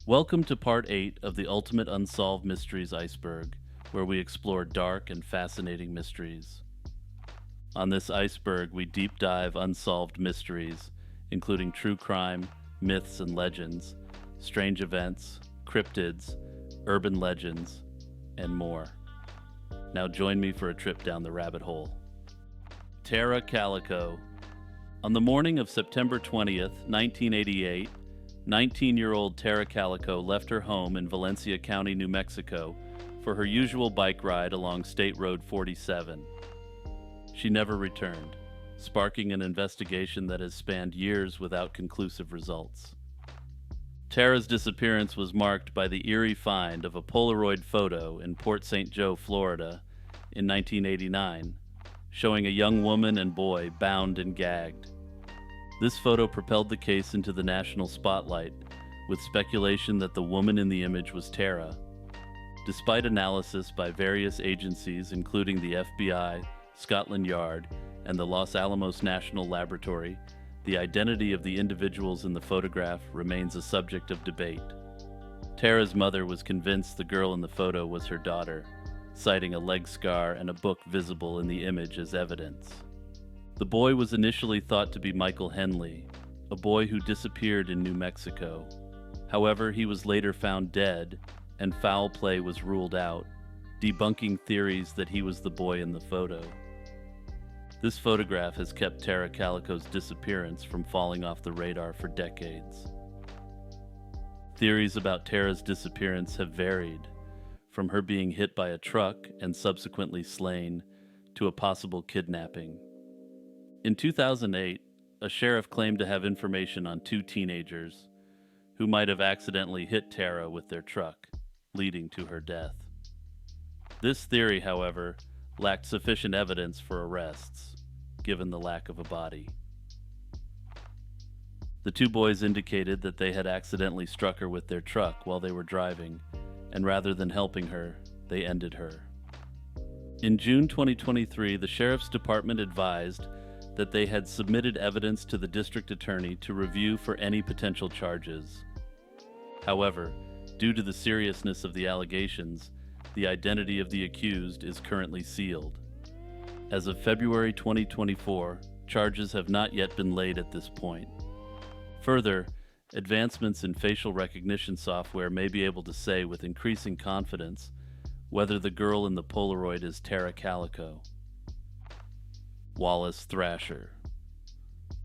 Welcome to Part 8 of the Ultimate Unsolved Mysteries Iceberg, where we explore dark and fascinating mysteries. On this iceberg, we deep dive unsolved mysteries, including true crime, myths and legends, strange events, cryptids, urban legends, and more. Now join me for a trip down the rabbit hole. Tara Calico. On the morning of September 20th, 1988, 19-year-old Tara Calico left her home in Valencia County, New Mexico, for her usual bike ride along State Road 47. She never returned, sparking an investigation that has spanned years without conclusive results. Tara's disappearance was marked by the eerie find of a Polaroid photo in Port St. Joe, Florida, in 1989, showing a young woman and boy bound and gagged. This photo propelled the case into the national spotlight, with speculation that the woman in the image was Tara. Despite analysis by various agencies including the FBI, Scotland Yard, and the Los Alamos National Laboratory, the identity of the individuals in the photograph remains a subject of debate. Tara's mother was convinced the girl in the photo was her daughter, citing a leg scar and a book visible in the image as evidence. The boy was initially thought to be Michael Henley, a boy who disappeared in New Mexico. However, he was later found dead, and foul play was ruled out, debunking theories that he was the boy in the photo. This photograph has kept Tara Calico's disappearance from falling off the radar for decades. Theories about Tara's disappearance have varied, from her being hit by a truck and subsequently slain, to a possible kidnapping. In 2008, a sheriff claimed to have information on two teenagers who might have accidentally hit Tara with their truck, leading to her death. This theory, however, lacked sufficient evidence for arrests, given the lack of a body. The two boys indicated that they had accidentally struck her with their truck while they were driving, and rather than helping her, they ended her. In June 2023, the Sheriff's Department advised that they had submitted evidence to the district attorney to review for any potential charges. However, due to the seriousness of the allegations, the identity of the accused is currently sealed. As of February 2024, charges have not yet been laid at this point. Further, advancements in facial recognition software may be able to say with increasing confidence whether the girl in the Polaroid is Tara Calico. Wallace Thrasher.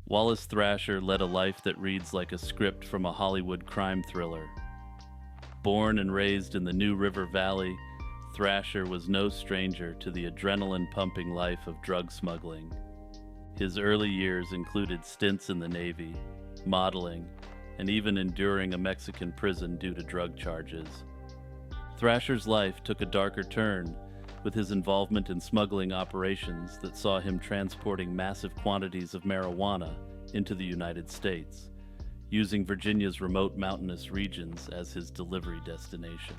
Wallace Thrasher led a life that reads like a script from a Hollywood crime thriller. Born and raised in the New River Valley, Thrasher was no stranger to the adrenaline-pumping life of drug smuggling. His early years included stints in the Navy, modeling, and even enduring a Mexican prison due to drug charges. Thrasher's life took a darker turn with his involvement in smuggling operations that saw him transporting massive quantities of marijuana into the United States, using Virginia's remote mountainous regions as his delivery destination.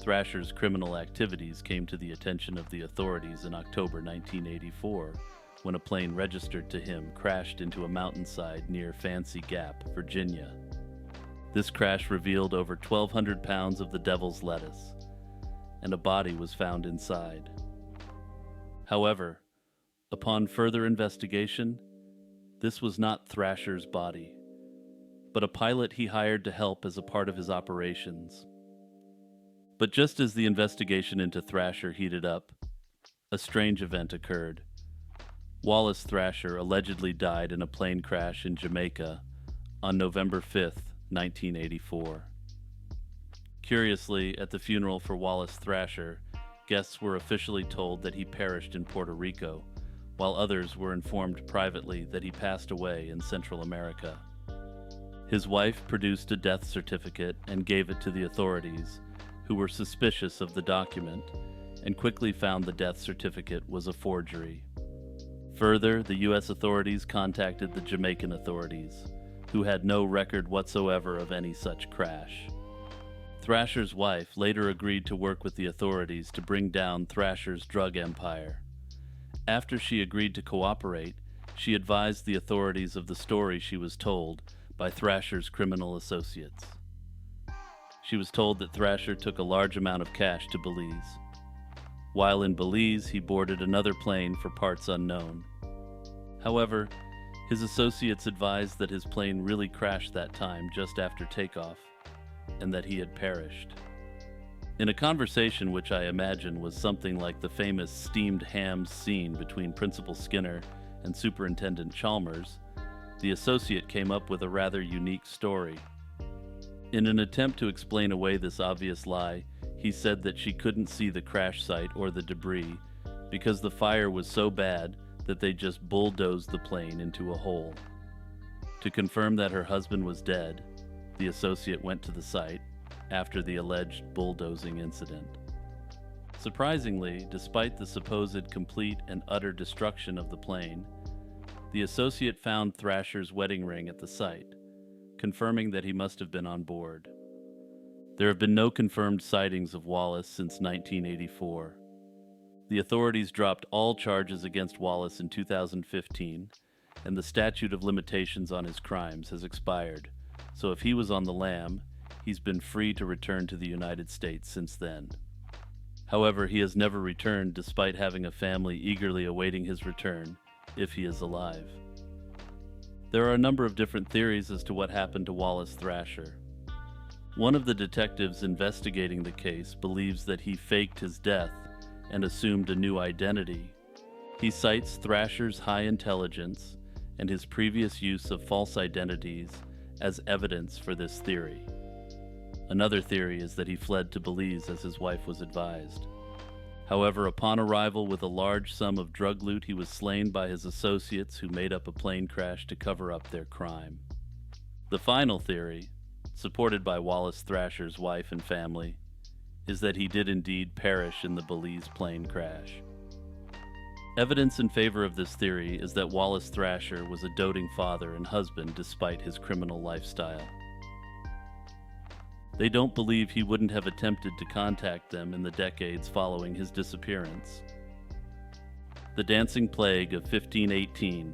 Thrasher's criminal activities came to the attention of the authorities in October 1984, when a plane registered to him crashed into a mountainside near Fancy Gap, Virginia. This crash revealed over 1,200 pounds of the devil's lettuce, and a body was found inside. However, upon further investigation, this was not Thrasher's body, but a pilot he hired to help as a part of his operations. But just as the investigation into Thrasher heated up, a strange event occurred. Wallace Thrasher allegedly died in a plane crash in Jamaica on November 5th, 1984. Curiously, at the funeral for Wallace Thrasher, guests were officially told that he perished in Puerto Rico, while others were informed privately that he passed away in Central America. His wife produced a death certificate and gave it to the authorities, who were suspicious of the document and quickly found the death certificate was a forgery. Further, the U.S. authorities contacted the Jamaican authorities, who had no record whatsoever of any such crash. Thrasher's wife later agreed to work with the authorities to bring down Thrasher's drug empire. After she agreed to cooperate, she advised the authorities of the story she was told by Thrasher's criminal associates. she was told that Thrasher took a large amount of cash to Belize. While in Belize, he boarded another plane for parts unknown. However, his associates advised that his plane really crashed that time just after takeoff, and that he had perished. In a conversation which I imagine was something like the famous steamed hams scene between Principal Skinner and Superintendent Chalmers, the associate came up with a rather unique story. In an attempt to explain away this obvious lie, he said that she couldn't see the crash site or the debris because the fire was so bad that they just bulldozed the plane into a hole. To confirm that her husband was dead, the associate went to the site after the alleged bulldozing incident. Surprisingly, despite the supposed complete and utter destruction of the plane, the associate found Thrasher's wedding ring at the site, confirming that he must have been on board. There have been no confirmed sightings of Wallace since 1984. The authorities dropped all charges against Wallace in 2015, and the statute of limitations on his crimes has expired, so if he was on the lam, he's been free to return to the United States since then. However, he has never returned despite having a family eagerly awaiting his return, if he is alive. There are a number of different theories as to what happened to Wallace Thrasher. One of the detectives investigating the case believes that he faked his death and assumed a new identity. He cites Thrasher's high intelligence and his previous use of false identities as evidence for this theory. Another theory is that he fled to Belize as his wife was advised. However, upon arrival with a large sum of drug loot, he was slain by his associates who made up a plane crash to cover up their crime. The final theory, supported by Wallace Thrasher's wife and family, is that he did indeed perish in the Belize plane crash. Evidence in favor of this theory is that Wallace Thrasher was a doting father and husband despite his criminal lifestyle. They don't believe he wouldn't have attempted to contact them in the decades following his disappearance. The Dancing Plague of 1518.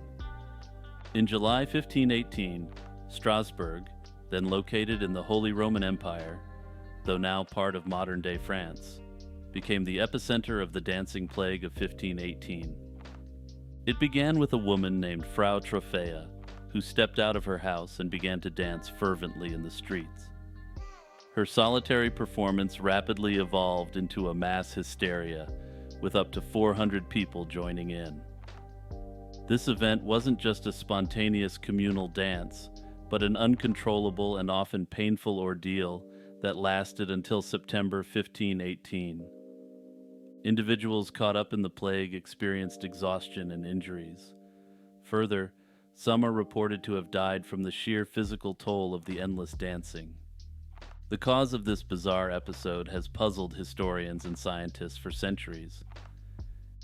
In July 1518, Strasbourg, then located in the Holy Roman Empire, though now part of modern-day France, became the epicenter of the Dancing Plague of 1518. It began with a woman named Frau Trophea, who stepped out of her house and began to dance fervently in the streets. Her solitary performance rapidly evolved into a mass hysteria, with up to 400 people joining in. This event wasn't just a spontaneous communal dance, but an uncontrollable and often painful ordeal that lasted until September 1518. Individuals caught up in the plague experienced exhaustion and injuries. Further, some are reported to have died from the sheer physical toll of the endless dancing. The cause of this bizarre episode has puzzled historians and scientists for centuries.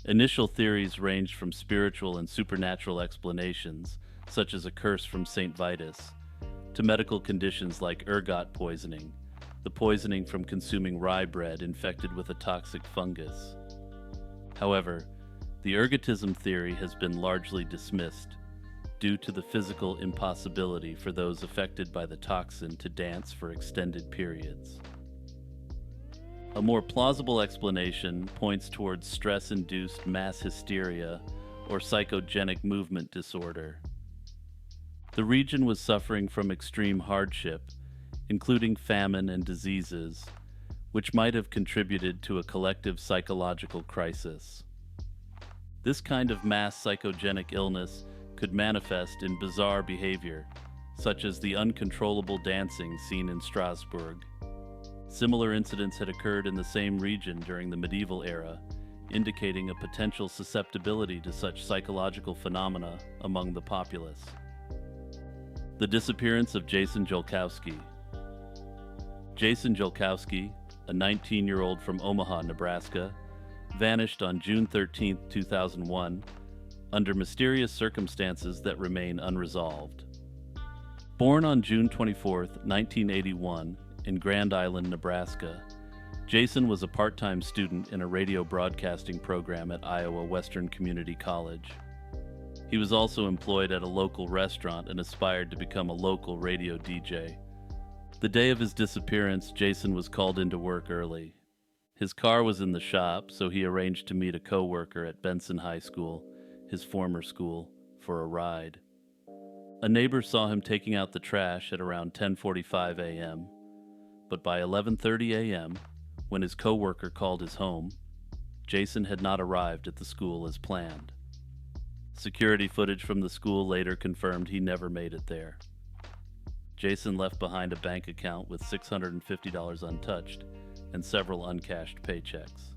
Initial theories ranged from spiritual and supernatural explanations, such as a curse from St. Vitus, to medical conditions like ergot poisoning, the poisoning from consuming rye bread infected with a toxic fungus. However, the ergotism theory has been largely dismissed due to the physical impossibility for those affected by the toxin to dance for extended periods. A more plausible explanation points towards stress-induced mass hysteria or psychogenic movement disorder. The region was suffering from extreme hardship, including famine and diseases, which might have contributed to a collective psychological crisis. This kind of mass psychogenic illness could manifest in bizarre behavior, such as the uncontrollable dancing seen in Strasbourg. Similar incidents had occurred in the same region during the medieval era, indicating a potential susceptibility to such psychological phenomena among the populace. The disappearance of Jason Jolkowski. Jason Jolkowski, a 19-year-old from Omaha, Nebraska, vanished on June 13, 2001, under mysterious circumstances that remain unresolved. Born on June 24, 1981, in Grand Island, Nebraska, Jason was a part-time student in a radio broadcasting program at Iowa Western Community College. He was also employed at a local restaurant and aspired to become a local radio DJ. The day of his disappearance, Jason was called into work early. His car was in the shop, so he arranged to meet a co-worker at Benson High School, his former school, for a ride. A neighbor saw him taking out the trash at around 10:45 a.m., but by 11:30 a.m., when his co-worker called his home, Jason had not arrived at the school as planned. Security footage from the school later confirmed he never made it there. Jason left behind a bank account with $650 untouched and several uncashed paychecks.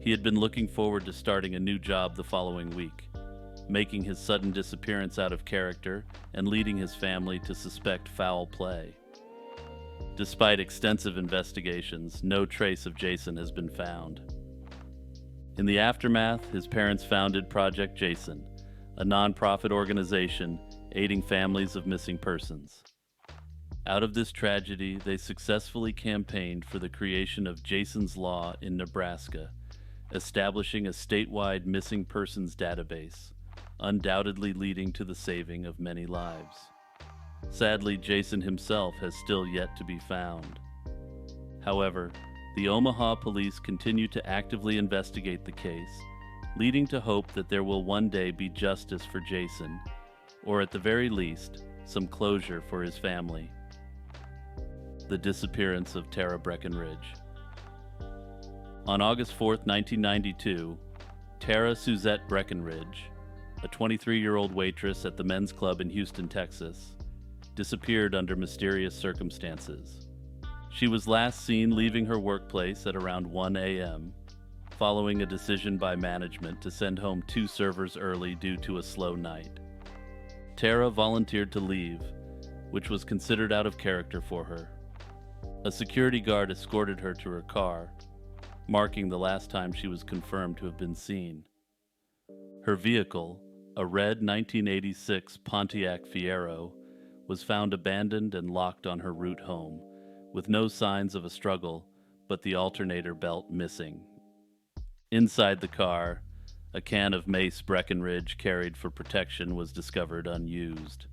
He had been looking forward to starting a new job the following week, making his sudden disappearance out of character and leading his family to suspect foul play. Despite extensive investigations, no trace of Jason has been found. In the aftermath, his parents founded Project Jason, a non-profit organization aiding families of missing persons. Out of this tragedy, they successfully campaigned for the creation of Jason's Law in Nebraska, establishing a statewide missing persons database, undoubtedly leading to the saving of many lives. Sadly, Jason himself has still yet to be found. However, the Omaha police continue to actively investigate the case, leading to hope that there will one day be justice for Jason, or at the very least, some closure for his family. The disappearance of Tara Breckenridge. On August 4, 1992, Tara Suzette Breckenridge, a 23-year-old waitress at the men's club in Houston, Texas, disappeared under mysterious circumstances. She was last seen leaving her workplace at around 1 a.m., following a decision by management to send home 2 servers early due to a slow night. Tara volunteered to leave, which was considered out of character for her. A security guard escorted her to her car, marking the last time she was confirmed to have been seen. Her vehicle, a red 1986 Pontiac Fiero, was found abandoned and locked on her route home, with no signs of a struggle but the alternator belt missing. Inside the car, a can of mace Breckenridge carried for protection was discovered unused.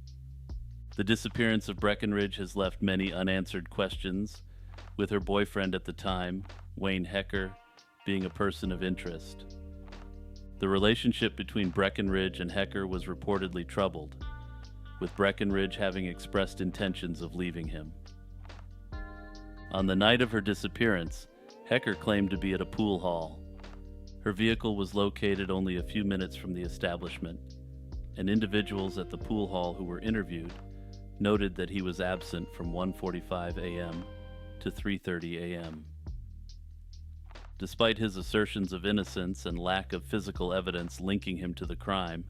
The disappearance of Breckenridge has left many unanswered questions, with her boyfriend at the time, Wayne Hecker, being a person of interest. The relationship between Breckenridge and Hecker was reportedly troubled, with Breckenridge having expressed intentions of leaving him. On the night of her disappearance, Hecker claimed to be at a pool hall. Her vehicle was located only a few minutes from the establishment, and individuals at the pool hall who were interviewed noted that he was absent from 1:45 a.m. to 3:30 a.m. Despite his assertions of innocence and lack of physical evidence linking him to the crime,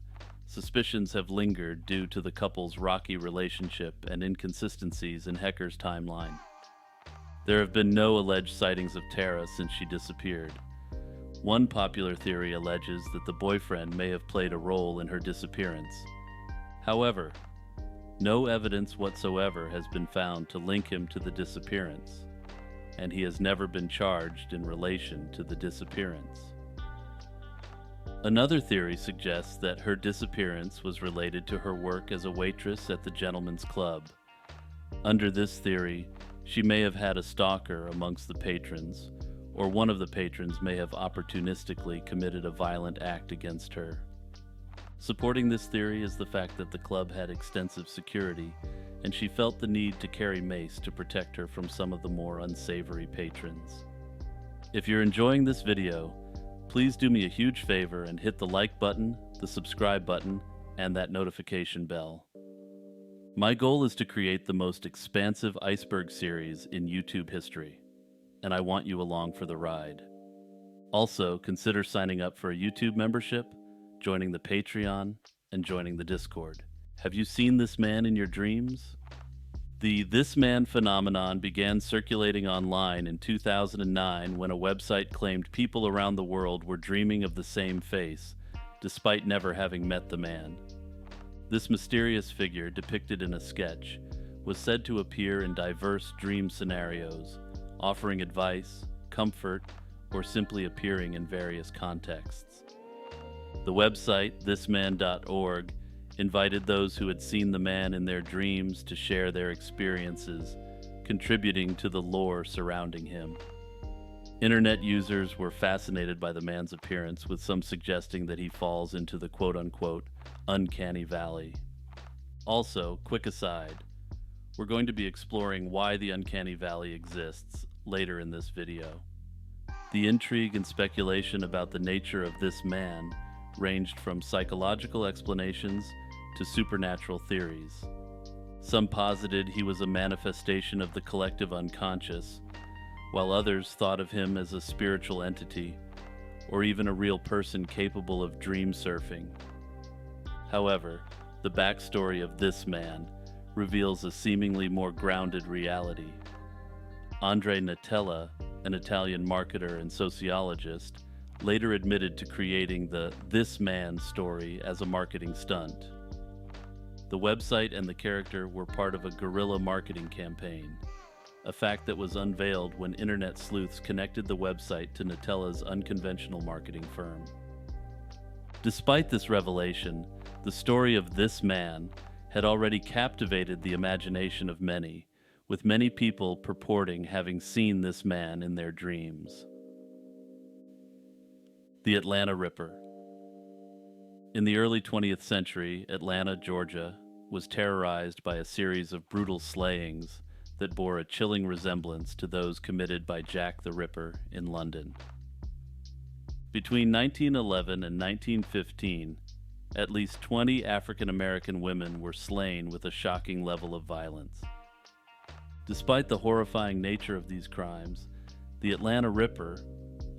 suspicions have lingered due to the couple's rocky relationship and inconsistencies in Hecker's timeline. There have been no alleged sightings of Tara since she disappeared. One popular theory alleges that the boyfriend may have played a role in her disappearance. However, no evidence whatsoever has been found to link him to the disappearance, and he has never been charged in relation to the disappearance. Another theory suggests that her disappearance was related to her work as a waitress at the Gentlemen's Club. Under this theory, she may have had a stalker amongst the patrons, or one of the patrons may have opportunistically committed a violent act against her. Supporting this theory is the fact that the club had extensive security, and she felt the need to carry mace to protect her from some of the more unsavory patrons. If you're enjoying this video, please do me a huge favor and hit the like button, the subscribe button, and that notification bell. My goal is to create the most expansive Iceberg series in YouTube history, and I want you along for the ride. Also, consider signing up for a YouTube membership, joining the Patreon, and joining the Discord. Have you seen this man in your dreams? The This Man phenomenon began circulating online in 2009 when a website claimed people around the world were dreaming of the same face, despite never having met the man. This mysterious figure, depicted in a sketch, was said to appear in diverse dream scenarios, offering advice, comfort, or simply appearing in various contexts. The website, thisman.org, invited those who had seen the man in their dreams to share their experiences, contributing to the lore surrounding him. Internet users were fascinated by the man's appearance, with some suggesting that he falls into the quote-unquote uncanny valley. Also, quick aside, we're going to be exploring why the uncanny valley exists later in this video. The intrigue and speculation about the nature of this man ranged from psychological explanations to supernatural theories. Some posited he was a manifestation of the collective unconscious, while others thought of him as a spiritual entity, or even a real person capable of dream surfing. However, the backstory of this man reveals a seemingly more grounded reality. Andre Natella, an Italian marketer and sociologist, later admitted to creating the "This Man" story as a marketing stunt. The website and the character were part of a guerrilla marketing campaign, a fact that was unveiled when internet sleuths connected the website to Natella's unconventional marketing firm. Despite this revelation, the story of this man had already captivated the imagination of many, with many people purporting having seen this man in their dreams. The Atlanta Ripper. In the early 20th century, Atlanta, Georgia, was terrorized by a series of brutal slayings that bore a chilling resemblance to those committed by Jack the Ripper in London. Between 1911 and 1915, at least 20 African American women were slain with a shocking level of violence. Despite the horrifying nature of these crimes, the Atlanta Ripper,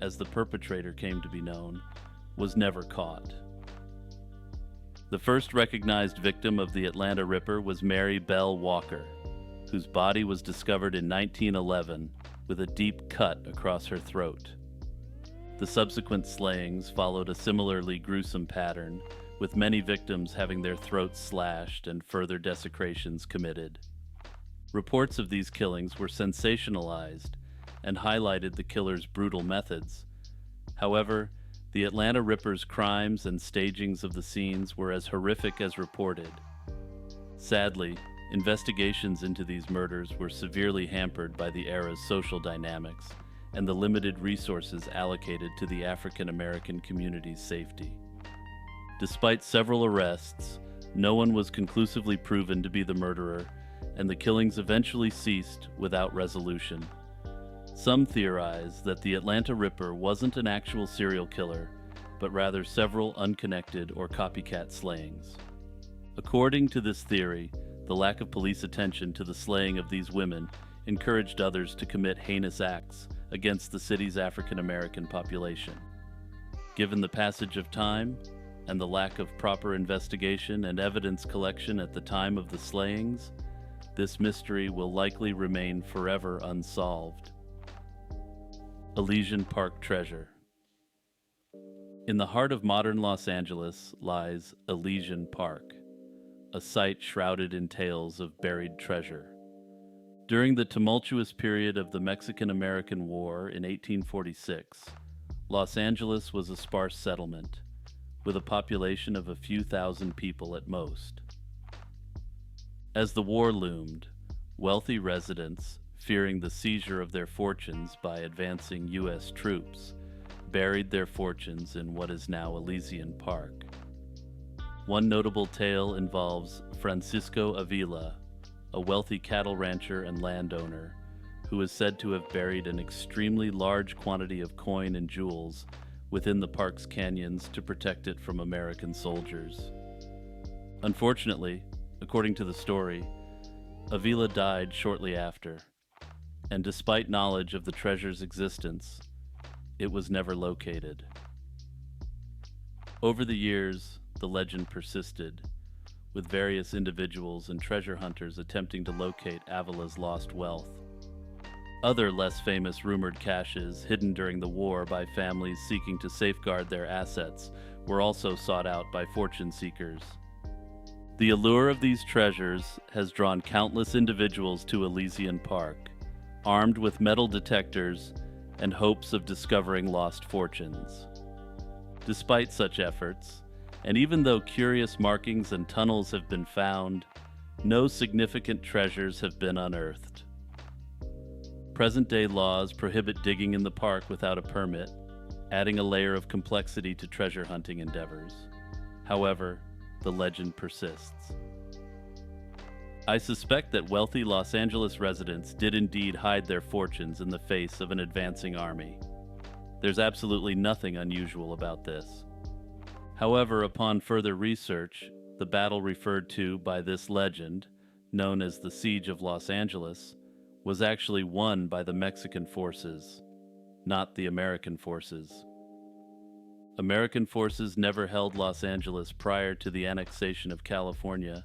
as the perpetrator came to be known, was never caught. The first recognized victim of the Atlanta Ripper was Mary Bell Walker, whose body was discovered in 1911 with a deep cut across her throat. The subsequent slayings followed a similarly gruesome pattern, with many victims having their throats slashed and further desecrations committed. Reports of these killings were sensationalized and highlighted the killer's brutal methods. However, the Atlanta Ripper's crimes and stagings of the scenes were as horrific as reported. Sadly, investigations into these murders were severely hampered by the era's social dynamics and the limited resources allocated to the African American community's safety. Despite several arrests, no one was conclusively proven to be the murderer, and the killings eventually ceased without resolution. Some theorize that the Atlanta Ripper wasn't an actual serial killer, but rather several unconnected or copycat slayings. According to this theory, the lack of police attention to the slaying of these women encouraged others to commit heinous acts against the city's African American population. Given the passage of time and the lack of proper investigation and evidence collection at the time of the slayings, this mystery will likely remain forever unsolved. Elysian Park Treasure. In the heart of modern Los Angeles lies Elysian Park, a site shrouded in tales of buried treasure. During the tumultuous period of the Mexican-American War in 1846, Los Angeles was a sparse settlement, with a population of a few thousand people at most. As the war loomed, wealthy residents, fearing the seizure of their fortunes by advancing U.S. troops, buried their fortunes in what is now Elysian Park. One notable tale involves Francisco Avila, a wealthy cattle rancher and landowner, who is said to have buried an extremely large quantity of coin and jewels within the park's canyons to protect it from American soldiers. Unfortunately, according to the story, Avila died shortly after, and despite knowledge of the treasure's existence, it was never located. Over the years, the legend persisted, with various individuals and treasure hunters attempting to locate Avila's lost wealth. Other less famous rumored caches hidden during the war by families seeking to safeguard their assets were also sought out by fortune seekers. The allure of these treasures has drawn countless individuals to Elysian Park, armed with metal detectors and hopes of discovering lost fortunes. Despite such efforts, and even though curious markings and tunnels have been found, no significant treasures have been unearthed. Present-day laws prohibit digging in the park without a permit, adding a layer of complexity to treasure hunting endeavors. However, the legend persists. I suspect that wealthy Los Angeles residents did indeed hide their fortunes in the face of an advancing army. There's absolutely nothing unusual about this. However, upon further research, the battle referred to by this legend, known as the Siege of Los Angeles, was actually won by the Mexican forces, not the American forces. American forces never held Los Angeles prior to the annexation of California,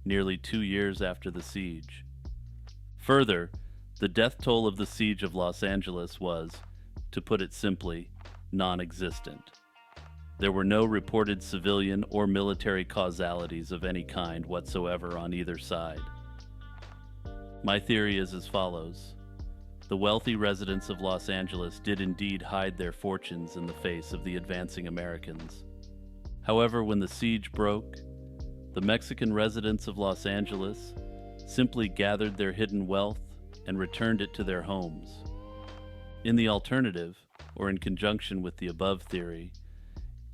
nearly 2 years after the siege. Further, the death toll of the Siege of Los Angeles was, to put it simply, non-existent. There were no reported civilian or military causalities of any kind whatsoever on either side. My theory is as follows. The wealthy residents of Los Angeles did indeed hide their fortunes in the face of the advancing Americans. However, when the siege broke, the Mexican residents of Los Angeles simply gathered their hidden wealth and returned it to their homes. In the alternative, or in conjunction with the above theory,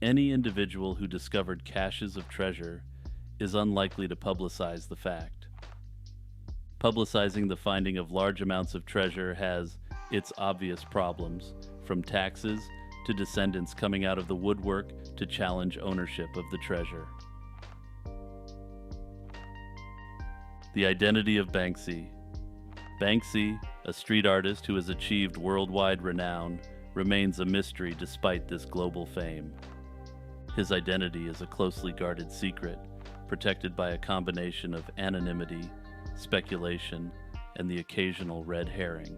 any individual who discovered caches of treasure is unlikely to publicize the fact. Publicizing the finding of large amounts of treasure has its obvious problems, from taxes to descendants coming out of the woodwork to challenge ownership of the treasure. The Identity of Banksy. Banksy, a street artist who has achieved worldwide renown, remains a mystery despite this global fame. His identity is a closely guarded secret, protected by a combination of anonymity, speculation, and the occasional red herring.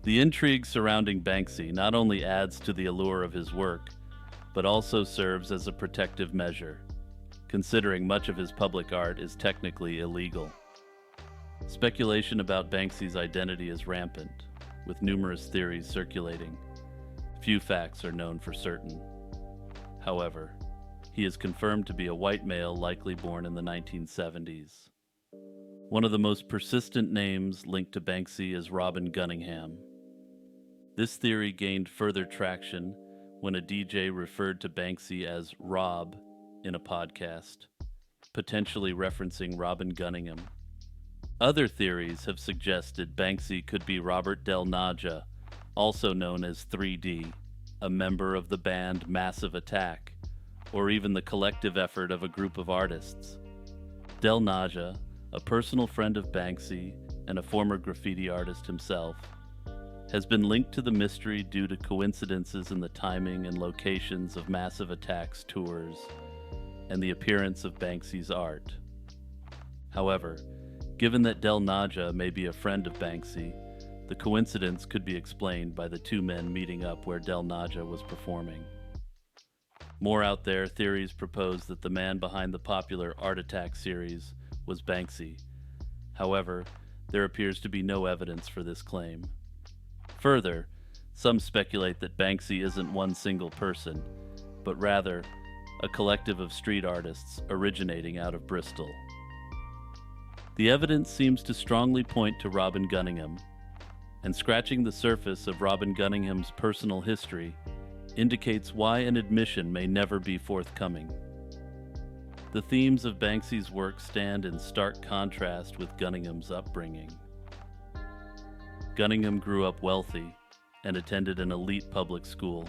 The intrigue surrounding Banksy not only adds to the allure of his work, but also serves as a protective measure, considering much of his public art is technically illegal. Speculation about Banksy's identity is rampant, with numerous theories circulating. Few facts are known for certain. However, he is confirmed to be a white male likely born in the 1970s. One of the most persistent names linked to Banksy is Robin Gunningham. This theory gained further traction when a DJ referred to Banksy as Rob in a podcast, potentially referencing Robin Gunningham. Other theories have suggested Banksy could be Robert Del Naja, also known as 3D, a member of the band Massive Attack, or even the collective effort of a group of artists. Del Naja, a personal friend of Banksy and a former graffiti artist himself, has been linked to the mystery due to coincidences in the timing and locations of Massive Attack's tours and the appearance of Banksy's art. However, given that Del Naja may be a friend of Banksy, the coincidence could be explained by the two men meeting up where Del Naja was performing. More out there, theories propose that the man behind the popular Art Attack series was Banksy. However, there appears to be no evidence for this claim. Further, some speculate that Banksy isn't one single person, but rather a collective of street artists originating out of Bristol. The evidence seems to strongly point to Robin Gunningham, and scratching the surface of Robin Gunningham's personal history indicates why an admission may never be forthcoming. The themes of Banksy's work stand in stark contrast with Gunningham's upbringing. Gunningham grew up wealthy and attended an elite public school,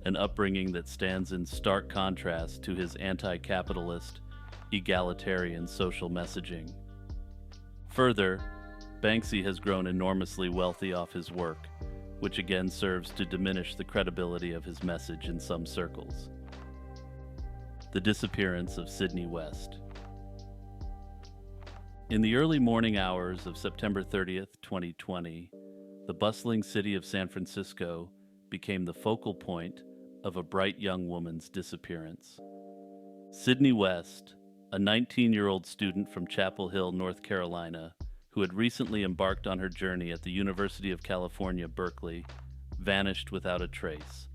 an upbringing that stands in stark contrast to his anti-capitalist, egalitarian social messaging. Further, Banksy has grown enormously wealthy off his work, which again serves to diminish the credibility of his message in some circles. The disappearance of Sydney West. In the early morning hours of September 30th, 2020, the bustling city of San Francisco became the focal point of a bright young woman's disappearance. Sydney West, a 19-year-old student from Chapel Hill, North Carolina, who had recently embarked on her journey at the University of California, Berkeley, vanished without a trace.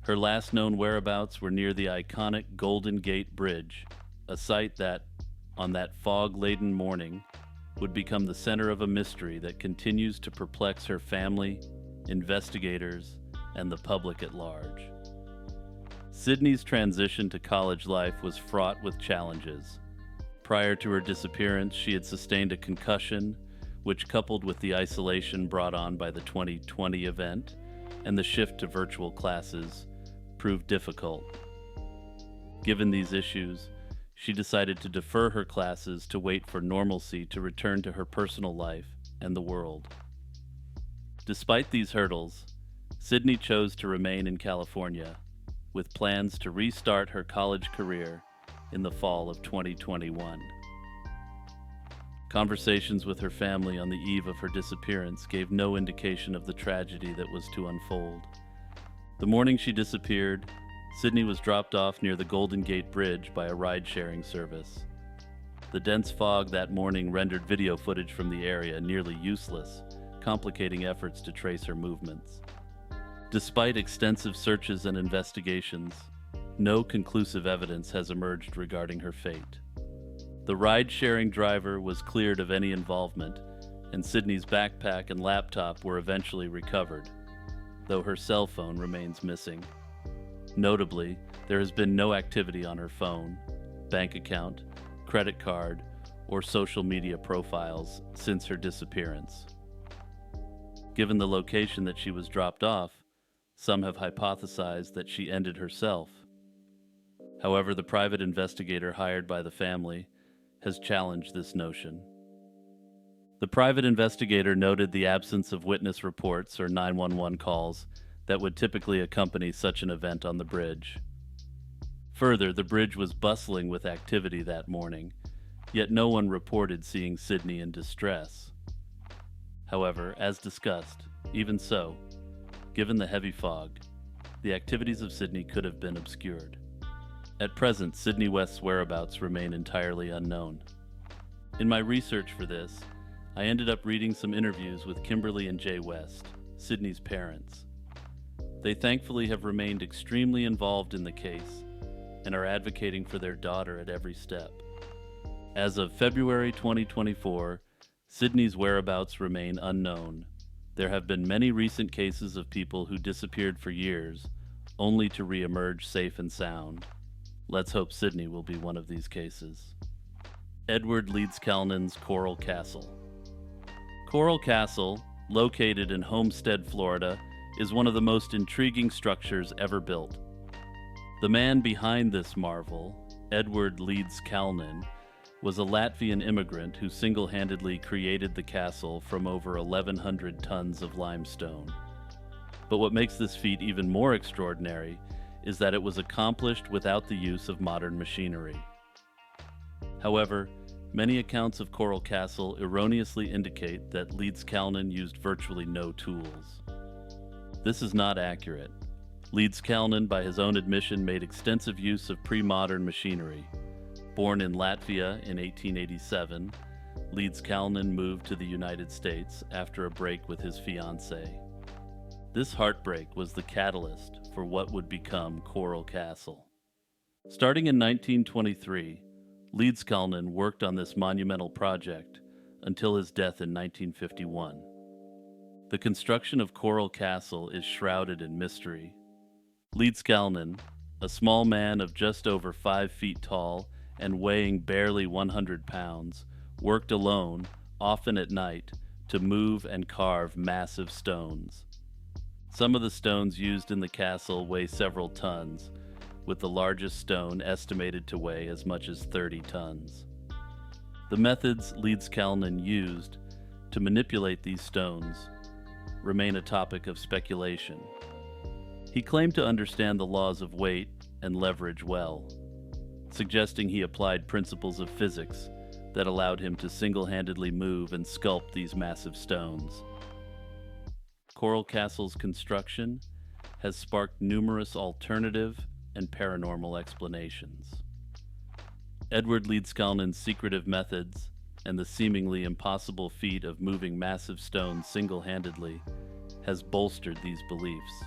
Her last known whereabouts were near the iconic Golden Gate Bridge, a site that, on that fog-laden morning, would become the center of a mystery that continues to perplex her family, investigators, and the public at large. Sydney's transition to college life was fraught with challenges. Prior to her disappearance, she had sustained a concussion, which, coupled with the isolation brought on by the 2020 event and the shift to virtual classes, proved difficult. Given these issues, she decided to defer her classes to wait for normalcy to return to her personal life and the world. Despite these hurdles, Sydney chose to remain in California, with plans to restart her college career in the fall of 2021. Conversations with her family on the eve of her disappearance gave no indication of the tragedy that was to unfold. The morning she disappeared, Sydney was dropped off near the Golden Gate Bridge by a ride-sharing service. The dense fog that morning rendered video footage from the area nearly useless, complicating efforts to trace her movements. Despite extensive searches and investigations, no conclusive evidence has emerged regarding her fate. The ride-sharing driver was cleared of any involvement, and Sydney's backpack and laptop were eventually recovered, though her cell phone remains missing. Notably, there has been no activity on her phone, bank account, credit card, or social media profiles since her disappearance. Given the location that she was dropped off, some have hypothesized that she ended herself. However, the private investigator hired by the family has challenged this notion. The private investigator noted the absence of witness reports or 911 calls that would typically accompany such an event on the bridge. Further, the bridge was bustling with activity that morning, yet no one reported seeing Sydney in distress. However, as discussed, even so, given the heavy fog, the activities of Sydney could have been obscured. At present, Sydney West's whereabouts remain entirely unknown. In my research for this, I ended up reading some interviews with Kimberly and Jay West, Sydney's parents. They thankfully have remained extremely involved in the case and are advocating for their daughter at every step. As of February 2024, Sydney's whereabouts remain unknown. There have been many recent cases of people who disappeared for years, only to re-emerge safe and sound. Let's hope Sydney will be one of these cases. Edward Leeds-Kalnin's Coral Castle. Coral Castle, located in Homestead, Florida, is one of the most intriguing structures ever built. The man behind this marvel, Edward Leeds-Kalnin, was a Latvian immigrant who single-handedly created the castle from over 1,100 tons of limestone. But what makes this feat even more extraordinary is that it was accomplished without the use of modern machinery. However, many accounts of Coral Castle erroneously indicate that Leeds-Kalnin used virtually no tools. This is not accurate. Leeds-Kalnin, by his own admission, made extensive use of pre-modern machinery. Born in Latvia in 1887, Leeds-Kalnin moved to the United States after a break with his fiancée. This heartbreak was the catalyst for what would become Coral Castle. Starting in 1923, Leeds-Kalnin worked on this monumental project until his death in 1951. The construction of Coral Castle is shrouded in mystery. Leeds-Kalnin, a small man of just over 5 feet tall and weighing barely 100 pounds, worked alone, often at night, to move and carve massive stones. Some of the stones used in the castle weigh several tons, with the largest stone estimated to weigh as much as 30 tons. The methods Leeds-Kalnin used to manipulate these stones remain a topic of speculation. He claimed to understand the laws of weight and leverage well, suggesting he applied principles of physics that allowed him to single-handedly move and sculpt these massive stones. Coral Castle's construction has sparked numerous alternative and paranormal explanations. Edward Leeds-Kalnin's secretive methods and the seemingly impossible feat of moving massive stones single-handedly has bolstered these beliefs.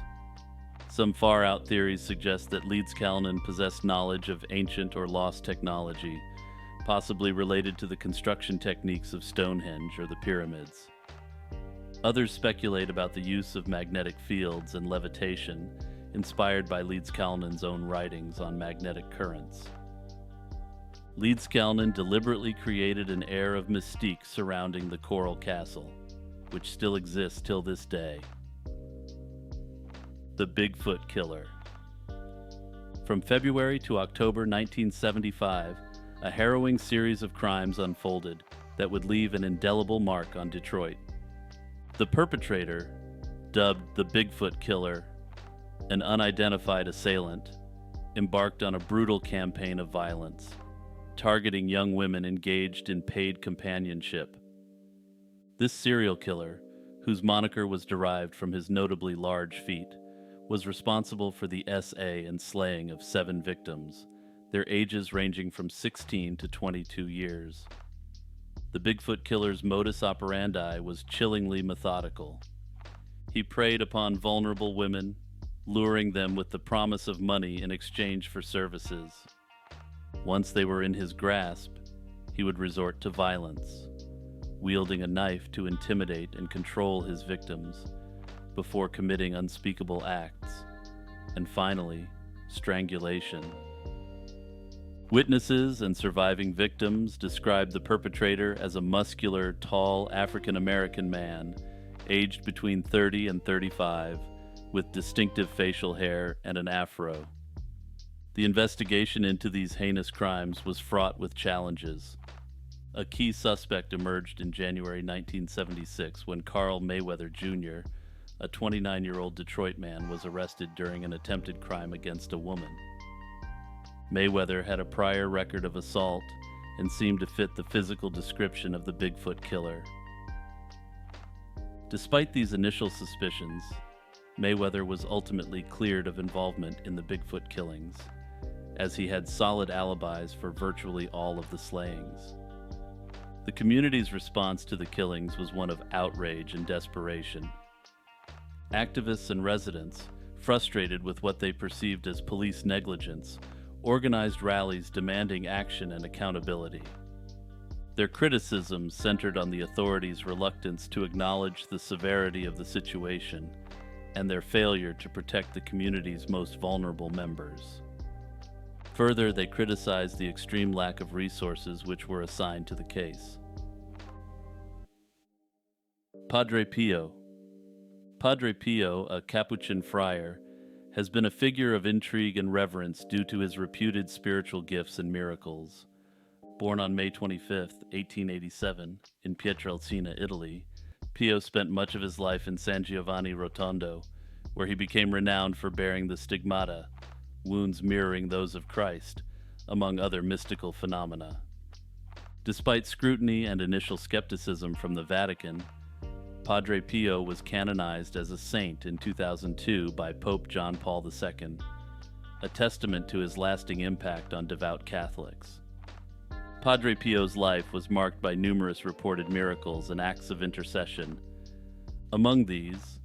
Some far-out theories suggest that Leeds-Kalnin possessed knowledge of ancient or lost technology, possibly related to the construction techniques of Stonehenge or the pyramids. Others speculate about the use of magnetic fields and levitation, inspired by Leedskalnin's own writings on magnetic currents. Leedskalnin deliberately created an air of mystique surrounding the Coral Castle, which still exists till this day. The Bigfoot Killer. From February to October 1975, a harrowing series of crimes unfolded that would leave an indelible mark on Detroit. The perpetrator, dubbed the Bigfoot Killer, an unidentified assailant, embarked on a brutal campaign of violence, targeting young women engaged in paid companionship. This serial killer, whose moniker was derived from his notably large feet, was responsible for the SA and slaying of 7 victims, their ages ranging from 16 to 22 years. The Bigfoot Killer's modus operandi was chillingly methodical. He preyed upon vulnerable women, luring them with the promise of money in exchange for services. Once they were in his grasp, he would resort to violence, wielding a knife to intimidate and control his victims before committing unspeakable acts, and finally, strangulation. Witnesses and surviving victims described the perpetrator as a muscular, tall African-American man, aged between 30 and 35, with distinctive facial hair and an afro. The investigation into these heinous crimes was fraught with challenges. A key suspect emerged in January 1976 when Carl Mayweather Jr., a 29-year-old Detroit man, was arrested during an attempted crime against a woman. Mayweather had a prior record of assault and seemed to fit the physical description of the Bigfoot Killer. Despite these initial suspicions, Mayweather was ultimately cleared of involvement in the Bigfoot killings, as he had solid alibis for virtually all of the slayings. The community's response to the killings was one of outrage and desperation. Activists and residents, frustrated with what they perceived as police negligence, organized rallies demanding action and accountability. Their criticisms centered on the authorities' reluctance to acknowledge the severity of the situation and their failure to protect the community's most vulnerable members. Further, they criticized the extreme lack of resources which were assigned to the case. Padre Pio. Padre Pio, a Capuchin friar, has been a figure of intrigue and reverence due to his reputed spiritual gifts and miracles. Born on May 25, 1887, in Pietrelcina, Italy, Pio spent much of his life in San Giovanni Rotondo, where he became renowned for bearing the stigmata, wounds mirroring those of Christ, among other mystical phenomena. Despite scrutiny and initial skepticism from the Vatican, Padre Pio was canonized as a saint in 2002 by Pope John Paul II, a testament to his lasting impact on devout Catholics. Padre Pio's life was marked by numerous reported miracles and acts of intercession. Among these,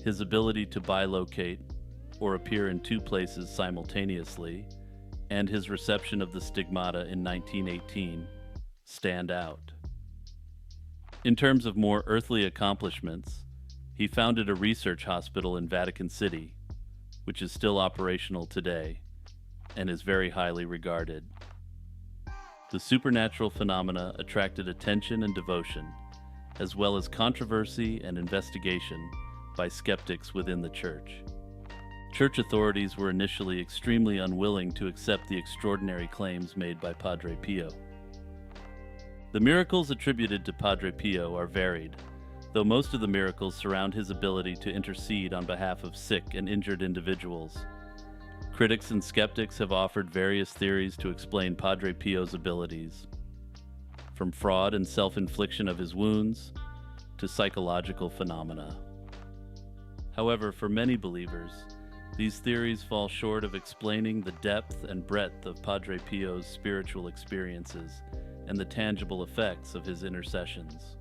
his ability to bilocate or appear in 2 places simultaneously, and his reception of the stigmata in 1918, stand out. In terms of more earthly accomplishments, he founded a research hospital in Vatican City, which is still operational today and is very highly regarded. The supernatural phenomena attracted attention and devotion, as well as controversy and investigation by skeptics within the church. Church authorities were initially extremely unwilling to accept the extraordinary claims made by Padre Pio. The miracles attributed to Padre Pio are varied, though most of the miracles surround his ability to intercede on behalf of sick and injured individuals. Critics and skeptics have offered various theories to explain Padre Pio's abilities, from fraud and self-infliction of his wounds to psychological phenomena. However, for many believers, these theories fall short of explaining the depth and breadth of Padre Pio's spiritual experiences and the tangible effects of his intercessions.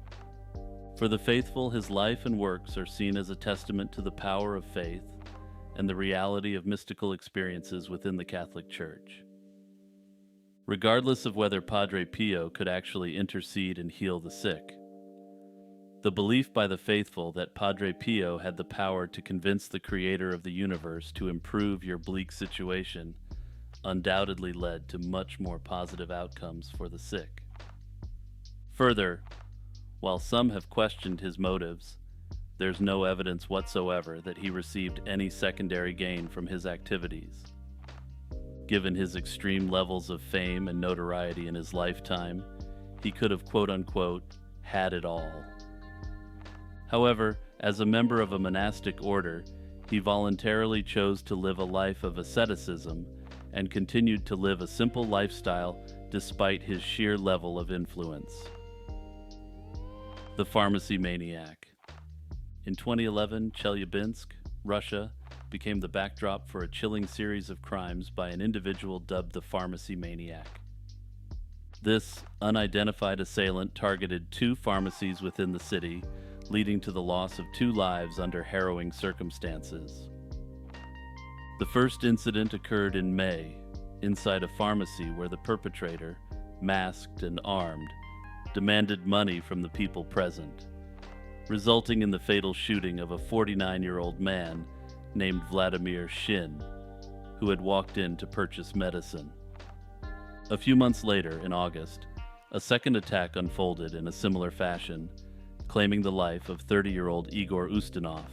For the faithful, his life and works are seen as a testament to the power of faith and the reality of mystical experiences within the Catholic Church. regardless of whether Padre Pio could actually intercede and heal the sick. The belief by the faithful that Padre Pio had the power to convince the creator of the universe to improve your bleak situation undoubtedly led to much more positive outcomes for the sick. Further, while some have questioned his motives, there's no evidence whatsoever that he received any secondary gain from his activities. Given his extreme levels of fame and notoriety in his lifetime, he could have quote-unquote had it all. However, as a member of a monastic order, he voluntarily chose to live a life of asceticism and continued to live a simple lifestyle despite his sheer level of influence. The Pharmacy Maniac. In 2011, Chelyabinsk, Russia, became the backdrop for a chilling series of crimes by an individual dubbed the Pharmacy Maniac. This unidentified assailant targeted 2 pharmacies within the city, leading to the loss of 2 lives under harrowing circumstances. The first incident occurred in May, inside a pharmacy where the perpetrator, masked and armed, demanded money from the people present, resulting in the fatal shooting of a 49-year-old man named Vladimir Shin, who had walked in to purchase medicine. A few months later, in August, a second attack unfolded in a similar fashion, claiming the life of 30-year-old Igor Ustinov.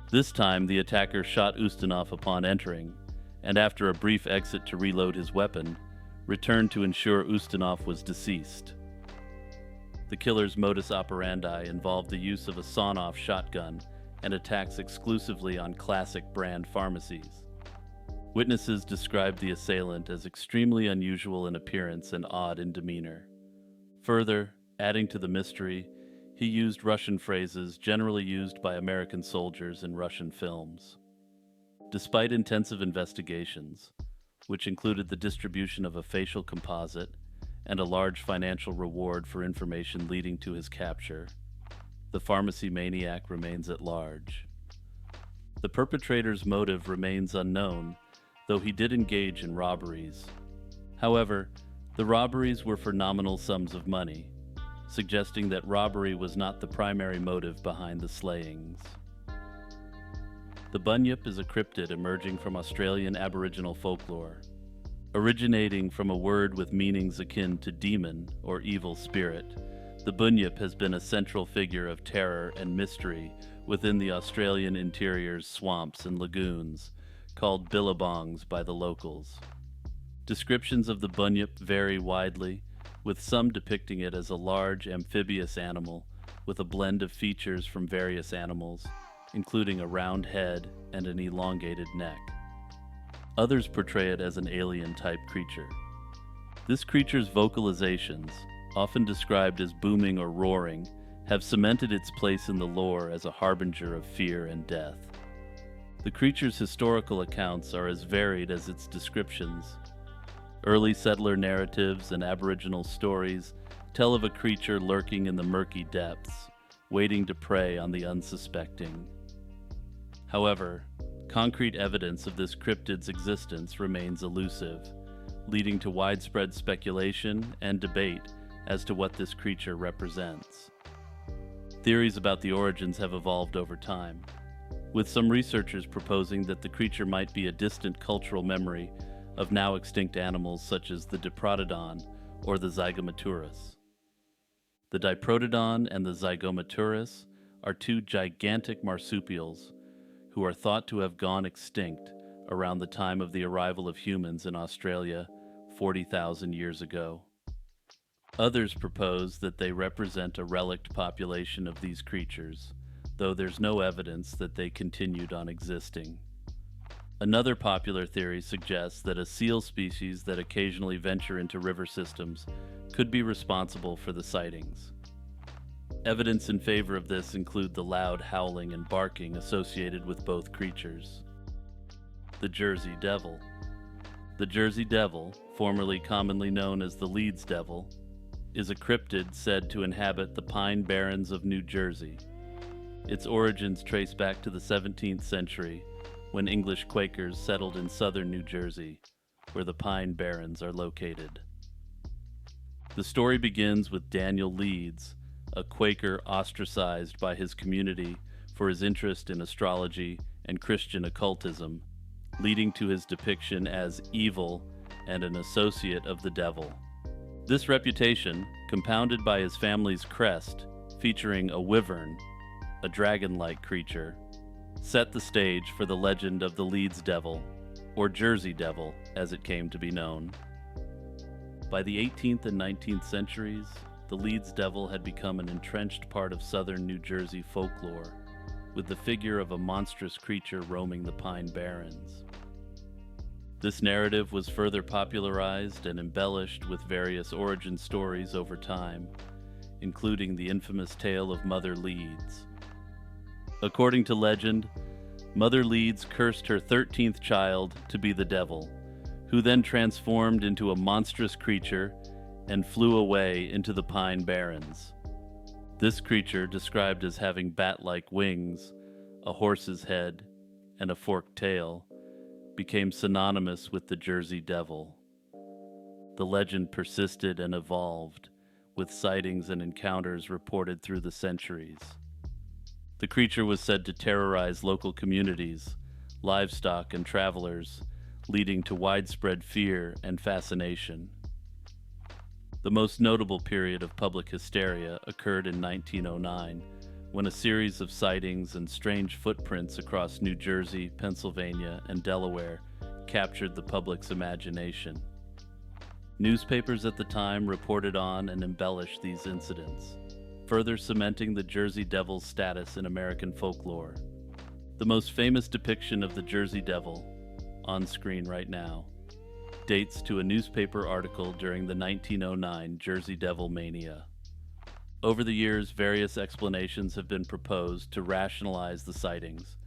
This time, the attacker shot Ustinov upon entering, and after a brief exit to reload his weapon, returned to ensure Ustinov was deceased. The killer's modus operandi involved the use of a sawn-off shotgun and attacks exclusively on classic brand pharmacies. Witnesses described the assailant as extremely unusual in appearance and odd in demeanor. Further, adding to the mystery, he used Russian phrases generally used by American soldiers in Russian films. Despite intensive investigations, which included the distribution of a facial composite and a large financial reward for information leading to his capture, the Pharmacy Maniac remains at large. The perpetrator's motive remains unknown, though he did engage in robberies. However, the robberies were for nominal sums of money, suggesting that robbery was not the primary motive behind the slayings. The Bunyip is a cryptid emerging from Australian Aboriginal folklore. Originating from a word with meanings akin to demon or evil spirit, the Bunyip has been a central figure of terror and mystery within the Australian interior's swamps and lagoons, called billabongs by the locals. Descriptions of the Bunyip vary widely, with some depicting it as a large amphibious animal with a blend of features from various animals, including a round head and an elongated neck. Others portray it as an alien-type creature. This creature's vocalizations, often described as booming or roaring, have cemented its place in the lore as a harbinger of fear and death. The creature's historical accounts are as varied as its descriptions. Early settler narratives and Aboriginal stories tell of a creature lurking in the murky depths, waiting to prey on the unsuspecting. However, concrete evidence of this cryptid's existence remains elusive, leading to widespread speculation and debate as to what this creature represents. Theories about the origins have evolved over time, with some researchers proposing that the creature might be a distant cultural memory of now extinct animals such as the Diprotodon or the Zygomaturus. The Diprotodon and the Zygomaturus are 2 gigantic marsupials who are thought to have gone extinct around the time of the arrival of humans in Australia 40,000 years ago. Others propose that they represent a relict population of these creatures, though there's no evidence that they continued on existing. Another popular theory suggests that a seal species that occasionally venture into river systems could be responsible for the sightings. Evidence in favor of this include the loud howling and barking associated with both creatures. The Jersey Devil. The Jersey Devil, formerly commonly known as the Leeds Devil, is a cryptid said to inhabit the Pine Barrens of New Jersey. Its origins trace back to the 17th century, when English Quakers settled in southern New Jersey, where the Pine Barrens are located. The story begins with Daniel Leeds, a Quaker ostracized by his community for his interest in astrology and Christian occultism, leading to his depiction as evil and an associate of the devil. This reputation, compounded by his family's crest, featuring a wyvern, a dragon-like creature, set the stage for the legend of the Leeds Devil, or Jersey Devil, as it came to be known. By the 18th and 19th centuries, the Leeds Devil had become an entrenched part of southern New Jersey folklore, with the figure of a monstrous creature roaming the Pine Barrens. This narrative was further popularized and embellished with various origin stories over time, including the infamous tale of Mother Leeds. According to legend, Mother Leeds cursed her 13th child to be the devil, who then transformed into a monstrous creature and flew away into the Pine Barrens. This creature, described as having bat-like wings, a horse's head, and a forked tail, became synonymous with the Jersey Devil. The legend persisted and evolved, with sightings and encounters reported through the centuries. The creature was said to terrorize local communities, livestock, and travelers, leading to widespread fear and fascination. The most notable period of public hysteria occurred in 1909, when a series of sightings and strange footprints across New Jersey, Pennsylvania, and Delaware captured the public's imagination. Newspapers at the time reported on and embellished these incidents, further cementing the Jersey Devil's status in American folklore. The most famous depiction of the Jersey Devil, on screen right now, dates to a newspaper article during the 1909 Jersey Devil mania. Over the years, various explanations have been proposed to rationalize the sightings,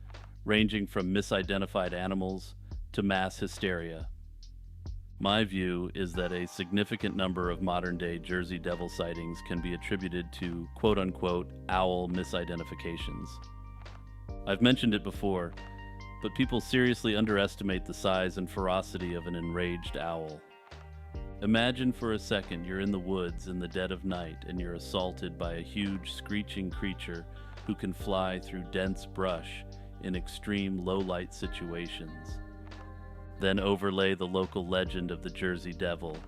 ranging from misidentified animals to mass hysteria. My view is that a significant number of modern-day Jersey Devil sightings can be attributed to quote-unquote owl misidentifications. I've mentioned it before, but people seriously underestimate the size and ferocity of an enraged owl. Imagine for a second you're in the woods in the dead of night and you're assaulted by a huge screeching creature who can fly through dense brush in extreme low-light situations. Then overlay the local legend of the Jersey Devil,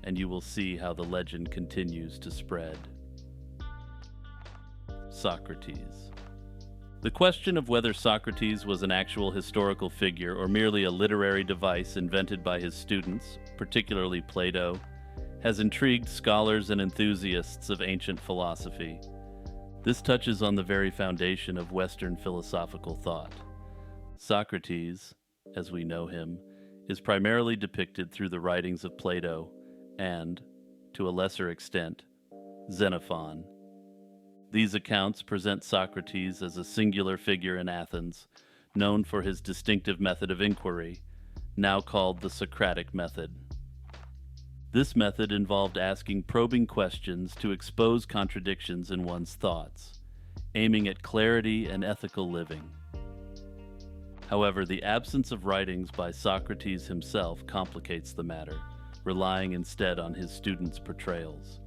and you will see how the legend continues to spread. Socrates. The question of whether Socrates was an actual historical figure or merely a literary device invented by his students, particularly Plato, has intrigued scholars and enthusiasts of ancient philosophy. This touches on the very foundation of Western philosophical thought. Socrates, as we know him, is primarily depicted through the writings of Plato and, to a lesser extent, Xenophon. These accounts present Socrates as a singular figure in Athens, known for his distinctive method of inquiry, now called the Socratic method. This method involved asking probing questions to expose contradictions in one's thoughts, aiming at clarity and ethical living. However, the absence of writings by Socrates himself complicates the matter, relying instead on his students' portrayals.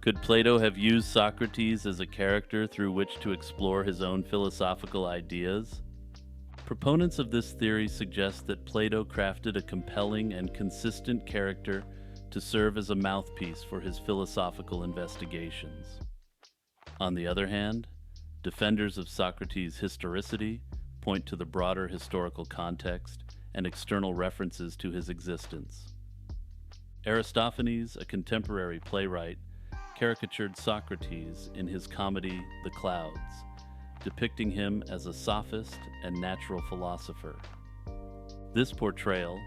Could Plato have used Socrates as a character through which to explore his own philosophical ideas? Proponents of this theory suggest that Plato crafted a compelling and consistent character to serve as a mouthpiece for his philosophical investigations. On the other hand, defenders of Socrates' historicity point to the broader historical context and external references to his existence. Aristophanes, a contemporary playwright, caricatured Socrates in his comedy The Clouds, depicting him as a sophist and natural philosopher. This portrayal,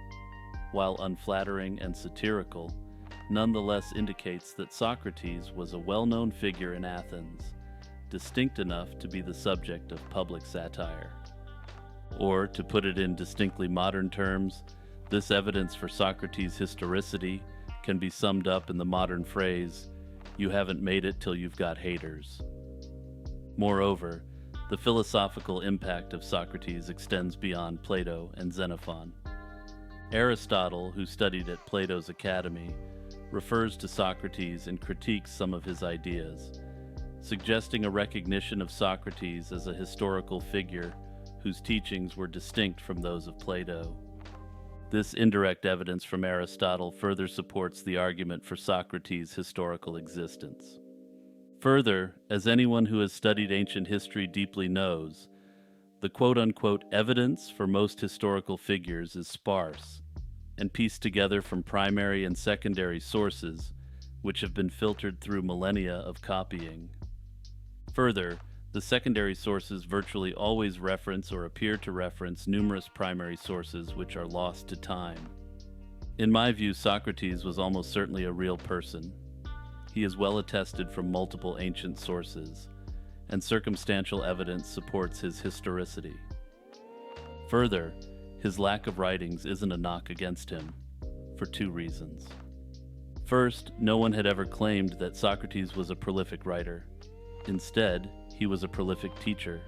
while unflattering and satirical, nonetheless indicates that Socrates was a well-known figure in Athens, distinct enough to be the subject of public satire. Or, to put it in distinctly modern terms, this evidence for Socrates' historicity can be summed up in the modern phrase, "You haven't made it till you've got haters." Moreover, the philosophical impact of Socrates extends beyond Plato and Xenophon. Aristotle, who studied at Plato's academy, refers to Socrates and critiques some of his ideas, suggesting a recognition of Socrates as a historical figure whose teachings were distinct from those of Plato. This indirect evidence from Aristotle further supports the argument for Socrates' historical existence. Further, as anyone who has studied ancient history deeply knows, the quote-unquote evidence for most historical figures is sparse and pieced together from primary and secondary sources, which have been filtered through millennia of copying. Further, the secondary sources virtually always reference or appear to reference numerous primary sources which are lost to time. In my view, Socrates was almost certainly a real person. He is well attested from multiple ancient sources, and circumstantial evidence supports his historicity. Further, his lack of writings isn't a knock against him, for two reasons. First, no one had ever claimed that Socrates was a prolific writer. Instead, he was a prolific teacher.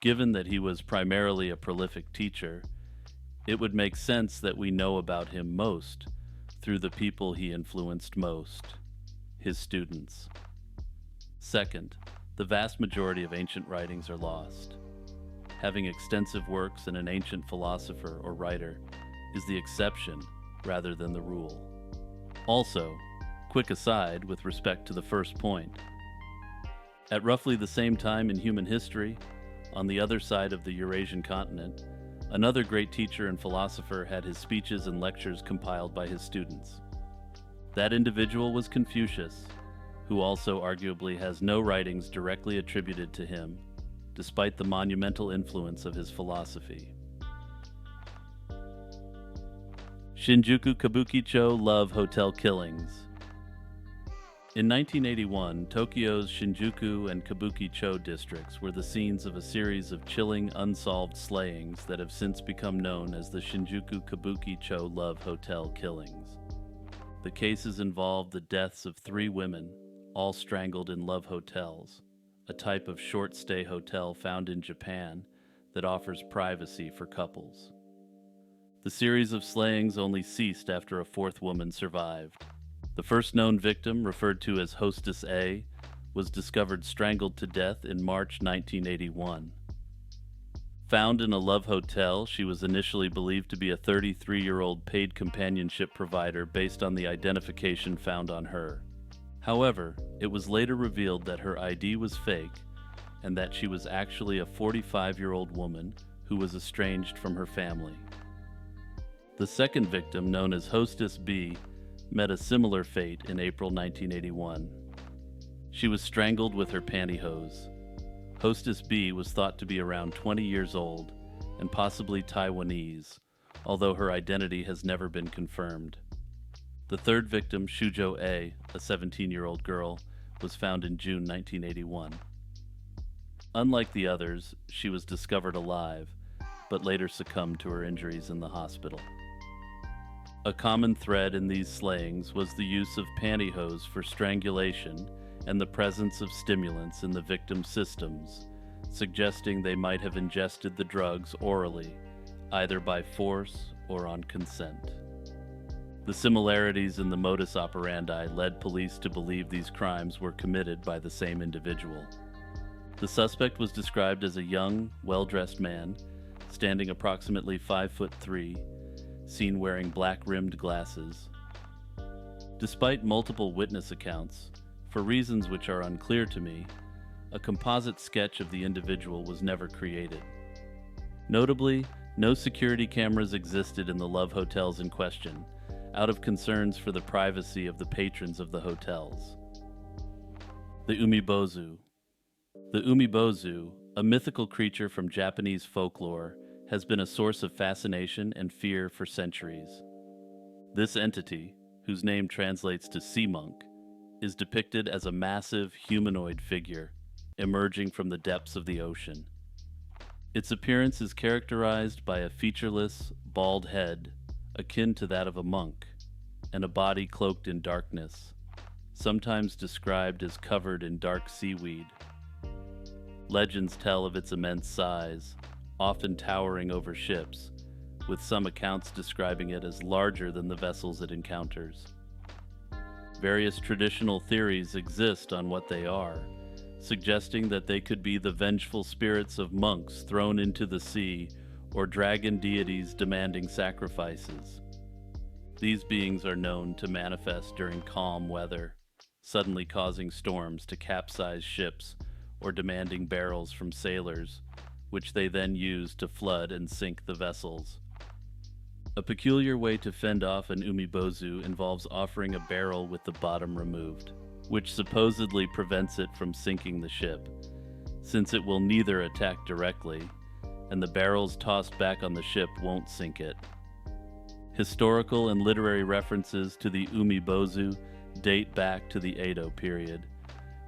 Given that he was primarily a prolific teacher, it would make sense that we know about him most through the people he influenced most, his students. Second, the vast majority of ancient writings are lost. Having extensive works in an ancient philosopher or writer is the exception rather than the rule. Also, quick aside with respect to the first point. At roughly the same time in human history, on the other side of the Eurasian continent, another great teacher and philosopher had his speeches and lectures compiled by his students. That individual was Confucius, who also arguably has no writings directly attributed to him, despite the monumental influence of his philosophy. Shinjuku Kabuki-cho Love Hotel Killings. In 1981, Tokyo's Shinjuku and Kabuki-cho districts were the scenes of a series of chilling, unsolved slayings that have since become known as the Shinjuku Kabuki-cho Love Hotel Killings. The cases involved the deaths of 3 women, all strangled in love hotels, a type of short-stay hotel found in Japan that offers privacy for couples. The series of slayings only ceased after a 4th woman survived. The first known victim, referred to as Hostess A, was discovered strangled to death in March 1981. Found in a love hotel, she was initially believed to be a 33-year-old paid companionship provider based on the identification found on her. However, it was later revealed that her ID was fake and that she was actually a 45-year-old woman who was estranged from her family. The second victim, known as Hostess B, met a similar fate in April 1981. She was strangled with her pantyhose. Hostess B was thought to be around 20 years old and possibly Taiwanese, although her identity has never been confirmed. The third victim, Shujo A, a 17-year-old girl, was found in June 1981. Unlike the others, she was discovered alive, but later succumbed to her injuries in the hospital. A common thread in these slayings was the use of pantyhose for strangulation and the presence of stimulants in the victim's systems, suggesting they might have ingested the drugs orally, either by force or on consent. The similarities in the modus operandi led police to believe these crimes were committed by the same individual. The suspect was described as a young, well-dressed man, standing approximately 5'3", seen wearing black-rimmed glasses. Despite multiple witness accounts, for reasons which are unclear to me, a composite sketch of the individual was never created. Notably, no security cameras existed in the love hotels in question, out of concerns for the privacy of the patrons of the hotels. The UmiBosu. The UmiBosu, a mythical creature from Japanese folklore, has been a source of fascination and fear for centuries. This entity, whose name translates to sea monk, is depicted as a massive humanoid figure emerging from the depths of the ocean. Its appearance is characterized by a featureless, bald head, akin to that of a monk, and a body cloaked in darkness, sometimes described as covered in dark seaweed. Legends tell of its immense size, often towering over ships, with some accounts describing it as larger than the vessels it encounters. Various traditional theories exist on what they are, suggesting that they could be the vengeful spirits of monks thrown into the sea or dragon deities demanding sacrifices. These beings are known to manifest during calm weather, suddenly causing storms to capsize ships or demanding barrels from sailors, which they then use to flood and sink the vessels. A peculiar way to fend off an UmiBosu involves offering a barrel with the bottom removed, which supposedly prevents it from sinking the ship, since it will neither attack directly, and the barrels tossed back on the ship won't sink it. Historical and literary references to the UmiBosu date back to the Edo period,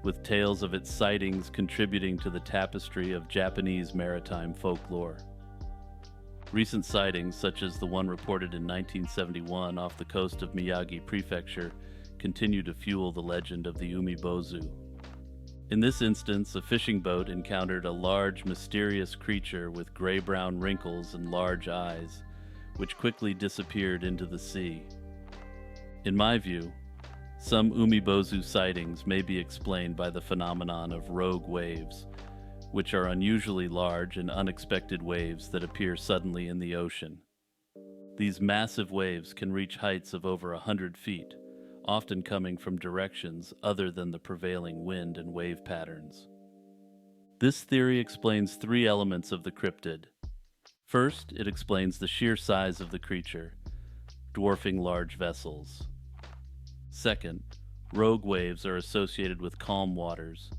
with tales of its sightings contributing to the tapestry of Japanese maritime folklore. Recent sightings, such as the one reported in 1971 off the coast of Miyagi Prefecture, continue to fuel the legend of the UmiBosu. In this instance, a fishing boat encountered a large, mysterious creature with gray-brown wrinkles and large eyes, which quickly disappeared into the sea. In my view, some UmiBosu sightings may be explained by the phenomenon of rogue waves, which are unusually large and unexpected waves that appear suddenly in the ocean. These massive waves can reach heights of over 100 feet, often coming from directions other than the prevailing wind and wave patterns. This theory explains three elements of the cryptid. First, it explains the sheer size of the creature, dwarfing large vessels. Second, rogue waves are associated with calm waters,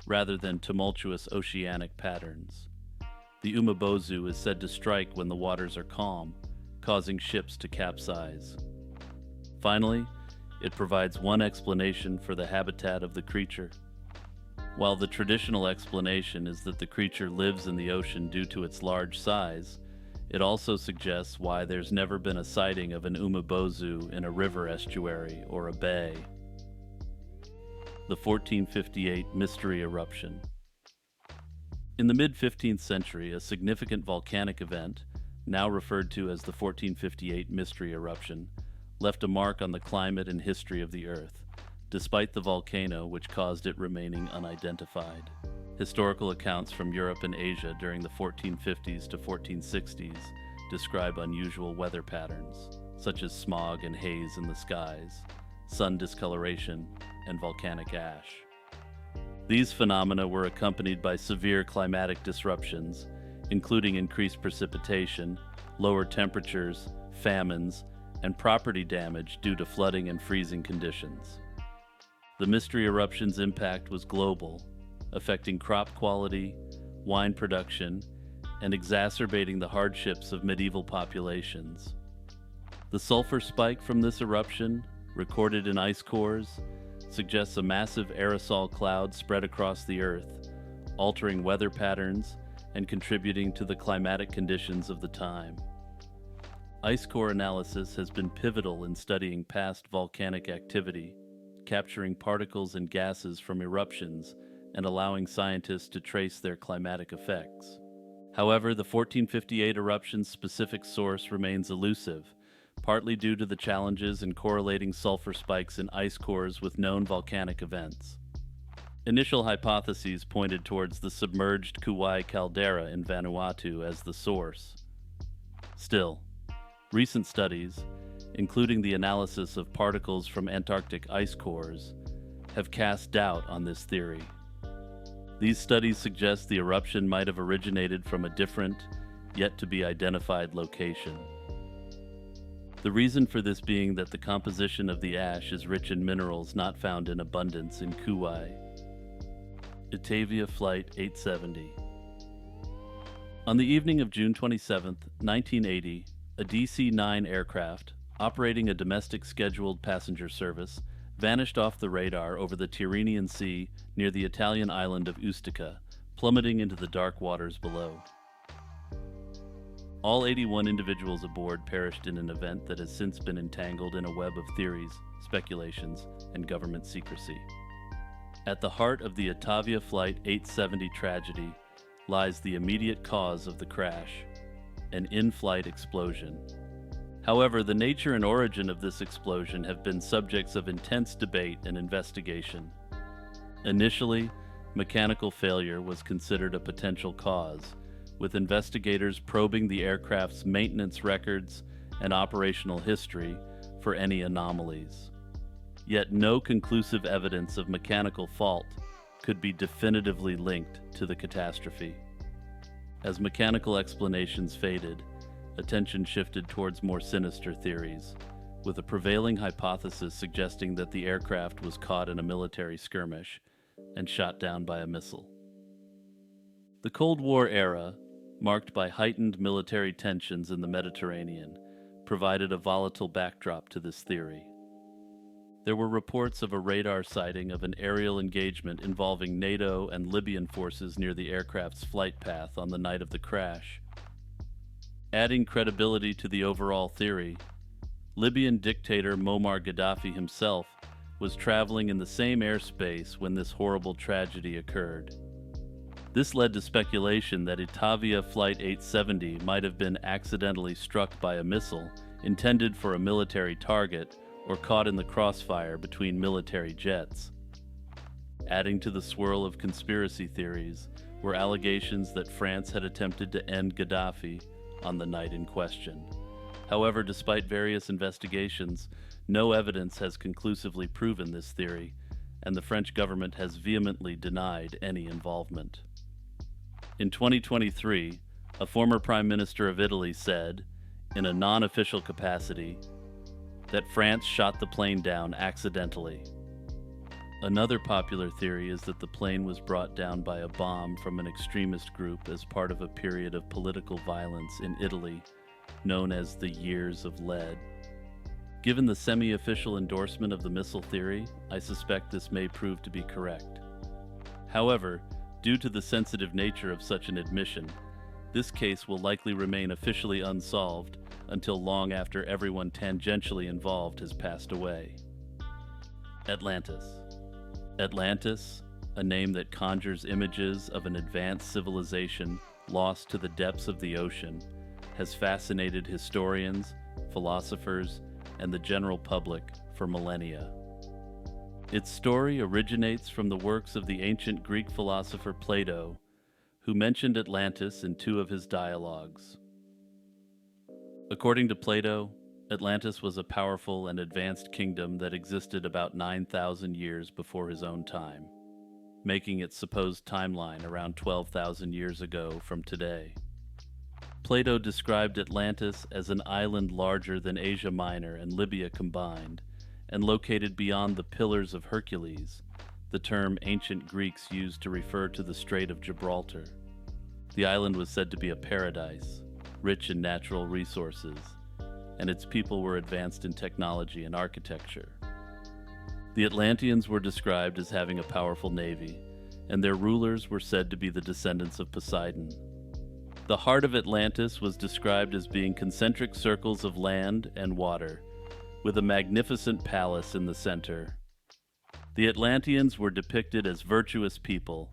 rather than tumultuous oceanic patterns. The UmiBosu is said to strike when the waters are calm, causing ships to capsize. Finally, it provides one explanation for the habitat of the creature. While the traditional explanation is that the creature lives in the ocean due to its large size, it also suggests why there's never been a sighting of an UmiBosu in a river estuary or a bay. The 1458 Mystery Eruption. In the mid-15th century, a significant volcanic event, now referred to as the 1458 Mystery Eruption, left a mark on the climate and history of the Earth, despite the volcano which caused it remaining unidentified. Historical accounts from Europe and Asia during the 1450s to 1460s describe unusual weather patterns, such as smog and haze in the skies, sun discoloration, and volcanic ash. These phenomena were accompanied by severe climatic disruptions, including increased precipitation, lower temperatures, famines, and property damage due to flooding and freezing conditions. The mystery eruption's impact was global, affecting crop quality, wine production, and exacerbating the hardships of medieval populations. The sulfur spike from this eruption, recorded in ice cores, suggests a massive aerosol cloud spread across the Earth, altering weather patterns and contributing to the climatic conditions of the time. Ice core analysis has been pivotal in studying past volcanic activity, capturing particles and gases from eruptions and allowing scientists to trace their climatic effects. However, the 1458 eruption's specific source remains elusive, partly due to the challenges in correlating sulfur spikes in ice cores with known volcanic events. Initial hypotheses pointed towards the submerged Kauai caldera in Vanuatu as the source. Still, recent studies, including the analysis of particles from Antarctic ice cores, have cast doubt on this theory. These studies suggest the eruption might have originated from a different, yet to be identified location. The reason for this being that the composition of the ash is rich in minerals not found in abundance in Kauai. Atavia Flight 870. On the evening of June 27, 1980, a DC-9 aircraft, operating a domestic scheduled passenger service, vanished off the radar over the Tyrrhenian Sea near the Italian island of Ustica, plummeting into the dark waters below. All 81 individuals aboard perished in an event that has since been entangled in a web of theories, speculations, and government secrecy. At the heart of the Atavia Flight 870 tragedy lies the immediate cause of the crash: an in-flight explosion. However, the nature and origin of this explosion have been subjects of intense debate and investigation. Initially, mechanical failure was considered a potential cause, with investigators probing the aircraft's maintenance records and operational history for any anomalies. Yet no conclusive evidence of mechanical fault could be definitively linked to the catastrophe. As mechanical explanations faded, attention shifted towards more sinister theories, with a prevailing hypothesis suggesting that the aircraft was caught in a military skirmish and shot down by a missile. The Cold War era, marked by heightened military tensions in the Mediterranean, provided a volatile backdrop to this theory. There were reports of a radar sighting of an aerial engagement involving NATO and Libyan forces near the aircraft's flight path on the night of the crash. Adding credibility to the overall theory, Libyan dictator Muammar Gaddafi himself was traveling in the same airspace when this horrible tragedy occurred. This led to speculation that Atavia Flight 870 might have been accidentally struck by a missile intended for a military target or caught in the crossfire between military jets. Adding to the swirl of conspiracy theories were allegations that France had attempted to end Gaddafi on the night in question. However, despite various investigations, no evidence has conclusively proven this theory, and the French government has vehemently denied any involvement. In 2023, a former Prime Minister of Italy said, in a non-official capacity, that France shot the plane down accidentally. Another popular theory is that the plane was brought down by a bomb from an extremist group as part of a period of political violence in Italy known as the Years of Lead. Given the semi-official endorsement of the missile theory, I suspect this may prove to be correct. However, due to the sensitive nature of such an admission, this case will likely remain officially unsolved until long after everyone tangentially involved has passed away. Atlantis. Atlantis, a name that conjures images of an advanced civilization lost to the depths of the ocean, has fascinated historians, philosophers, and the general public for millennia. Its story originates from the works of the ancient Greek philosopher Plato, who mentioned Atlantis in two of his dialogues. According to Plato, Atlantis was a powerful and advanced kingdom that existed about 9,000 years before his own time, making its supposed timeline around 12,000 years ago from today. Plato described Atlantis as an island larger than Asia Minor and Libya combined, and located beyond the Pillars of Hercules, the term ancient Greeks used to refer to the Strait of Gibraltar. The island was said to be a paradise, rich in natural resources, and its people were advanced in technology and architecture. The Atlanteans were described as having a powerful navy, and their rulers were said to be the descendants of Poseidon. The heart of Atlantis was described as being concentric circles of land and water, with a magnificent palace in the center. The Atlanteans were depicted as virtuous people,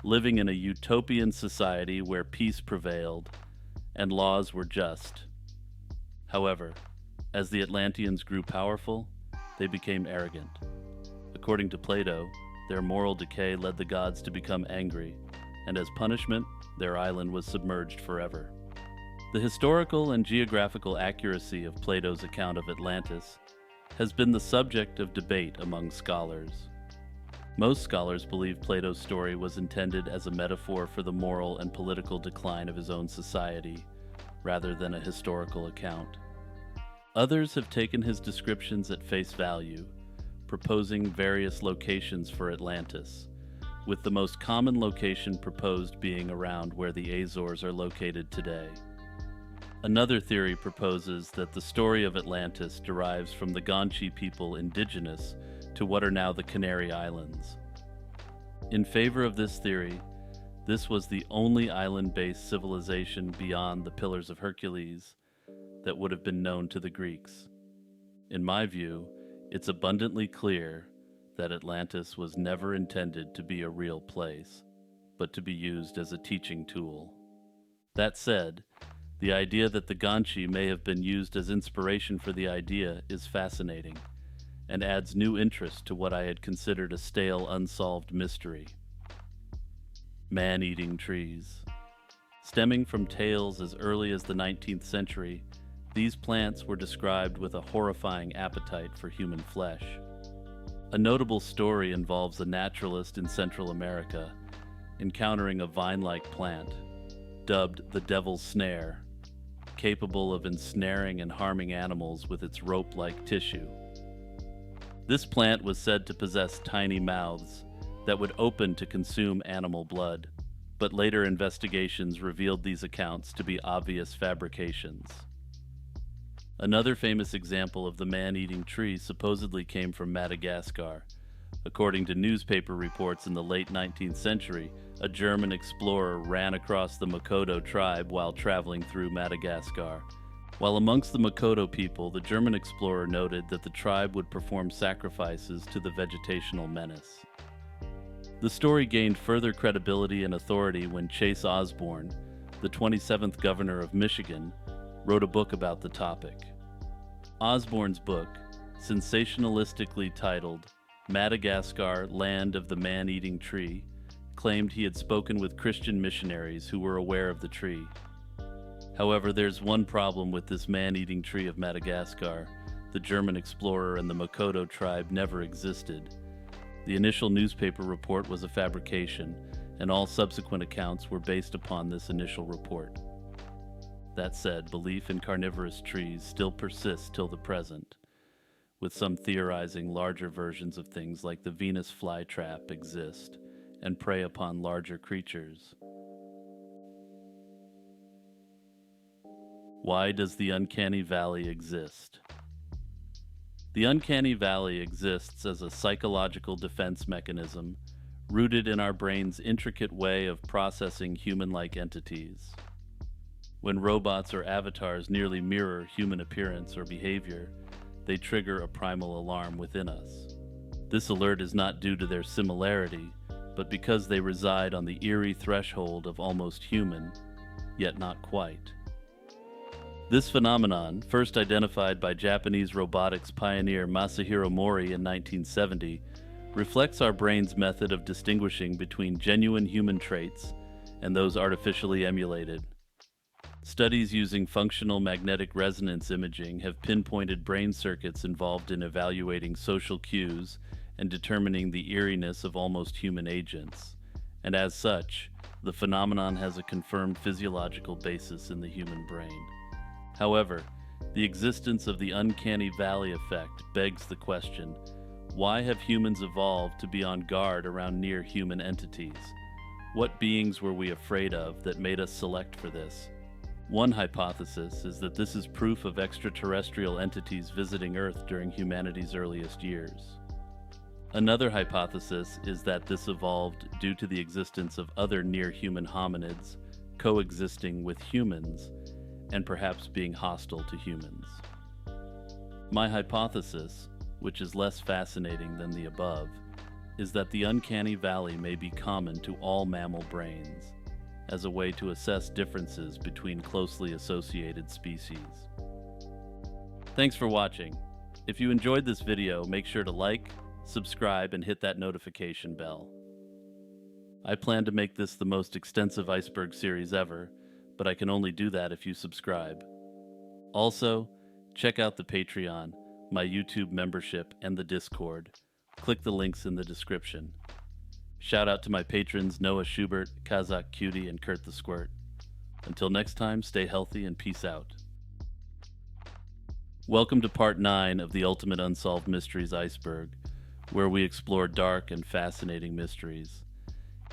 living in a utopian society where peace prevailed and laws were just. However, as the Atlanteans grew powerful, they became arrogant. According to Plato, their moral decay led the gods to become angry, and as punishment, their island was submerged forever. The historical and geographical accuracy of Plato's account of Atlantis has been the subject of debate among scholars. Most scholars believe Plato's story was intended as a metaphor for the moral and political decline of his own society, rather than a historical account. Others have taken his descriptions at face value, proposing various locations for Atlantis, with the most common location proposed being around where the Azores are located today. Another theory proposes that the story of Atlantis derives from the Guanche people indigenous to what are now the Canary Islands. In favor of this theory, this was the only island-based civilization beyond the Pillars of Hercules that would have been known to the Greeks. In my view, it's abundantly clear that Atlantis was never intended to be a real place, but to be used as a teaching tool. That said, The idea that the ganchi may have been used as inspiration for the idea is fascinating, and adds new interest to what I had considered a stale, unsolved mystery. Man-eating trees. Stemming from tales as early as the 19th century, these plants were described with a horrifying appetite for human flesh. A notable story involves a naturalist in Central America encountering a vine-like plant, dubbed the Devil's Snare, capable of ensnaring and harming animals with its rope-like tissue. This plant was said to possess tiny mouths that would open to consume animal blood, but later investigations revealed these accounts to be obvious fabrications. Another famous example of the man-eating tree supposedly came from Madagascar. According to newspaper reports in the late 19th century, a German explorer ran across the Makoto tribe while traveling through Madagascar. While amongst the Makoto people, the German explorer noted that the tribe would perform sacrifices to the vegetational menace. The story gained further credibility and authority when Chase Osborne, the 27th governor of Michigan, wrote a book about the topic. Osborne's book, sensationalistically titled Madagascar, Land of the Man-Eating Tree, claimed he had spoken with Christian missionaries who were aware of the tree. However, there's one problem with this man-eating tree of Madagascar. The German explorer and the Makoto tribe never existed. The initial newspaper report was a fabrication, and all subsequent accounts were based upon this initial report. That said, belief in carnivorous trees still persists till the present, with some theorizing larger versions of things like the Venus flytrap exist and prey upon larger creatures. Why does the uncanny valley exist? The uncanny valley exists as a psychological defense mechanism rooted in our brain's intricate way of processing human-like entities. When robots or avatars nearly mirror human appearance or behavior, they trigger a primal alarm within us. This alert is not due to their similarity, but because they reside on the eerie threshold of almost human, yet not quite. This phenomenon, first identified by Japanese robotics pioneer Masahiro Mori in 1970, reflects our brain's method of distinguishing between genuine human traits and those artificially emulated. Studies using functional magnetic resonance imaging have pinpointed brain circuits involved in evaluating social cues and determining the eeriness of almost human agents, and as such, the phenomenon has a confirmed physiological basis in the human brain. However, the existence of the uncanny valley effect begs the question, why have humans evolved to be on guard around near-human entities? What beings were we afraid of that made us select for this? One hypothesis is that this is proof of extraterrestrial entities visiting Earth during humanity's earliest years. Another hypothesis is that this evolved due to the existence of other near-human hominids coexisting with humans and perhaps being hostile to humans. My hypothesis, which is less fascinating than the above, is that the uncanny valley may be common to all mammal brains, as a way to assess differences between closely associated species. Thanks for watching. If you enjoyed this video, make sure to like, subscribe, and hit that notification bell. I plan to make this the most extensive Iceberg series ever, but I can only do that if you subscribe. Also, check out the Patreon, my YouTube membership, and the Discord. Click the links in the description. Shout out to my patrons Noah Schubert, Kazakh Cutie, and Kurt the Squirt. Until next time, stay healthy and peace out. Welcome to Part 9 of the Ultimate Unsolved Mysteries Iceberg, where we explore dark and fascinating mysteries.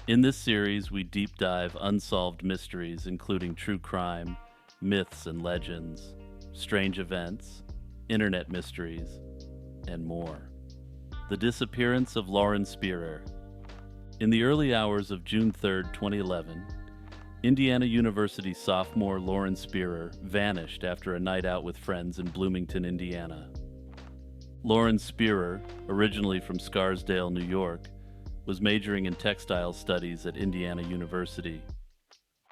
In this series, we deep dive unsolved mysteries including true crime, myths and legends, strange events, internet mysteries, and more. The Disappearance of Lauren Spearer. In the early hours of June 3, 2011, Indiana University sophomore Lauren Spearer vanished after a night out with friends in Bloomington, Indiana. Lauren Spearer, originally from Scarsdale, New York, was majoring in textile studies at Indiana University.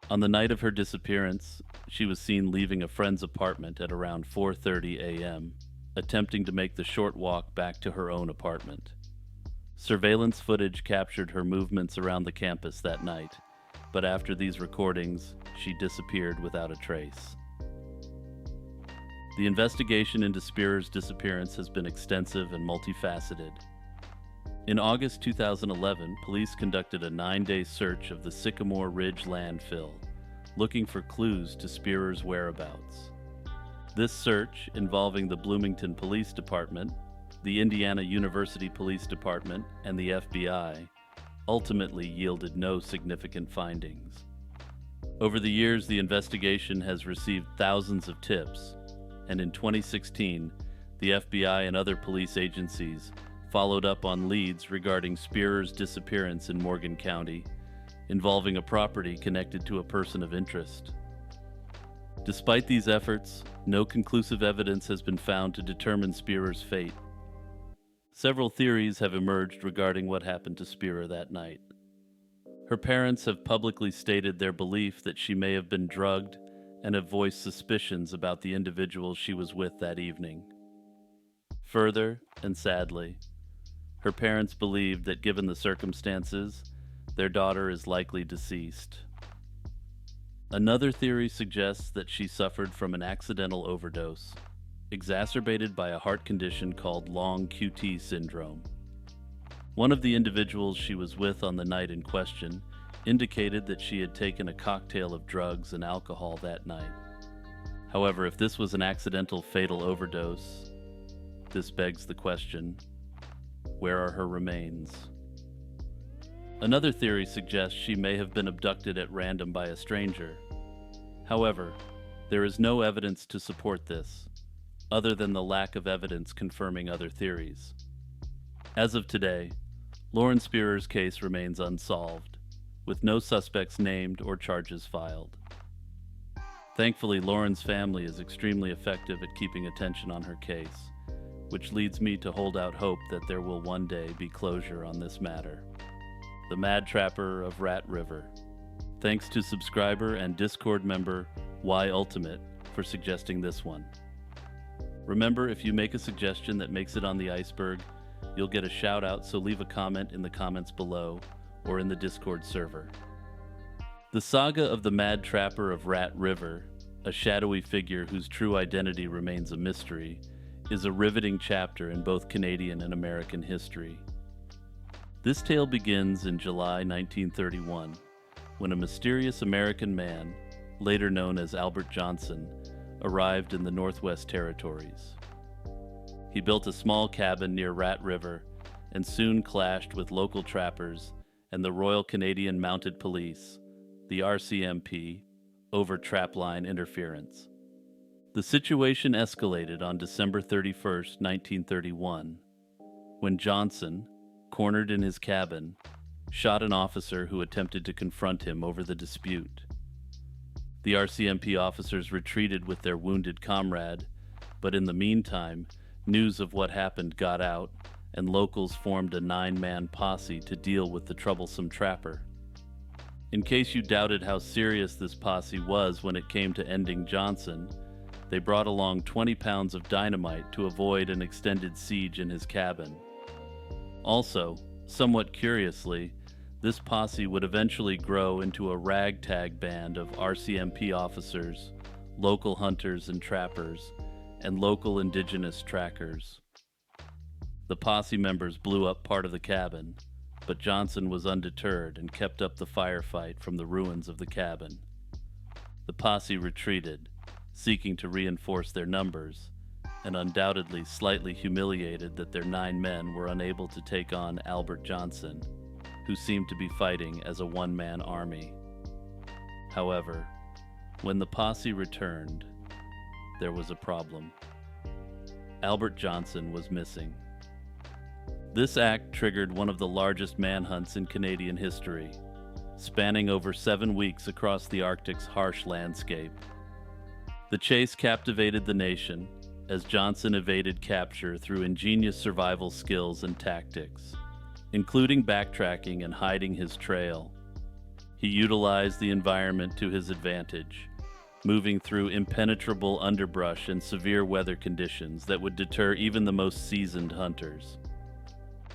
On the night of her disappearance, she was seen leaving a friend's apartment at around 4:30 a.m., attempting to make the short walk back to her own apartment. Surveillance footage captured her movements around the campus that night, but after these recordings, she disappeared without a trace. The investigation into Spearer's disappearance has been extensive and multifaceted. In August 2011, police conducted a 9-day search of the Sycamore Ridge landfill, looking for clues to Spearer's whereabouts. This search, involving the Bloomington Police Department, the Indiana University Police Department, and the FBI, ultimately yielded no significant findings. Over the years, the investigation has received thousands of tips, and in 2016, the FBI and other police agencies followed up on leads regarding Spearer's disappearance in Morgan County, involving a property connected to a person of interest. Despite these efforts, no conclusive evidence has been found to determine Spearer's fate. Several theories have emerged regarding what happened to Spearer that night. Her parents have publicly stated their belief that she may have been drugged and have voiced suspicions about the individuals she was with that evening. Further, and sadly, her parents believe that given the circumstances, their daughter is likely deceased. Another theory suggests that she suffered from an accidental overdose, exacerbated by a heart condition called long QT syndrome. One of the individuals she was with on the night in question indicated that she had taken a cocktail of drugs and alcohol that night. However, if this was an accidental fatal overdose, this begs the question, where are her remains? Another theory suggests she may have been abducted at random by a stranger. However, there is no evidence to support this, other than the lack of evidence confirming other theories. As of today, Lauren Spearer's case remains unsolved, with no suspects named or charges filed. Thankfully, Lauren's family is extremely effective at keeping attention on her case, which leads me to hold out hope that there will one day be closure on this matter. The Mad Trapper of Rat River. Thanks to subscriber and Discord member Y Ultimate for suggesting this one. Remember, if you make a suggestion that makes it on the Iceberg, you'll get a shout out, so leave a comment in the comments below or in the Discord server. The saga of the Mad Trapper of Rat River, a shadowy figure whose true identity remains a mystery, is a riveting chapter in both Canadian and American history. This tale begins in July 1931, when a mysterious American man, later known as Albert Johnson, arrived in the Northwest Territories. He built a small cabin near Rat River and soon clashed with local trappers and the Royal Canadian Mounted Police, the RCMP, over trapline interference. The situation escalated on December 31st, 1931, when Johnson, cornered in his cabin, shot an officer who attempted to confront him over the dispute. The RCMP officers retreated with their wounded comrade, but in the meantime, news of what happened got out, and locals formed a 9-man posse to deal with the troublesome trapper. In case you doubted how serious this posse was when it came to ending Johnson, they brought along 20 pounds of dynamite to avoid an extended siege in his cabin. Also, somewhat curiously, this posse would eventually grow into a ragtag band of RCMP officers, local hunters and trappers, and local indigenous trackers. The posse members blew up part of the cabin, but Johnson was undeterred and kept up the firefight from the ruins of the cabin. The posse retreated, seeking to reinforce their numbers, and undoubtedly slightly humiliated that their 9 men were unable to take on Albert Johnson, who seemed to be fighting as a one-man army. However, when the posse returned, there was a problem. Albert Johnson was missing. This act triggered one of the largest manhunts in Canadian history, spanning over 7 weeks across the Arctic's harsh landscape. The chase captivated the nation, as Johnson evaded capture through ingenious survival skills and tactics, including backtracking and hiding his trail. He utilized the environment to his advantage, moving through impenetrable underbrush and severe weather conditions that would deter even the most seasoned hunters.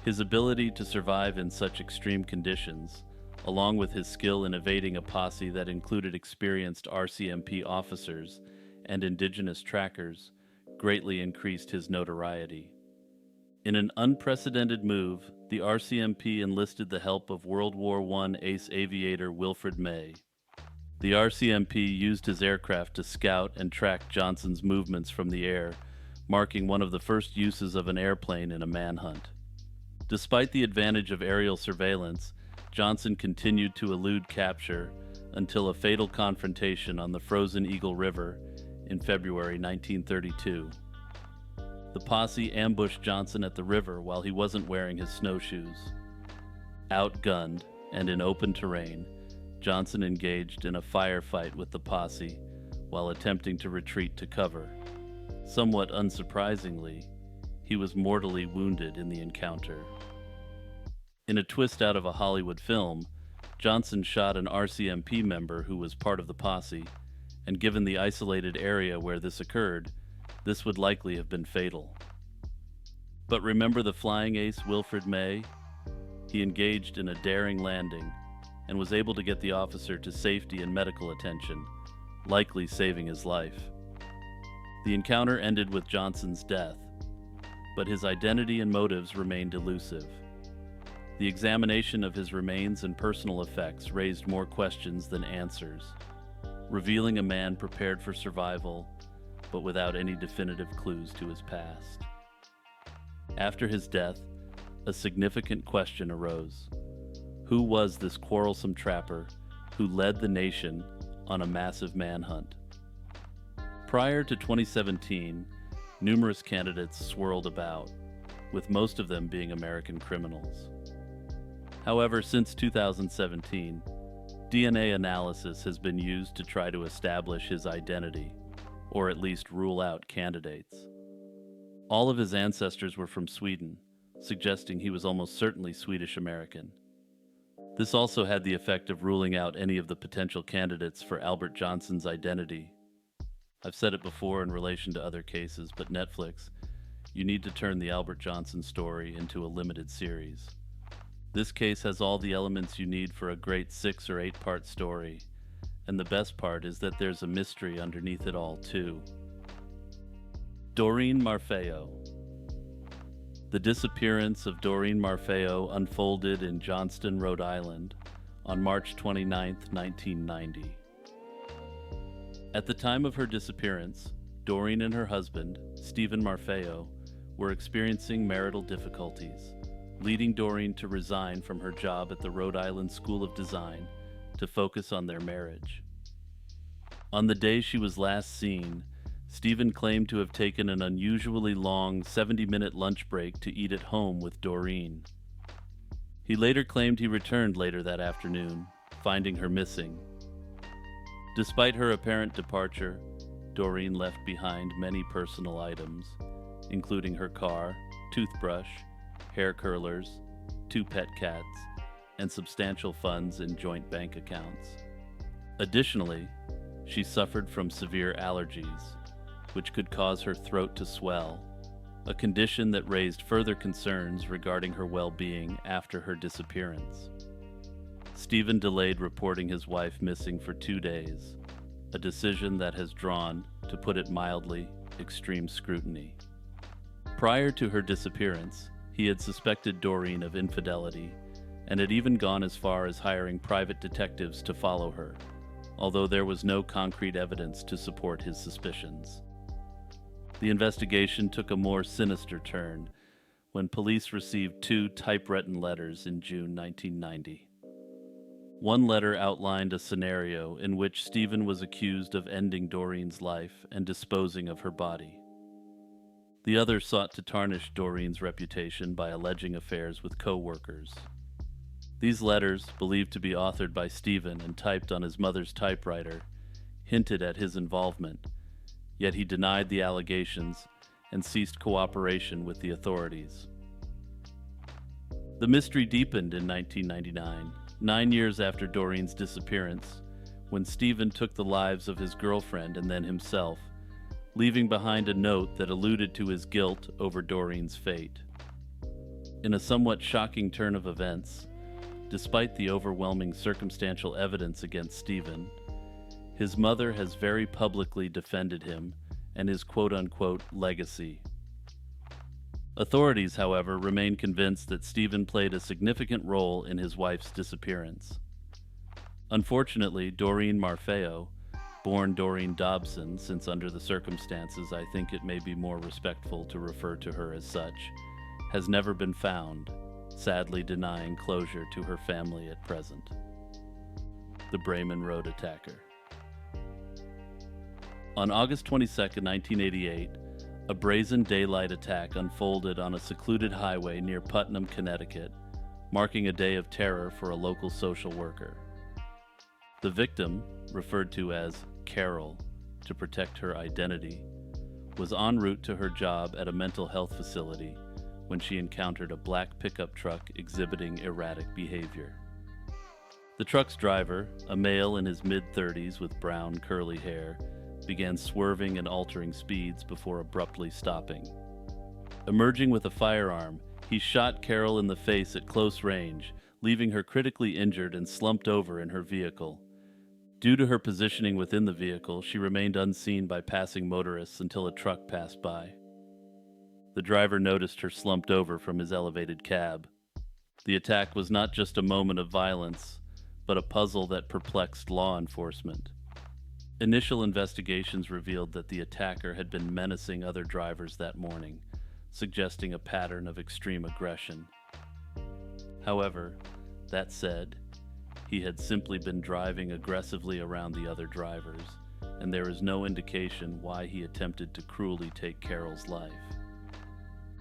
His ability to survive in such extreme conditions, along with his skill in evading a posse that included experienced RCMP officers and indigenous trackers, greatly increased his notoriety. In an unprecedented move, the RCMP enlisted the help of World War I ace aviator Wilfred May. The RCMP used his aircraft to scout and track Johnson's movements from the air, marking one of the first uses of an airplane in a manhunt. Despite the advantage of aerial surveillance, Johnson continued to elude capture until a fatal confrontation on the frozen Eagle River in February 1932. The posse ambushed Johnson at the river while he wasn't wearing his snowshoes. Outgunned and in open terrain, Johnson engaged in a firefight with the posse while attempting to retreat to cover. Somewhat unsurprisingly, he was mortally wounded in the encounter. In a twist out of a Hollywood film, Johnson shot an RCMP member who was part of the posse, and given the isolated area where this occurred, this would likely have been fatal. But remember the flying ace Wilfred May? He engaged in a daring landing and was able to get the officer to safety and medical attention, likely saving his life. The encounter ended with Johnson's death, but his identity and motives remained elusive. The examination of his remains and personal effects raised more questions than answers, revealing a man prepared for survival, but without any definitive clues to his past. After his death, a significant question arose. Who was this quarrelsome trapper who led the nation on a massive manhunt? Prior to 2017, numerous candidates swirled about, with most of them being American criminals. However, since 2017, DNA analysis has been used to try to establish his identity, or at least rule out candidates. All of his ancestors were from Sweden, suggesting he was almost certainly Swedish-American. This also had the effect of ruling out any of the potential candidates for Albert Johnson's identity. I've said it before in relation to other cases, but Netflix, you need to turn the Albert Johnson story into a limited series. This case has all the elements you need for a great 6 or 8 part story, and the best part is that there's a mystery underneath it all, too. Doreen Marfeo. The disappearance of Doreen Marfeo unfolded in Johnston, Rhode Island, on March 29, 1990. At the time of her disappearance, Doreen and her husband, Stephen Marfeo, were experiencing marital difficulties, leading Doreen to resign from her job at the Rhode Island School of Design to focus on their marriage. On the day she was last seen, Stephen claimed to have taken an unusually long 70-minute lunch break to eat at home with Doreen. He later claimed he returned later that afternoon, finding her missing. Despite her apparent departure, Doreen left behind many personal items, including her car, toothbrush, hair curlers, 2 pet cats, and substantial funds in joint bank accounts. Additionally, she suffered from severe allergies, which could cause her throat to swell, a condition that raised further concerns regarding her well-being after her disappearance. Stephen delayed reporting his wife missing for 2 days, a decision that has drawn, to put it mildly, extreme scrutiny. Prior to her disappearance, he had suspected Doreen of infidelity and had even gone as far as hiring private detectives to follow her, although there was no concrete evidence to support his suspicions. The investigation took a more sinister turn when police received 2 typewritten letters in June 1990. One letter outlined a scenario in which Stephen was accused of ending Doreen's life and disposing of her body. The other sought to tarnish Doreen's reputation by alleging affairs with co-workers. These letters, believed to be authored by Stephen and typed on his mother's typewriter, hinted at his involvement, yet he denied the allegations and ceased cooperation with the authorities. The mystery deepened in 1999 9 years after Doreen's disappearance, when Stephen took the lives of his girlfriend and then himself, leaving behind a note that alluded to his guilt over Doreen's fate. In a somewhat shocking turn of events, despite the overwhelming circumstantial evidence against Stephen, his mother has very publicly defended him and his quote-unquote legacy. Authorities, however, remain convinced that Stephen played a significant role in his wife's disappearance. Unfortunately, Doreen Marfeo, born Doreen Dobson, since under the circumstances I think it may be more respectful to refer to her as such, has never been found, sadly denying closure to her family at present. The Bremen Road Attacker. On August 22, 1988, a brazen daylight attack unfolded on a secluded highway near Putnam, Connecticut, marking a day of terror for a local social worker. The victim, referred to as Carol to protect her identity, was en route to her job at a mental health facility when she encountered a black pickup truck exhibiting erratic behavior. The truck's driver, a male in his mid-30s with brown curly hair, began swerving and altering speeds before abruptly stopping. Emerging with a firearm, he shot Carol in the face at close range, leaving her critically injured and slumped over in her vehicle. Due to her positioning within the vehicle, she remained unseen by passing motorists until a truck passed by. The driver noticed her slumped over from his elevated cab. The attack was not just a moment of violence, but a puzzle that perplexed law enforcement. Initial investigations revealed that the attacker had been menacing other drivers that morning, suggesting a pattern of extreme aggression. However, that said, he had simply been driving aggressively around the other drivers, and there is no indication why he attempted to cruelly take Carol's life.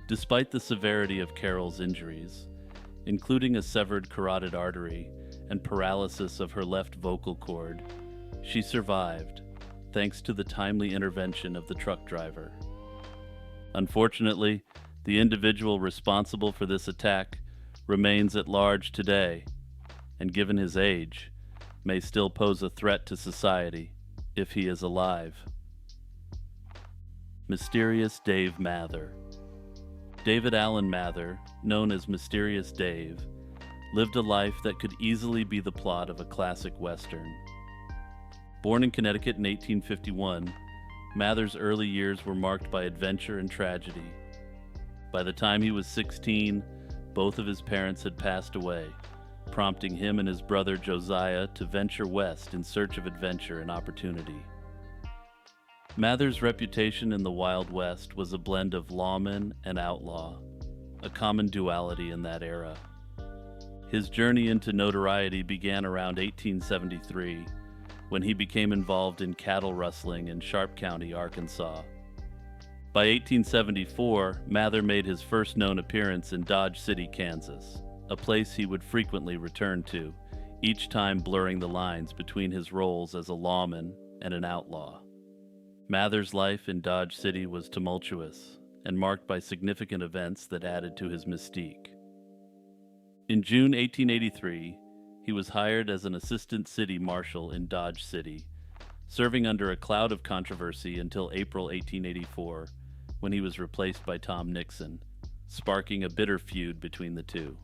Despite the severity of Carol's injuries, including a severed carotid artery and paralysis of her left vocal cord, she survived, thanks to the timely intervention of the truck driver. Unfortunately, the individual responsible for this attack remains at large today, and given his age, may still pose a threat to society if he is alive. Mysterious Dave Mather. David Allen Mather, known as Mysterious Dave, lived a life that could easily be the plot of a classic Western. Born in Connecticut in 1851, Mather's early years were marked by adventure and tragedy. By the time he was 16, both of his parents had passed away, prompting him and his brother Josiah to venture west in search of adventure and opportunity. Mather's reputation in the Wild West was a blend of lawman and outlaw, a common duality in that era. His journey into notoriety began around 1873, when he became involved in cattle rustling in Sharp County, Arkansas. By 1874, Mather made his first known appearance in Dodge City, Kansas, a place he would frequently return to, each time blurring the lines between his roles as a lawman and an outlaw. Mather's life in Dodge City was tumultuous and marked by significant events that added to his mystique. In June 1883, he was hired as an assistant city marshal in Dodge City, serving under a cloud of controversy until April 1884, when he was replaced by Tom Nixon, sparking a bitter feud between the two.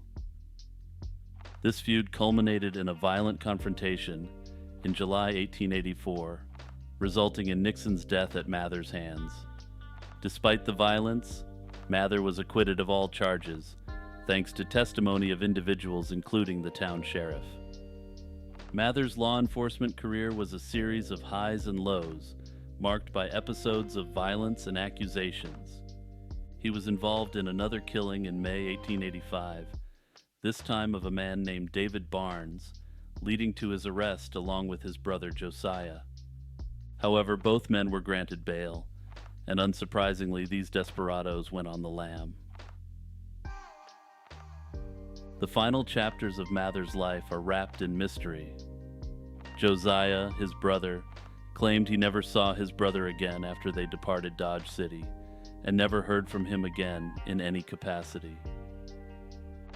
This feud culminated in a violent confrontation in July 1884, resulting in Nixon's death at Mather's hands. Despite the violence, Mather was acquitted of all charges, thanks to testimony of individuals including the town sheriff. Mather's law enforcement career was a series of highs and lows, marked by episodes of violence and accusations. He was involved in another killing in May 1885, this time of a man named David Barnes, leading to his arrest along with his brother Josiah. However, both men were granted bail, and unsurprisingly, these desperados went on the lam. The final chapters of Mather's life are wrapped in mystery. Josiah, his brother, claimed he never saw his brother again after they departed Dodge City, and never heard from him again in any capacity.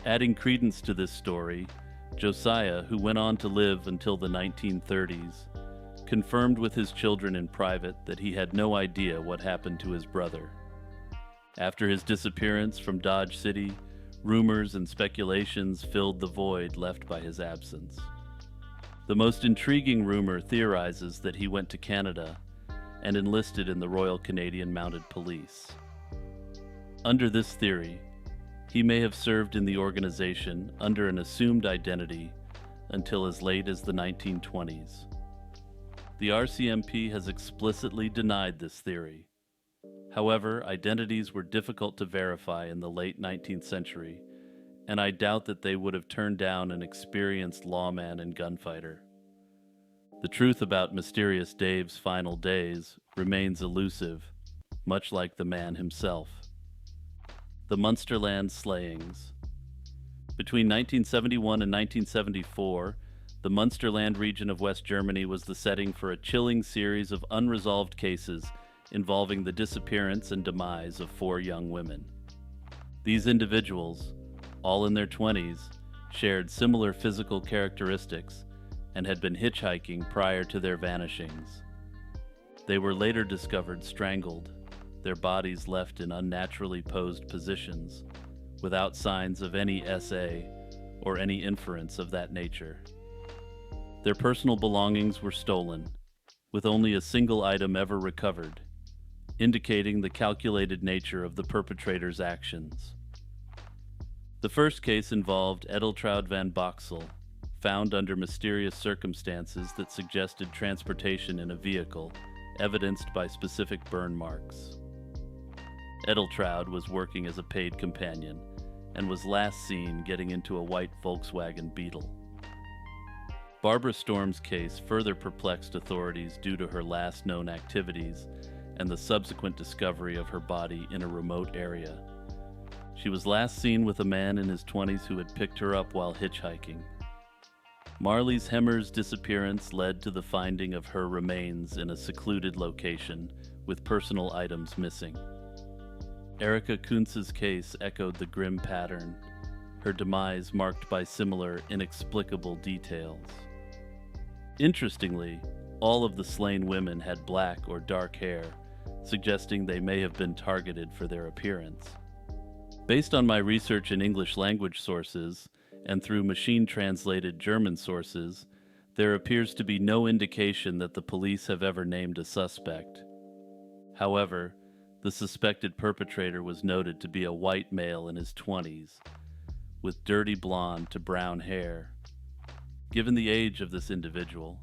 Adding credence to this story, Josiah, who went on to live until the 1930s, confirmed with his children in private that he had no idea what happened to his brother. After his disappearance from Dodge City, rumors and speculations filled the void left by his absence. The most intriguing rumor theorizes that he went to Canada and enlisted in the Royal Canadian Mounted Police. Under this theory, he may have served in the organization under an assumed identity until as late as the 1920s. The RCMP has explicitly denied this theory. However, identities were difficult to verify in the late 19th century, and I doubt that they would have turned down an experienced lawman and gunfighter. The truth about Mysterious Dave's final days remains elusive, much like the man himself. The Munsterland Slayings. Between 1971 and 1974, the Munsterland region of West Germany was the setting for a chilling series of unresolved cases involving the disappearance and demise of 4 young women. These individuals, all in their 20s, shared similar physical characteristics and had been hitchhiking prior to their vanishings. They were later discovered strangled, their bodies left in unnaturally posed positions, without signs of any SA or any inference of that nature. Their personal belongings were stolen, with only a single item ever recovered, indicating the calculated nature of the perpetrator's actions. The first case involved Edeltraud van Boxel, found under mysterious circumstances that suggested transportation in a vehicle, evidenced by specific burn marks. Edeltraud was working as a paid companion and was last seen getting into a white Volkswagen Beetle. Barbara Storm's case further perplexed authorities due to her last known activities and the subsequent discovery of her body in a remote area. She was last seen with a man in his 20s who had picked her up while hitchhiking. Marlies Hemmer's disappearance led to the finding of her remains in a secluded location with personal items missing. Erika Kuntz's case echoed the grim pattern, her demise marked by similar, inexplicable details. Interestingly, all of the slain women had black or dark hair, suggesting they may have been targeted for their appearance. Based on my research in English language sources, and through machine-translated German sources, there appears to be no indication that the police have ever named a suspect. However, the suspected perpetrator was noted to be a white male in his 20s, with dirty blonde to brown hair. Given the age of this individual,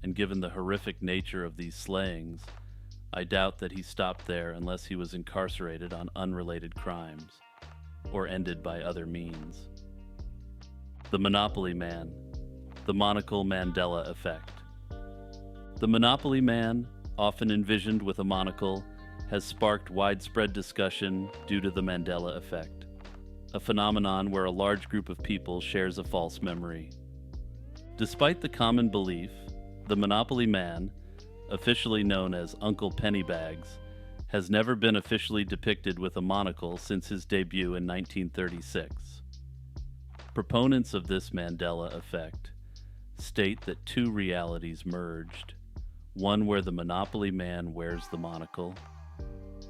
and given the horrific nature of these slayings, I doubt that he stopped there unless he was incarcerated on unrelated crimes, or ended by other means. The Monopoly Man, the Monocle Mandela Effect. The Monopoly Man, often envisioned with a monocle, has sparked widespread discussion due to the Mandela Effect, a phenomenon where a large group of people shares a false memory. Despite the common belief, the Monopoly Man, officially known as Uncle Pennybags, has never been officially depicted with a monocle since his debut in 1936. Proponents of this Mandela effect state that 2 realities merged, one where the Monopoly Man wears the monocle,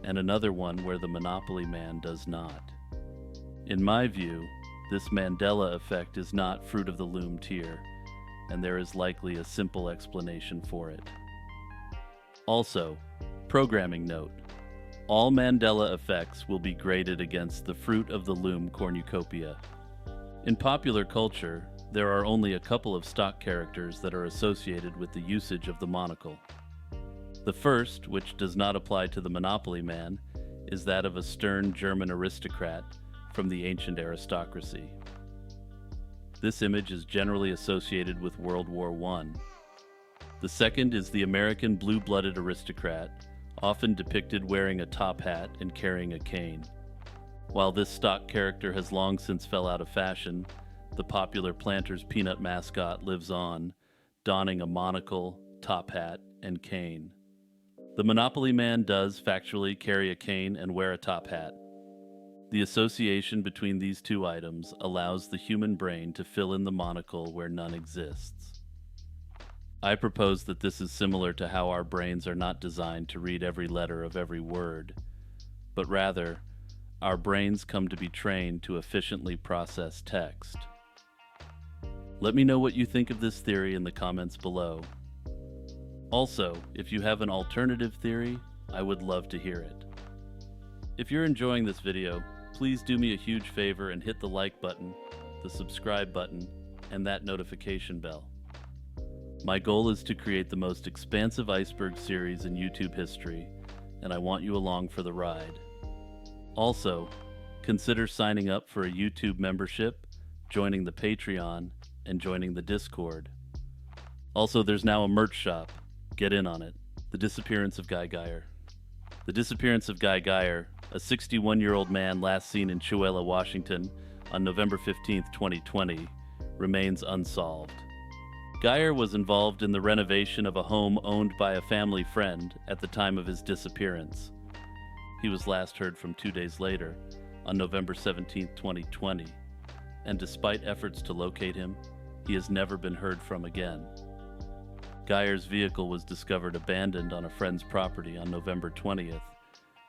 and another one where the Monopoly Man does not. In my view, this Mandela effect is not fruit of the loom tier, and there is likely a simple explanation for it. Also, programming note: all Mandela effects will be graded against the fruit of the loom cornucopia. In popular culture, there are only a couple of stock characters that are associated with the usage of the monocle. The first, which does not apply to the Monopoly Man, is that of a stern German aristocrat from the ancient aristocracy. This image is generally associated with World War I. The second is the American blue-blooded aristocrat, often depicted wearing a top hat and carrying a cane. While this stock character has long since fell out of fashion, the popular Planters Peanut mascot lives on, donning a monocle, top hat, and cane. The Monopoly Man does factually carry a cane and wear a top hat. The association between these two items allows the human brain to fill in the monocle where none exists. I propose that this is similar to how our brains are not designed to read every letter of every word, but rather, our brains come to be trained to efficiently process text. Let me know what you think of this theory in the comments below. Also, if you have an alternative theory, I would love to hear it. If you're enjoying this video, please do me a huge favor and hit the like button, the subscribe button, and that notification bell. My goal is to create the most expansive Iceberg series in YouTube history, and I want you along for the ride. Also, consider signing up for a YouTube membership, joining the Patreon, and joining the Discord. Also, there's now a merch shop. Get in on it. The Disappearance of Guy Geyer. The Disappearance of Guy Geyer, a 61-year-old man last seen in Chewela, Washington on November 15, 2020, remains unsolved. Geyer was involved in the renovation of a home owned by a family friend at the time of his disappearance. He was last heard from 2 days later, on November 17, 2020, and despite efforts to locate him, he has never been heard from again. Geyer's vehicle was discovered abandoned on a friend's property on November 20th,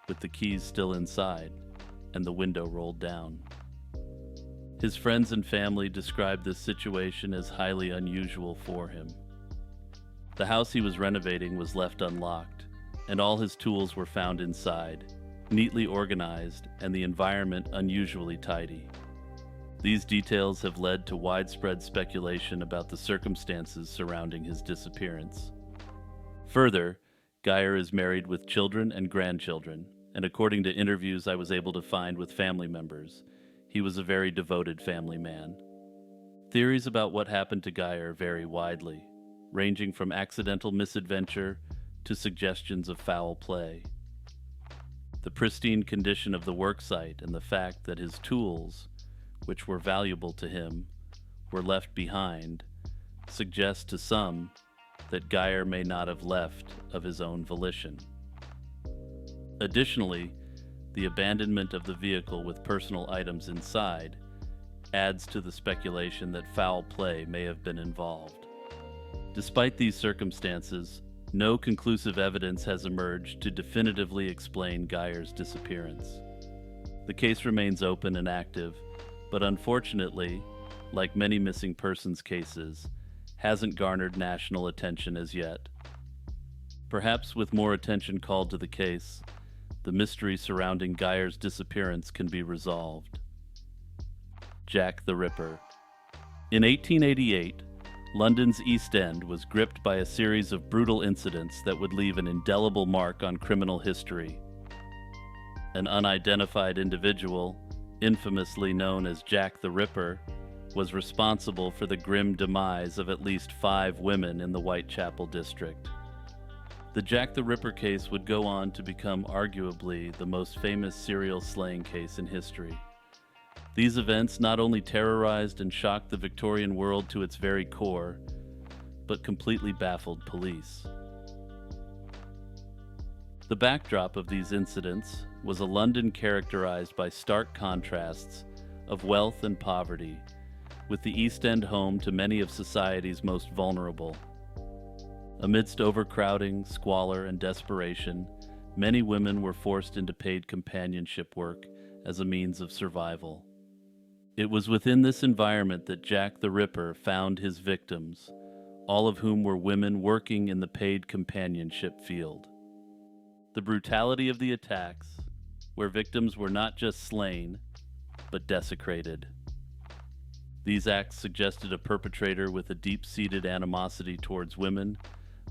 with the keys still inside and the window rolled down. His friends and family described this situation as highly unusual for him. The house he was renovating was left unlocked, and all his tools were found inside, neatly organized, and the environment unusually tidy. These details have led to widespread speculation about the circumstances surrounding his disappearance. Further, Geyer is married with children and grandchildren, and according to interviews I was able to find with family members, he was a very devoted family man. Theories about what happened to Geyer vary widely, ranging from accidental misadventure to suggestions of foul play. The pristine condition of the worksite and the fact that his tools, which were valuable to him, were left behind, suggest to some that Geyer may not have left of his own volition. Additionally, the abandonment of the vehicle with personal items inside adds to the speculation that foul play may have been involved. Despite these circumstances, no conclusive evidence has emerged to definitively explain Geyer's disappearance. The case remains open and active, but unfortunately, like many missing persons cases, hasn't garnered national attention as yet. Perhaps with more attention called to the case, the mystery surrounding Geyer's disappearance can be resolved. Jack the Ripper. In 1888, London's East End was gripped by a series of brutal incidents that would leave an indelible mark on criminal history. An unidentified individual, infamously known as Jack the Ripper, was responsible for the grim demise of at least 5 women in the Whitechapel district. The Jack the Ripper case would go on to become arguably the most famous serial slaying case in history. These events not only terrorized and shocked the Victorian world to its very core, but completely baffled police. The backdrop of these incidents was a London characterized by stark contrasts of wealth and poverty, with the East End home to many of society's most vulnerable. Amidst overcrowding, squalor, and desperation, many women were forced into paid companionship work as a means of survival. It was within this environment that Jack the Ripper found his victims, all of whom were women working in the paid companionship field. The brutality of the attacks, where victims were not just slain, but desecrated. These acts suggested a perpetrator with a deep-seated animosity towards women,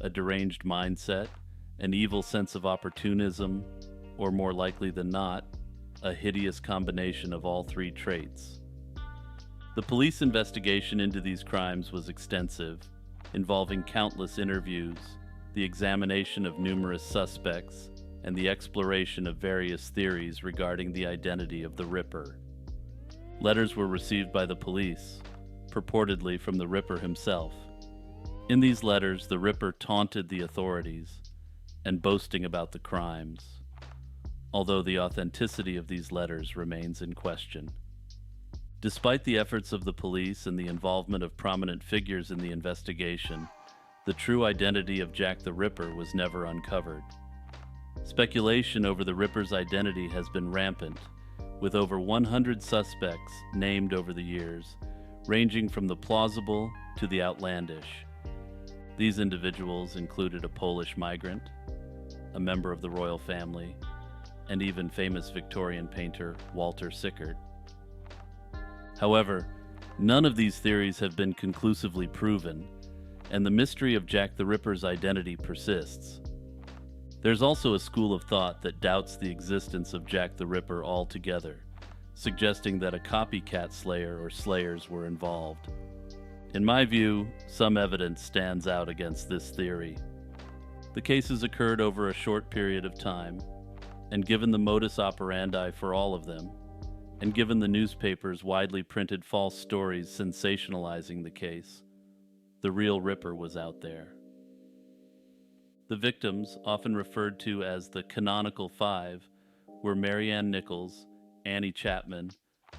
a deranged mindset, an evil sense of opportunism, or more likely than not, a hideous combination of all 3 traits. The police investigation into these crimes was extensive, involving countless interviews, the examination of numerous suspects, and the exploration of various theories regarding the identity of the Ripper. Letters were received by the police, purportedly from the Ripper himself. In these letters, the Ripper taunted the authorities and boasting about the crimes. although the authenticity of these letters remains in question. Despite the efforts of the police and the involvement of prominent figures in the investigation, the true identity of Jack the Ripper was never uncovered. Speculation over the Ripper's identity has been rampant, with over 100 suspects named over the years, ranging from the plausible to the outlandish. These individuals included a Polish migrant, a member of the royal family, and even famous Victorian painter Walter Sickert. However, none of these theories have been conclusively proven, and the mystery of Jack the Ripper's identity persists. There's also a school of thought that doubts the existence of Jack the Ripper altogether, suggesting that a copycat slayer or slayers were involved. In my view, some evidence stands out against this theory. The cases occurred over a short period of time, and given the modus operandi for all of them, and given the newspapers' widely printed false stories sensationalizing the case, the real Ripper was out there. The victims, often referred to as the Canonical Five, were Marianne Nichols, Annie Chapman,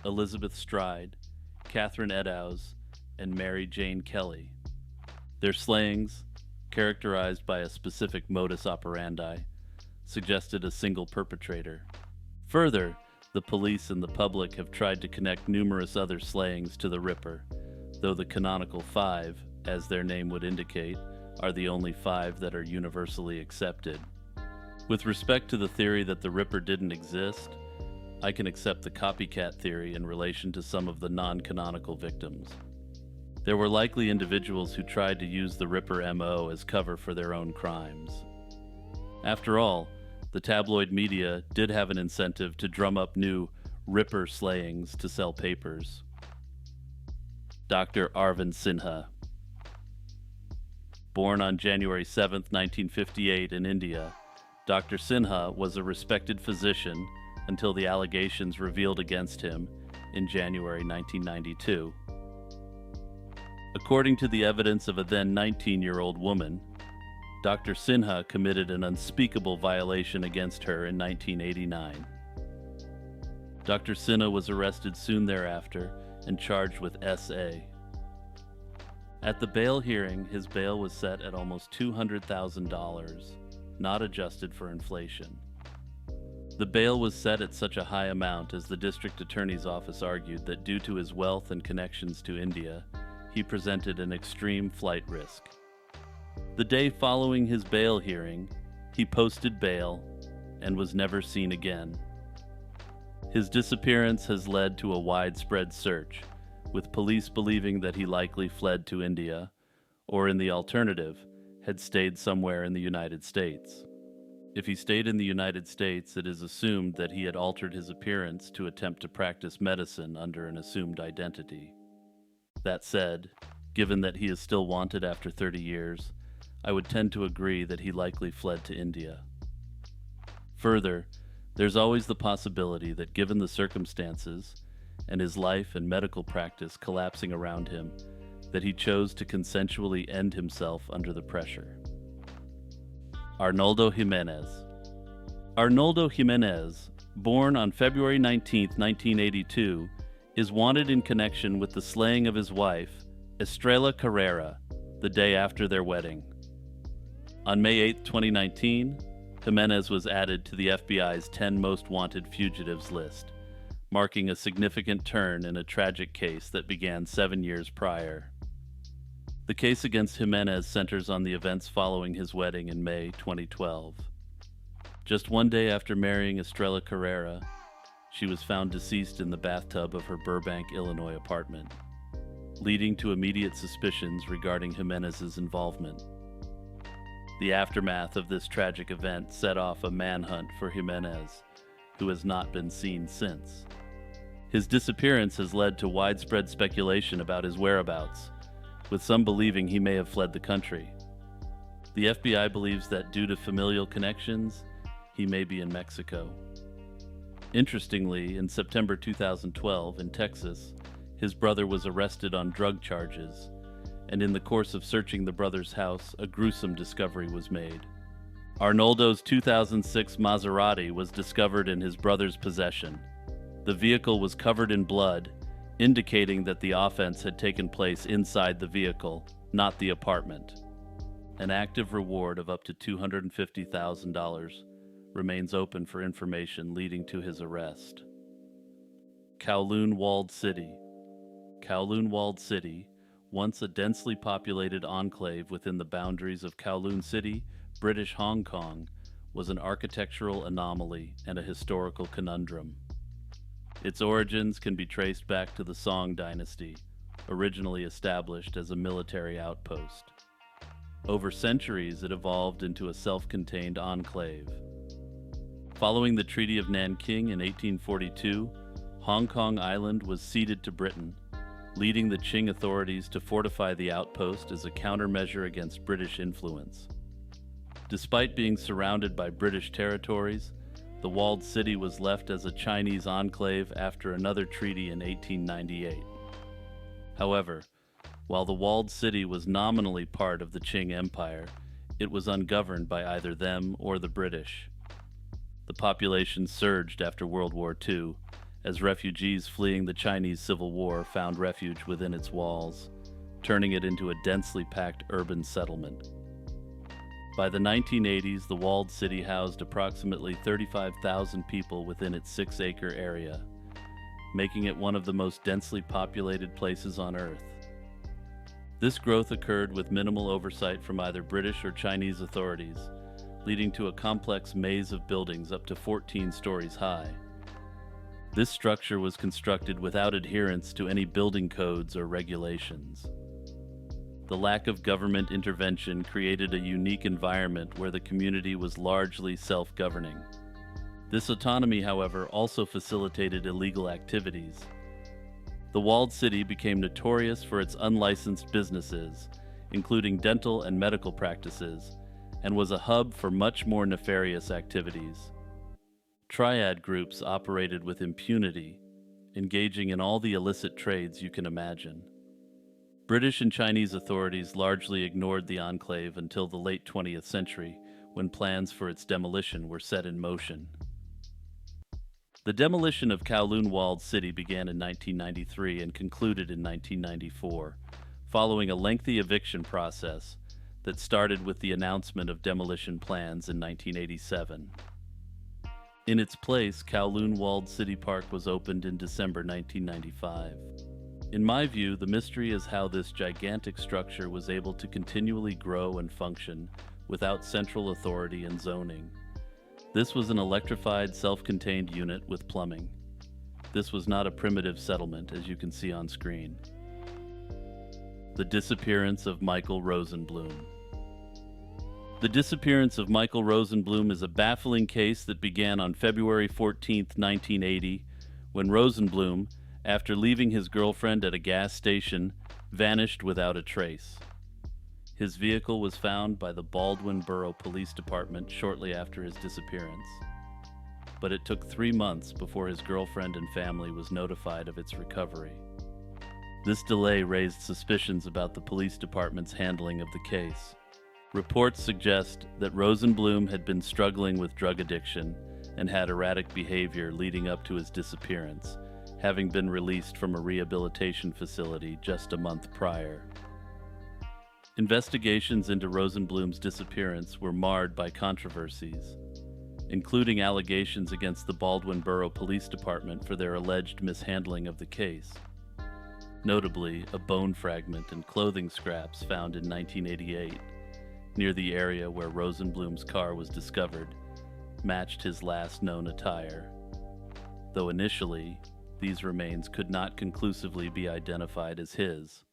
Elizabeth Stride, Catherine Eddowes, and Mary Jane Kelly. Their slayings, characterized by a specific modus operandi, suggested a single perpetrator. Further, the police and the public have tried to connect numerous other slayings to the Ripper, though the Canonical Five, as their name would indicate, are the only five that are universally accepted. With respect to the theory that the Ripper didn't exist, I can accept the copycat theory in relation to some of the non-canonical victims. There were likely individuals who tried to use the Ripper MO as cover for their own crimes. After all, the tabloid media did have an incentive to drum up new Ripper slayings to sell papers. Dr. Arvind Sinha. Born on January 7, 1958 in India, Dr. Sinha was a respected physician until the allegations revealed against him in January 1992. According to the evidence of a then 19-year-old woman, Dr. Sinha committed an unspeakable violation against her in 1989. Dr. Sinha was arrested soon thereafter and charged with SA. At the bail hearing, his bail was set at almost $200,000, not adjusted for inflation. The bail was set at such a high amount as the district attorney's office argued that due to his wealth and connections to India, he presented an extreme flight risk. The day following his bail hearing, he posted bail and was never seen again. His disappearance has led to a widespread search, with police believing that he likely fled to India, or in the alternative, had stayed somewhere in the United States. If he stayed in the United States, it is assumed that he had altered his appearance to attempt to practice medicine under an assumed identity. That said, given that he is still wanted after 30 years, I would tend to agree that he likely fled to India. Further, there's always the possibility that given the circumstances, and his life and medical practice collapsing around him, that he chose to consensually end himself under the pressure. Arnoldo Jimenez. Arnoldo Jimenez, born on February 19, 1982, is wanted in connection with the slaying of his wife, Estrella Carrera, the day after their wedding. On May 8, 2019, Jimenez was added to the FBI's 10 most wanted fugitives list, marking a significant turn in a tragic case that began 7 years prior. The case against Jimenez centers on the events following his wedding in May 2012. Just one day after marrying Estrella Carrera, she was found deceased in the bathtub of her Burbank, Illinois apartment, leading to immediate suspicions regarding Jimenez's involvement. The aftermath of this tragic event set off a manhunt for Jimenez, who has not been seen since. His disappearance has led to widespread speculation about his whereabouts, with some believing he may have fled the country. The FBI believes that due to familial connections, he may be in Mexico. Interestingly, in September 2012 in Texas, his brother was arrested on drug charges, and in the course of searching the brother's house, a gruesome discovery was made. Arnoldo's 2006 Maserati was discovered in his brother's possession. The vehicle was covered in blood, indicating that the offense had taken place inside the vehicle, not the apartment. An active reward of up to $250,000 remains open for information leading to his arrest. Kowloon Walled City. Kowloon Walled City, once a densely populated enclave within the boundaries of Kowloon City, British Hong Kong, was an architectural anomaly and a historical conundrum. Its origins can be traced back to the Song dynasty, originally established as a military outpost. Over centuries, it evolved into a self-contained enclave. Following the Treaty of Nanking in 1842, Hong Kong Island was ceded to Britain, leading the Qing authorities to fortify the outpost as a countermeasure against British influence. Despite being surrounded by British territories, the walled city was left as a Chinese enclave after another treaty in 1898. However, while the walled city was nominally part of the Qing Empire, it was ungoverned by either them or the British. The population surged after World War II, as refugees fleeing the Chinese Civil War found refuge within its walls, turning it into a densely packed urban settlement. By the 1980s, the walled city housed approximately 35,000 people within its 6-acre area, making it one of the most densely populated places on Earth. This growth occurred with minimal oversight from either British or Chinese authorities, leading to a complex maze of buildings up to 14 stories high. This structure was constructed without adherence to any building codes or regulations. The lack of government intervention created a unique environment where the community was largely self-governing. This autonomy, however, also facilitated illegal activities. The walled city became notorious for its unlicensed businesses, including dental and medical practices, and was a hub for much more nefarious activities. Triad groups operated with impunity, engaging in all the illicit trades you can imagine. British and Chinese authorities largely ignored the enclave until the late 20th century, when plans for its demolition were set in motion. The demolition of Kowloon Walled City began in 1993 and concluded in 1994, following a lengthy eviction process that started with the announcement of demolition plans in 1987. In its place, Kowloon Walled City Park was opened in December 1995. In my view, the mystery is how this gigantic structure was able to continually grow and function without central authority and zoning. This was an electrified, self-contained unit with plumbing. This was not a primitive settlement, as you can see on screen. The disappearance of Michael Rosenblum. The disappearance of Michael Rosenblum is a baffling case that began on February 14, 1980, when Rosenblum, after leaving his girlfriend at a gas station, vanished without a trace. His vehicle was found by the Baldwin Borough Police Department shortly after his disappearance, but it took 3 months before his girlfriend and family was notified of its recovery. This delay raised suspicions about the police department's handling of the case. Reports suggest that Rosenblum had been struggling with drug addiction and had erratic behavior leading up to his disappearance, having been released from a rehabilitation facility just a month prior. Investigations into Rosenblum's disappearance were marred by controversies, including allegations against the Baldwin Borough Police Department for their alleged mishandling of the case. Notably, a bone fragment and clothing scraps found in 1988, near the area where Rosenblum's car was discovered, matched his last known attire. Though initially, these remains could not conclusively be identified as his.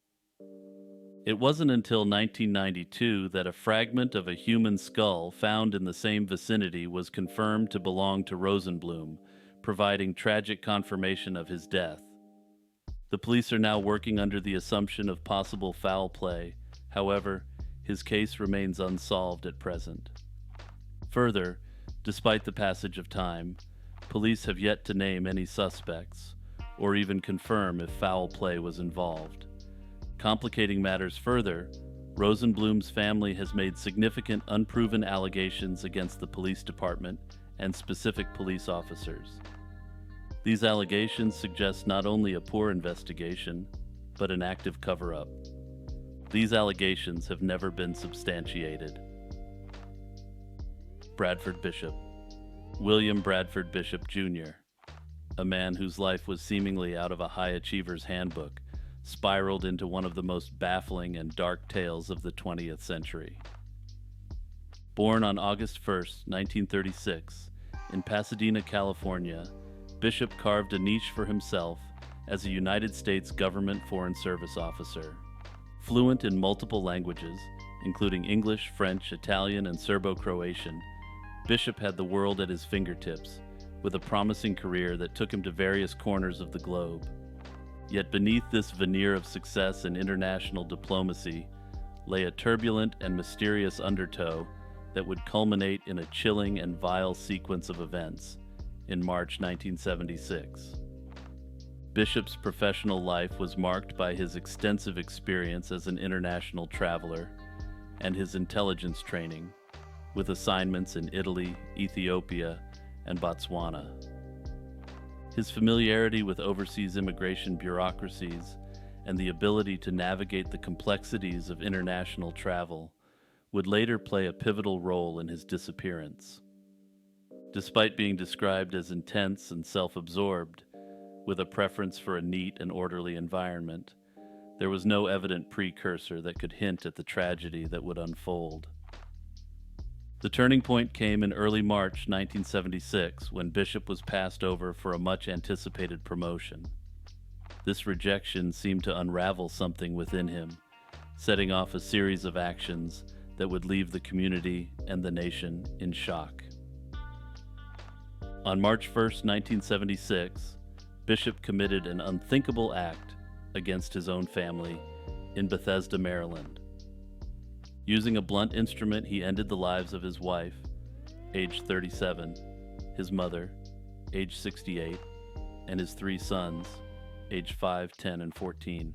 It wasn't until 1992 that a fragment of a human skull found in the same vicinity was confirmed to belong to Rosenblum, providing tragic confirmation of his death. The police are now working under the assumption of possible foul play. However, his case remains unsolved at present. Further, despite the passage of time, police have yet to name any suspects, or even confirm if foul play was involved. Complicating matters further, Rosenblum's family has made significant unproven allegations against the police department and specific police officers. These allegations suggest not only a poor investigation, but an active cover-up. These allegations have never been substantiated. Bradford Bishop. William Bradford Bishop, Jr., a man whose life was seemingly out of a high achiever's handbook, spiraled into one of the most baffling and dark tales of the 20th century. Born on August 1, 1936, in Pasadena, California, Bishop carved a niche for himself as a United States government Foreign Service officer. Fluent in multiple languages, including English, French, Italian, and Serbo-Croatian, Bishop had the world at his fingertips, with a promising career that took him to various corners of the globe. Yet beneath this veneer of success and international diplomacy lay a turbulent and mysterious undertow that would culminate in a chilling and vile sequence of events in March 1976. Bishop's professional life was marked by his extensive experience as an international traveler and his intelligence training, with assignments in Italy, Ethiopia, and Botswana. His familiarity with overseas immigration bureaucracies and the ability to navigate the complexities of international travel would later play a pivotal role in his disappearance. Despite being described as intense and self-absorbed, with a preference for a neat and orderly environment, there was no evident precursor that could hint at the tragedy that would unfold. The turning point came in early March 1976 when Bishop was passed over for a much-anticipated promotion. This rejection seemed to unravel something within him, setting off a series of actions that would leave the community and the nation in shock. On March 1, 1976, Bishop committed an unthinkable act against his own family in Bethesda, Maryland. Using a blunt instrument, he ended the lives of his wife, aged 37, his mother, aged 68, and his 3 sons, aged 5, 10, and 14.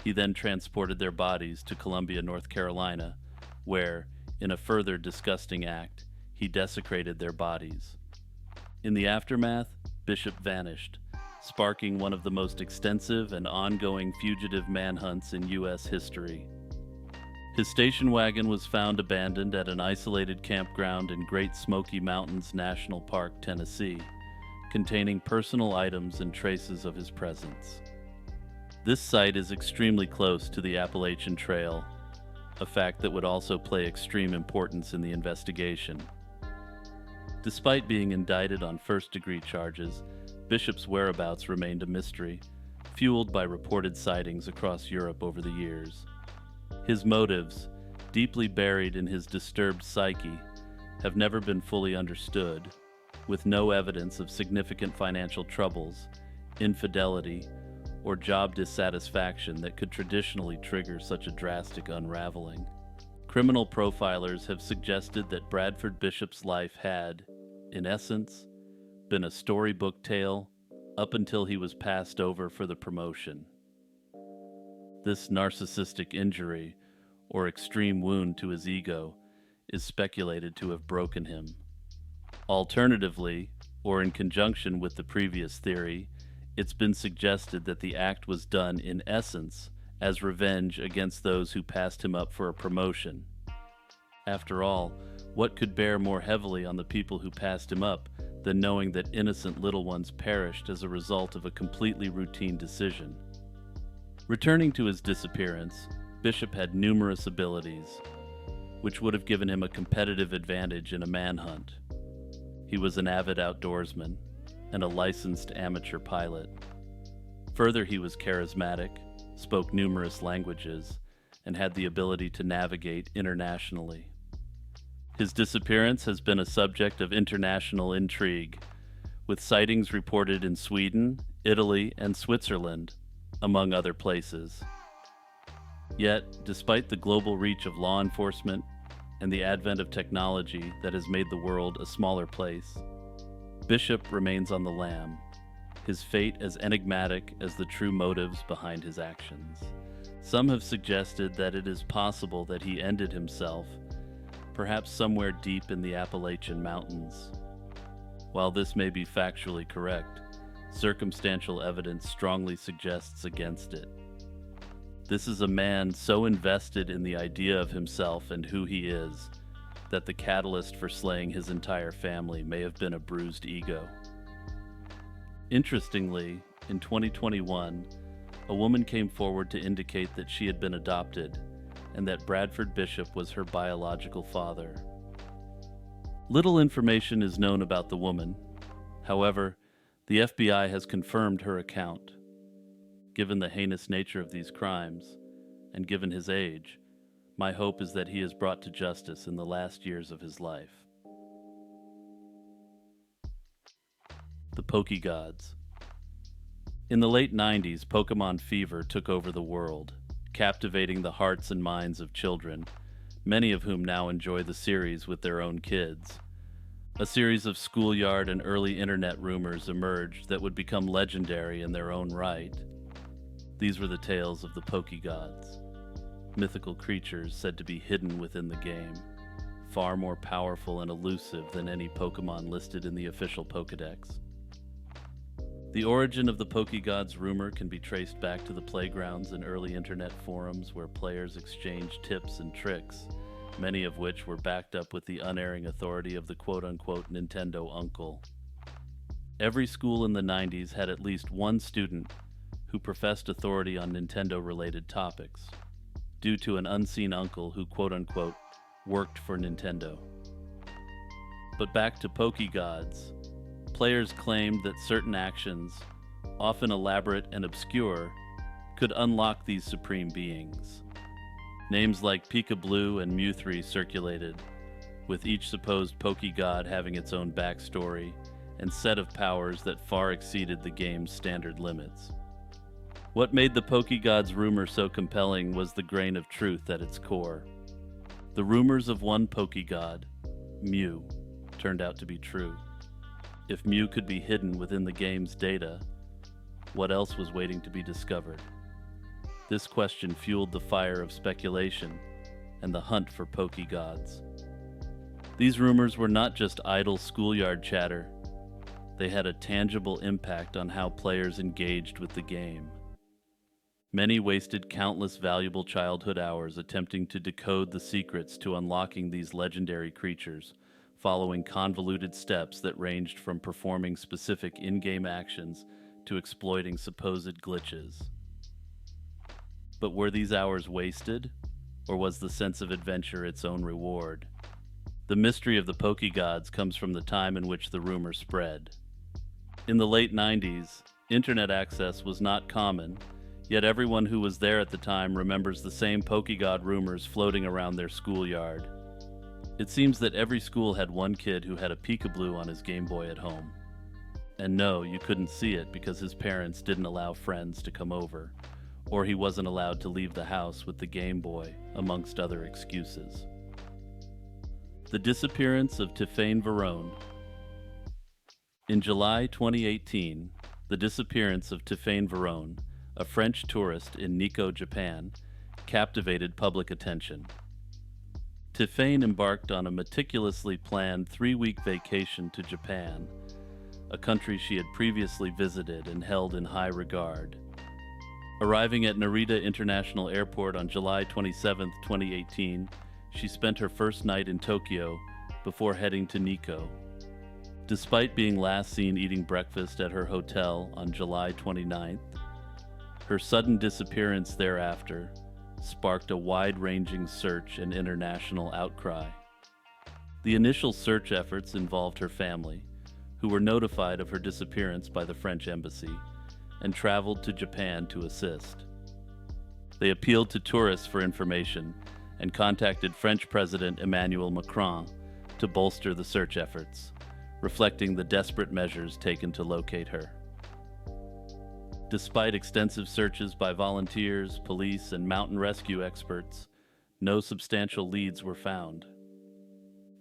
He then transported their bodies to Columbia, North Carolina, where, in a further disgusting act, he desecrated their bodies. In the aftermath, Bishop vanished, sparking one of the most extensive and ongoing fugitive manhunts in U.S. history. His station wagon was found abandoned at an isolated campground in Great Smoky Mountains National Park, Tennessee, containing personal items and traces of his presence. This site is extremely close to the Appalachian Trail, a fact that would also play extreme importance in the investigation. Despite being indicted on first-degree charges, Bishop's whereabouts remained a mystery, fueled by reported sightings across Europe over the years. His motives, deeply buried in his disturbed psyche, have never been fully understood, with no evidence of significant financial troubles, infidelity, or job dissatisfaction that could traditionally trigger such a drastic unraveling. Criminal profilers have suggested that Bradford Bishop's life had, in essence, been a storybook tale up until he was passed over for the promotion. This narcissistic injury, or extreme wound to his ego, is speculated to have broken him. Alternatively, or in conjunction with the previous theory, it's been suggested that the act was done in essence as revenge against those who passed him up for a promotion. After all, what could bear more heavily on the people who passed him up than knowing that innocent little ones perished as a result of a completely routine decision? Returning to his disappearance, Bishop had numerous abilities, which would have given him a competitive advantage in a manhunt. He was an avid outdoorsman and a licensed amateur pilot. Further, he was charismatic, spoke numerous languages, and had the ability to navigate internationally. His disappearance has been a subject of international intrigue, with sightings reported in Sweden, Italy, and Switzerland, among other places. Yet, despite the global reach of law enforcement and the advent of technology that has made the world a smaller place, Bishop remains on the lam, his fate as enigmatic as the true motives behind his actions. Some have suggested that it is possible that he ended himself, perhaps somewhere deep in the Appalachian Mountains. While this may be factually correct, circumstantial evidence strongly suggests against it. This is a man so invested in the idea of himself and who he is that the catalyst for slaying his entire family may have been a bruised ego. Interestingly, in 2021, a woman came forward to indicate that she had been adopted and that Bradford Bishop was her biological father. Little information is known about the woman. However, the FBI has confirmed her account. Given the heinous nature of these crimes, and given his age, my hope is that he is brought to justice in the last years of his life. The Pokegods. In the late 90s, Pokemon fever took over the world, captivating the hearts and minds of children, many of whom now enjoy the series with their own kids. A series of schoolyard and early internet rumors emerged that would become legendary in their own right. These were the tales of the Pokegods, mythical creatures said to be hidden within the game, far more powerful and elusive than any Pokemon listed in the official Pokedex. The origin of the Pokegods rumor can be traced back to the playgrounds and early internet forums where players exchanged tips and tricks, many of which were backed up with the unerring authority of the quote-unquote Nintendo uncle. Every school in the 90s had at least one student who professed authority on Nintendo-related topics, due to an unseen uncle who quote-unquote worked for Nintendo. But back to Pokegods. Players claimed that certain actions, often elaborate and obscure, could unlock these supreme beings. Names like Pika-Blue and Mew3 circulated, with each supposed Pokegod having its own backstory and set of powers that far exceeded the game's standard limits. What made the Pokegods rumor so compelling was the grain of truth at its core. The rumors of one Pokegod, Mew, turned out to be true. If Mew could be hidden within the game's data, what else was waiting to be discovered? This question fueled the fire of speculation and the hunt for Pokegods. These rumors were not just idle schoolyard chatter. They had a tangible impact on how players engaged with the game. Many wasted countless valuable childhood hours attempting to decode the secrets to unlocking these legendary creatures, following convoluted steps that ranged from performing specific in-game actions to exploiting supposed glitches. But were these hours wasted, or was the sense of adventure its own reward? The mystery of the Pokegods comes from the time in which the rumor spread. In the late 90s, internet access was not common, yet everyone who was there at the time remembers the same Pokegod rumors floating around their schoolyard. It seems that every school had one kid who had a Pika-Blue on his Game Boy at home. And no, you couldn't see it because his parents didn't allow friends to come over, or he wasn't allowed to leave the house with the Game Boy, amongst other excuses. The disappearance of Tiffaine Varone. In July 2018, the disappearance of Tiffaine Varone, a French tourist in Nikko, Japan, captivated public attention. Tiffaine embarked on a meticulously planned 3-week vacation to Japan, a country she had previously visited and held in high regard. Arriving at Narita International Airport on July 27, 2018, she spent her first night in Tokyo before heading to Nikko. Despite being last seen eating breakfast at her hotel on July 29th, her sudden disappearance thereafter sparked a wide-ranging search and international outcry. The initial search efforts involved her family, who were notified of her disappearance by the French embassy and traveled to Japan to assist. They appealed to tourists for information and contacted French President Emmanuel Macron to bolster the search efforts, reflecting the desperate measures taken to locate her. Despite extensive searches by volunteers, police, and mountain rescue experts, no substantial leads were found.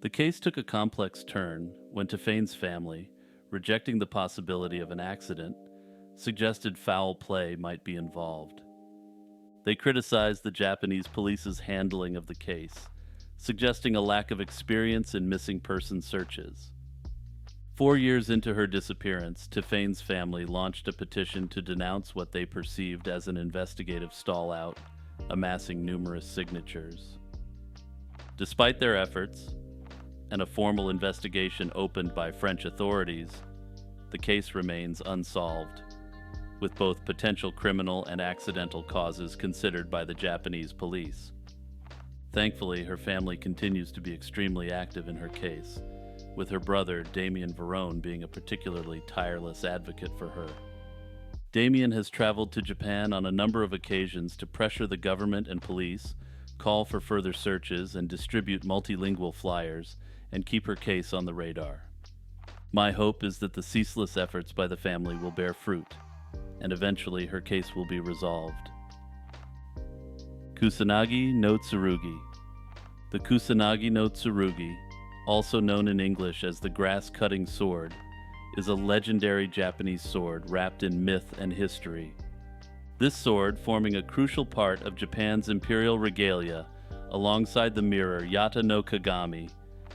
The case took a complex turn when Tiffaine's family, rejecting the possibility of an accident, suggested foul play might be involved. They criticized the Japanese police's handling of the case, suggesting a lack of experience in missing person searches. 4 years into her disappearance, Tiffane's family launched a petition to denounce what they perceived as an investigative stall-out, amassing numerous signatures. Despite their efforts, and a formal investigation opened by French authorities, the case remains unsolved, with both potential criminal and accidental causes considered by the Japanese police. Thankfully, her family continues to be extremely active in her case, with her brother, Damien Verone, being a particularly tireless advocate for her. Damien has traveled to Japan on a number of occasions to pressure the government and police, call for further searches, and distribute multilingual flyers, and keep her case on the radar. My hope is that the ceaseless efforts by the family will bear fruit, and eventually her case will be resolved. Kusanagi no Tsurugi. The Kusanagi no Tsurugi, also known in English as the grass-cutting sword, is a legendary Japanese sword wrapped in myth and history. This sword, forming a crucial part of Japan's imperial regalia, alongside the mirror Yata no Kagami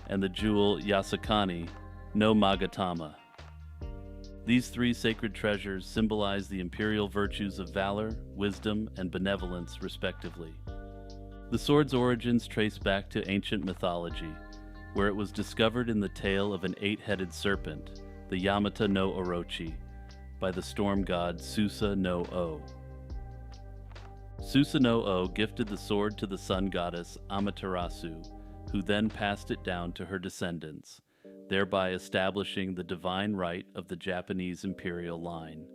and the jewel Yasakani no Magatama. These three sacred treasures symbolize the imperial virtues of valor, wisdom, and benevolence, respectively. The sword's origins trace back to ancient mythology, where it was discovered in the tale of an eight-headed serpent, the Yamata no Orochi, by the storm god Susa no O. Susa no O gifted the sword to the sun goddess Amaterasu, who then passed it down to her descendants, thereby establishing the divine right of the Japanese imperial line.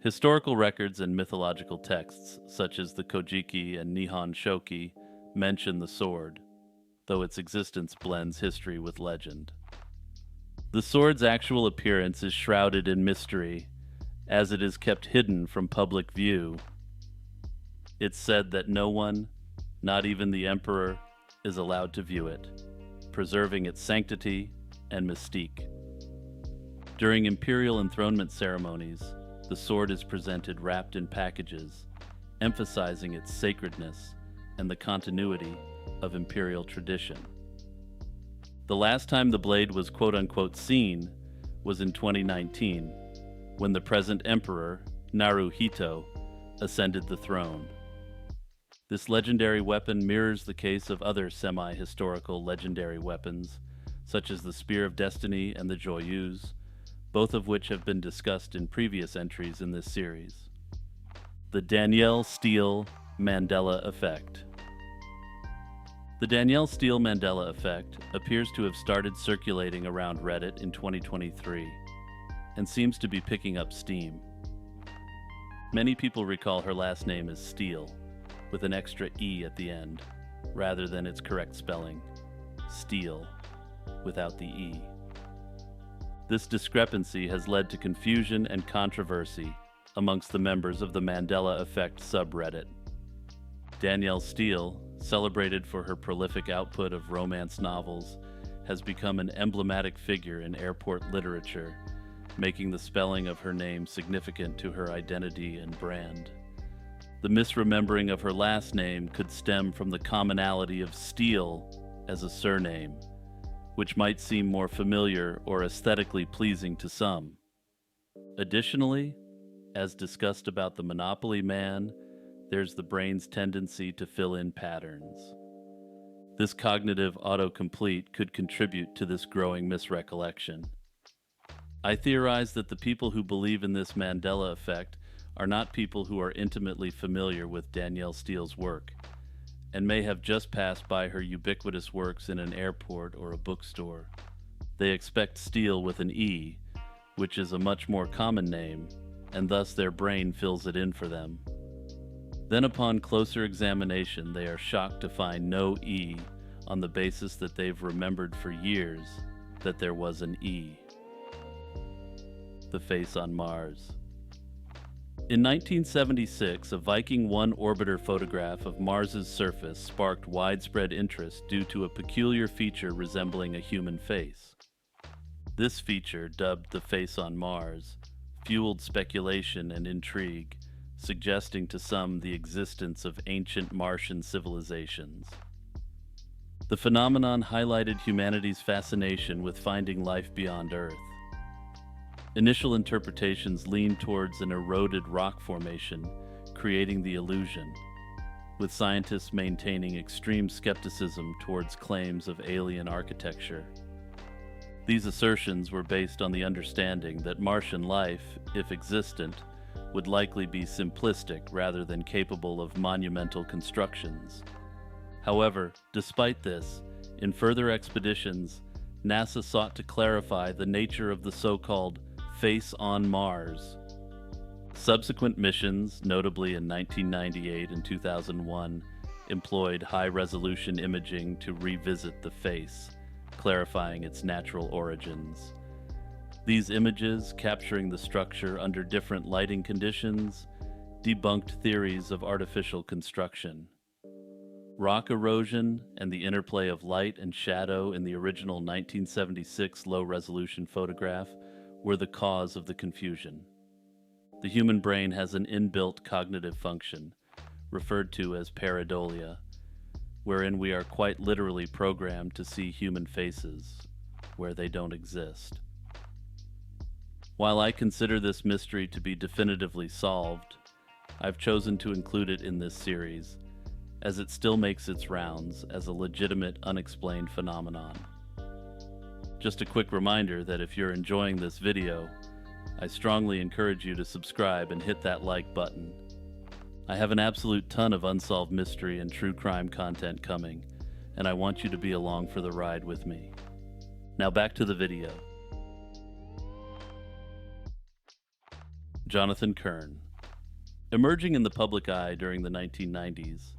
Historical records and mythological texts, such as the Kojiki and Nihon Shoki, mention the sword, though its existence blends history with legend. The sword's actual appearance is shrouded in mystery, as it is kept hidden from public view. It's said that no one, not even the emperor, is allowed to view it, preserving its sanctity and mystique. During imperial enthronement ceremonies, the sword is presented wrapped in packages, emphasizing its sacredness and the continuity of imperial tradition. The last time the blade was quote-unquote seen was in 2019, when the present emperor, Naruhito, ascended the throne. This legendary weapon mirrors the case of other semi-historical legendary weapons, such as the Spear of Destiny and the Joyeuse, both of which have been discussed in previous entries in this series. The Danielle Steele Mandela Effect. The Danielle Steele Mandela Effect appears to have started circulating around Reddit in 2023, and seems to be picking up steam. Many people recall her last name as Steele, with an extra E at the end, rather than its correct spelling, Steele, without the E. This discrepancy has led to confusion and controversy amongst the members of the Mandela Effect subreddit. Danielle Steele, celebrated for her prolific output of romance novels, has become an emblematic figure in airport literature, making the spelling of her name significant to her identity and brand. The misremembering of her last name could stem from the commonality of Steele as a surname, which might seem more familiar or aesthetically pleasing to some. Additionally, as discussed about the Monopoly Man, there's the brain's tendency to fill in patterns. This cognitive autocomplete could contribute to this growing misrecollection. I theorize that the people who believe in this Mandela effect are not people who are intimately familiar with Danielle Steele's work, and may have just passed by her ubiquitous works in an airport or a bookstore. They expect Steele with an E, which is a much more common name, and thus their brain fills it in for them. Then upon closer examination, they are shocked to find no E, on the basis that they've remembered for years that there was an E. The face on Mars. In 1976, a Viking 1 orbiter photograph of Mars's surface sparked widespread interest due to a peculiar feature resembling a human face. This feature, dubbed the face on Mars, fueled speculation and intrigue, suggesting to some the existence of ancient Martian civilizations. The phenomenon highlighted humanity's fascination with finding life beyond Earth. Initial interpretations leaned towards an eroded rock formation, creating the illusion, with scientists maintaining extreme skepticism towards claims of alien architecture. These assertions were based on the understanding that Martian life, if existent, would likely be simplistic rather than capable of monumental constructions. However, despite this, in further expeditions, NASA sought to clarify the nature of the so-called face on Mars. Subsequent missions, notably in 1998 and 2001, employed high-resolution imaging to revisit the face, clarifying its natural origins. These images, capturing the structure under different lighting conditions, debunked theories of artificial construction. Rock erosion and the interplay of light and shadow in the original 1976 low-resolution photograph were the cause of the confusion. The human brain has an inbuilt cognitive function, referred to as pareidolia, wherein we are quite literally programmed to see human faces where they don't exist. While I consider this mystery to be definitively solved, I've chosen to include it in this series, as it still makes its rounds as a legitimate unexplained phenomenon. Just a quick reminder that if you're enjoying this video, I strongly encourage you to subscribe and hit that like button. I have an absolute ton of unsolved mystery and true crime content coming, and I want you to be along for the ride with me. Now back to the video. Jonathan Kern. Emerging in the public eye during the 1990s,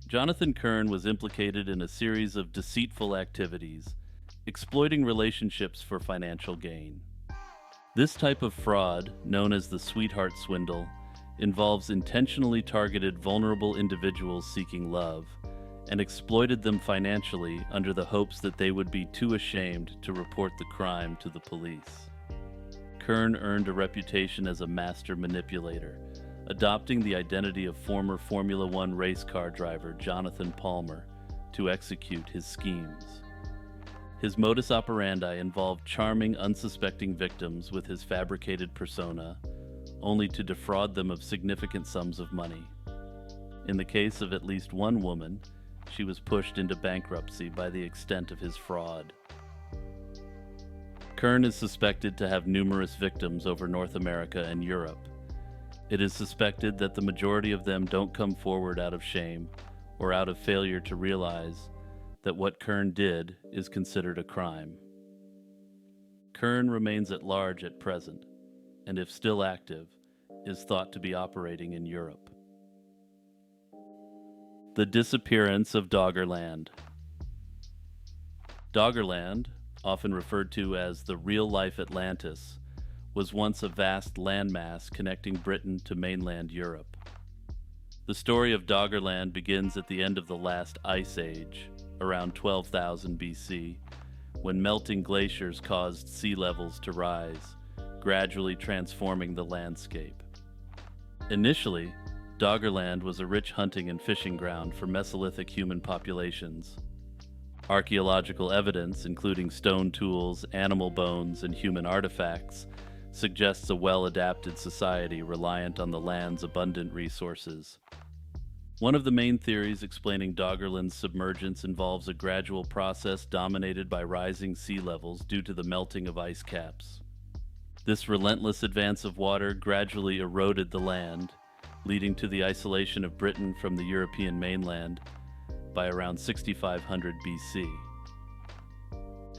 Jonathan Kern was implicated in a series of deceitful activities, exploiting relationships for financial gain. This type of fraud, known as the sweetheart swindle, involves intentionally targeted vulnerable individuals seeking love, and exploited them financially under the hopes that they would be too ashamed to report the crime to the police. Kern earned a reputation as a master manipulator, adopting the identity of former Formula One race car driver Jonathan Palmer to execute his schemes. His modus operandi involved charming unsuspecting victims with his fabricated persona, only to defraud them of significant sums of money. In the case of at least one woman, she was pushed into bankruptcy by the extent of his fraud. Kern is suspected to have numerous victims over North America and Europe. It is suspected that the majority of them don't come forward out of shame or out of failure to realize that what Kern did is considered a crime. Kern remains at large at present, and if still active, is thought to be operating in Europe. The Disappearance of Doggerland. Doggerland, often referred to as the real-life Atlantis, was once a vast landmass connecting Britain to mainland Europe. The story of Doggerland begins at the end of the last ice age, around 12,000 BC, when melting glaciers caused sea levels to rise, gradually transforming the landscape. Initially, Doggerland was a rich hunting and fishing ground for Mesolithic human populations. Archaeological evidence, including stone tools, animal bones, and human artifacts, suggests a well-adapted society reliant on the land's abundant resources. One of the main theories explaining Doggerland's submergence involves a gradual process dominated by rising sea levels due to the melting of ice caps. This relentless advance of water gradually eroded the land, leading to the isolation of Britain from the European mainland by around 6500 BC.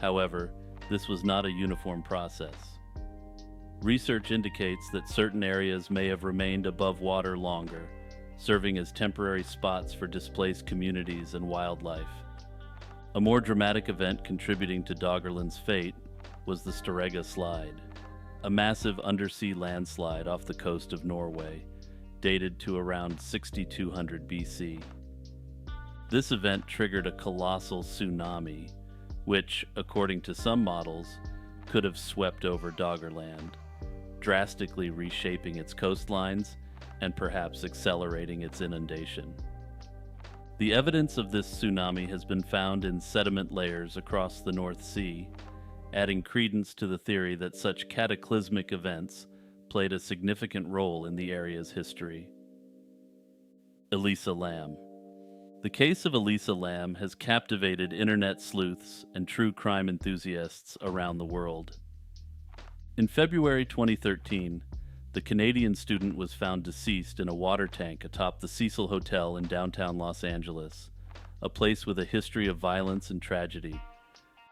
However, this was not a uniform process. Research indicates that certain areas may have remained above water longer, serving as temporary spots for displaced communities and wildlife. A more dramatic event contributing to Doggerland's fate was the Storegga Slide, a massive undersea landslide off the coast of Norway, dated to around 6200 BC. This event triggered a colossal tsunami, which, according to some models, could have swept over Doggerland, drastically reshaping its coastlines and perhaps accelerating its inundation. The evidence of this tsunami has been found in sediment layers across the North Sea, adding credence to the theory that such cataclysmic events played a significant role in the area's history. Elisa Lam. The case of Elisa Lam has captivated internet sleuths and true crime enthusiasts around the world. In February 2013, the Canadian student was found deceased in a water tank atop the Cecil Hotel in downtown Los Angeles, a place with a history of violence and tragedy.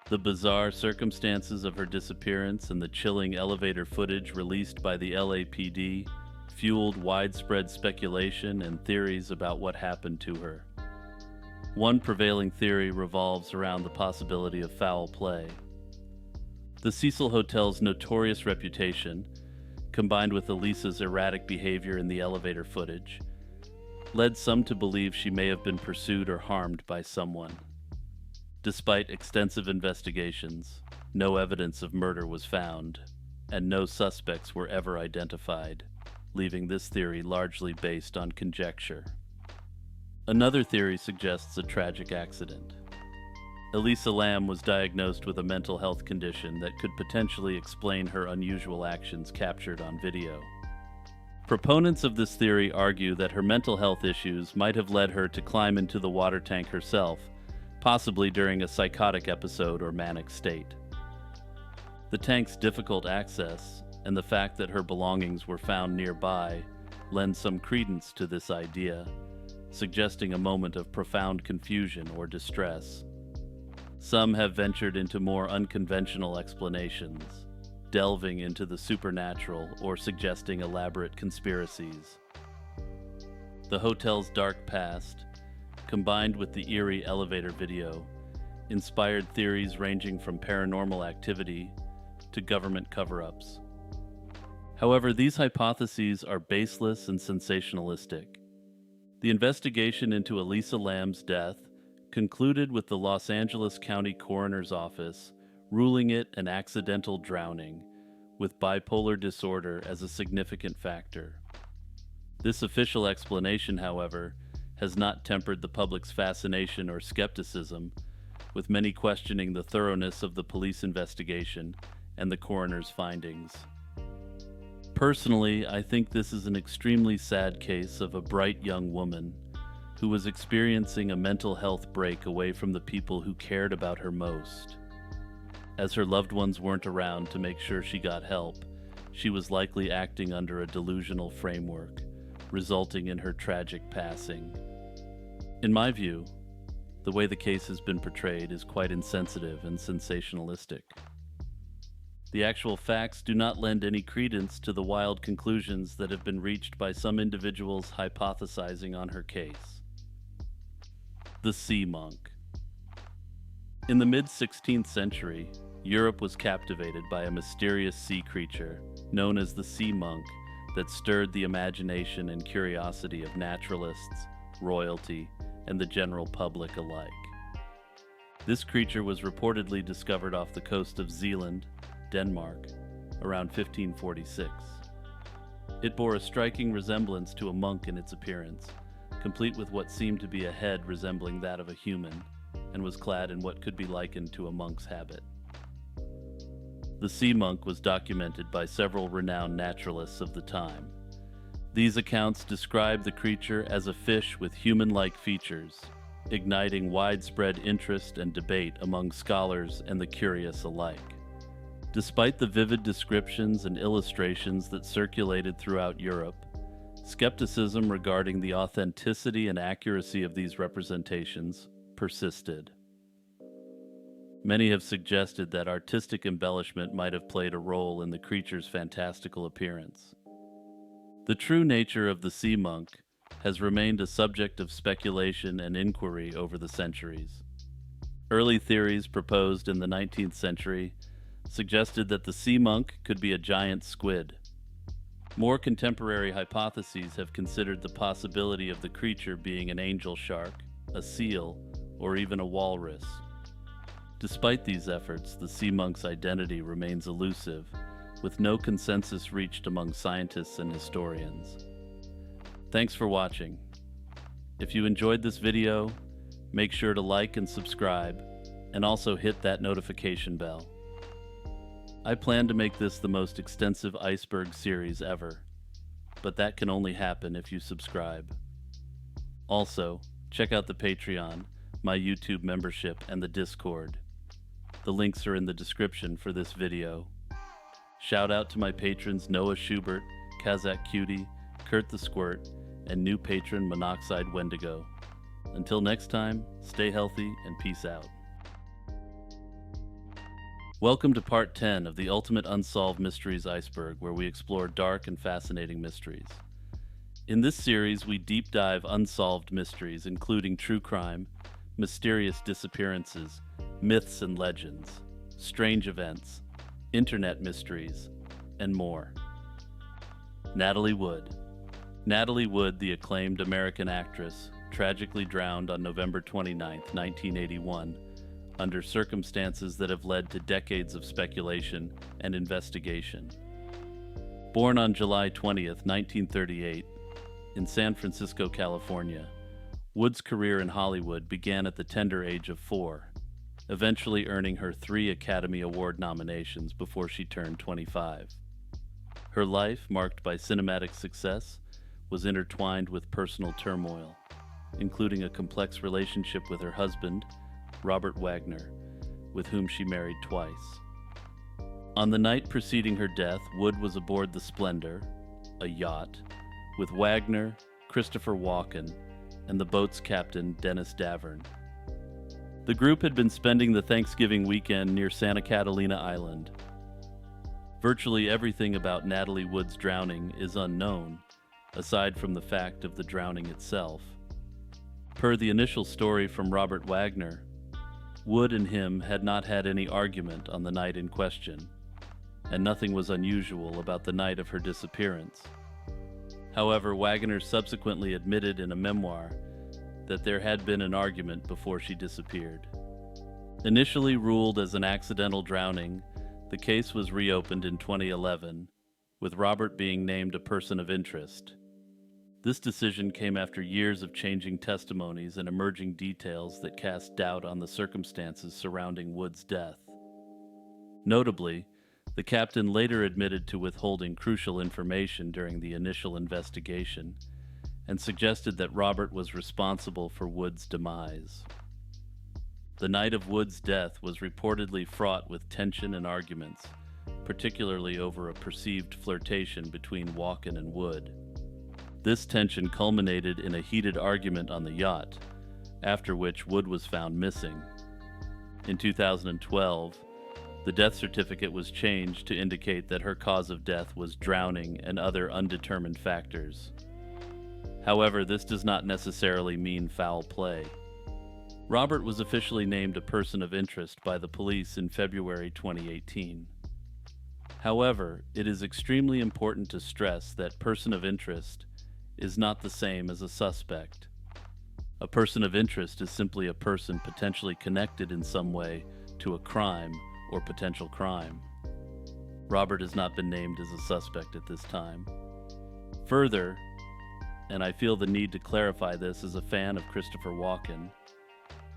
The bizarre circumstances of her disappearance and the chilling elevator footage released by the LAPD fueled widespread speculation and theories about what happened to her. One prevailing theory revolves around the possibility of foul play. The Cecil Hotel's notorious reputation, combined with Elisa's erratic behavior in the elevator footage, led some to believe she may have been pursued or harmed by someone. Despite extensive investigations, no evidence of murder was found, and no suspects were ever identified, leaving this theory largely based on conjecture. Another theory suggests a tragic accident. Elisa Lam was diagnosed with a mental health condition that could potentially explain her unusual actions captured on video. Proponents of this theory argue that her mental health issues might have led her to climb into the water tank herself, possibly during a psychotic episode or manic state. The tank's difficult access and the fact that her belongings were found nearby lend some credence to this idea, suggesting a moment of profound confusion or distress. Some have ventured into more unconventional explanations, delving into the supernatural or suggesting elaborate conspiracies. The hotel's dark past, combined with the eerie elevator video, inspired theories ranging from paranormal activity to government cover-ups. However, these hypotheses are baseless and sensationalistic. The investigation into Elisa Lam's death concluded with the Los Angeles County Coroner's Office ruling it an accidental drowning, with bipolar disorder as a significant factor. This official explanation, however, has not tempered the public's fascination or skepticism, with many questioning the thoroughness of the police investigation and the coroner's findings. Personally, I think this is an extremely sad case of a bright young woman who was experiencing a mental health break away from the people who cared about her most. As her loved ones weren't around to make sure she got help, she was likely acting under a delusional framework, resulting in her tragic passing. In my view, the way the case has been portrayed is quite insensitive and sensationalistic. The actual facts do not lend any credence to the wild conclusions that have been reached by some individuals hypothesizing on her case. The Sea Monk. In the mid-16th century, Europe was captivated by a mysterious sea creature known as the Sea Monk that stirred the imagination and curiosity of naturalists, royalty, and the general public alike. This creature was reportedly discovered off the coast of Zealand, Denmark, around 1546. It bore a striking resemblance to a monk in its appearance, complete with what seemed to be a head resembling that of a human, and was clad in what could be likened to a monk's habit. The sea monk was documented by several renowned naturalists of the time. These accounts describe the creature as a fish with human-like features, igniting widespread interest and debate among scholars and the curious alike. Despite the vivid descriptions and illustrations that circulated throughout Europe, skepticism regarding the authenticity and accuracy of these representations persisted. Many have suggested that artistic embellishment might have played a role in the creature's fantastical appearance. The true nature of the sea monk has remained a subject of speculation and inquiry over the centuries. Early theories proposed in the 19th century suggested that the sea monk could be a giant squid. More contemporary hypotheses have considered the possibility of the creature being an angel shark, a seal, or even a walrus. Despite these efforts, the sea monk's identity remains elusive, with no consensus reached among scientists and historians. Thanks for watching. If you enjoyed this video, make sure to like and subscribe, and also hit that notification bell. I plan to make this the most extensive Iceberg series ever, but that can only happen if you subscribe. Also, check out the Patreon, my YouTube membership, and the Discord. The links are in the description for this video. Shout out to my patrons Noah Schubert, Kazakh Cutie, Kurt the Squirt, and new patron Monoxide Wendigo. Until next time, stay healthy and peace out. Welcome to Part 10 of the Ultimate Unsolved Mysteries Iceberg, where we explore dark and fascinating mysteries. In this series, we deep dive unsolved mysteries, including true crime, mysterious disappearances, myths and legends, strange events, internet mysteries, and more. Natalie Wood. Natalie Wood, the acclaimed American actress, tragically drowned on November 29, 1981, under circumstances that have led to decades of speculation and investigation. Born on July 20, 1938, in San Francisco, California, Wood's career in Hollywood began at the tender age of 4, eventually earning her 3 Academy Award nominations before she turned 25. Her life, marked by cinematic success, was intertwined with personal turmoil, including a complex relationship with her husband, Robert Wagner, with whom she married twice. On the night preceding her death, Wood was aboard the Splendor, a yacht, with Wagner, Christopher Walken, and the boat's captain, Dennis Davern. The group had been spending the Thanksgiving weekend near Santa Catalina Island. Virtually everything about Natalie Wood's drowning is unknown, aside from the fact of the drowning itself. Per the initial story from Robert Wagner, Wood and him had not had any argument on the night in question, and nothing was unusual about the night of her disappearance. However, Wagner subsequently admitted in a memoir that there had been an argument before she disappeared. Initially ruled as an accidental drowning, the case was reopened in 2011, with Robert being named a person of interest. This decision came after years of changing testimonies and emerging details that cast doubt on the circumstances surrounding Wood's death. Notably, the captain later admitted to withholding crucial information during the initial investigation and suggested that Robert was responsible for Wood's demise. The night of Wood's death was reportedly fraught with tension and arguments, particularly over a perceived flirtation between Walken and Wood. This tension culminated in a heated argument on the yacht, after which Wood was found missing. In 2012, the death certificate was changed to indicate that her cause of death was drowning and other undetermined factors. However, this does not necessarily mean foul play. Robert was officially named a person of interest by the police in February 2018. However, it is extremely important to stress that person of interest is not the same as a suspect. A person of interest is simply a person potentially connected in some way to a crime or potential crime. Robert has not been named as a suspect at this time. Further, and I feel the need to clarify this as a fan of Christopher Walken,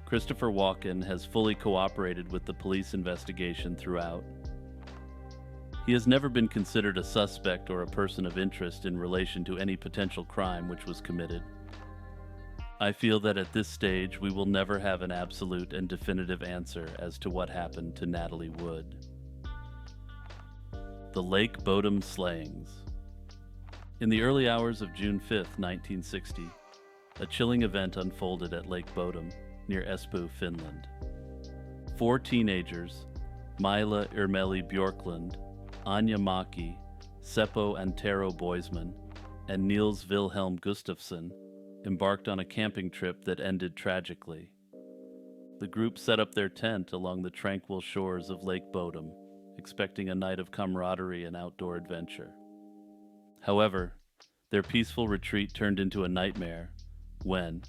Christopher Walken has fully cooperated with the police investigation throughout. He has never been considered a suspect or a person of interest in relation to any potential crime which was committed. I feel that at this stage we will never have an absolute and definitive answer as to what happened to Natalie Wood. The Lake Bodom Slayings. In the early hours of June 5, 1960, a chilling event unfolded at Lake Bodom, near Espoo, Finland. 4 teenagers, Mila Irmeli Bjorklund, Anja Maki, Seppo Antero Boisman, and Niels Wilhelm Gustafsson, embarked on a camping trip that ended tragically. The group set up their tent along the tranquil shores of Lake Bodom, expecting a night of camaraderie and outdoor adventure. However, their peaceful retreat turned into a nightmare when,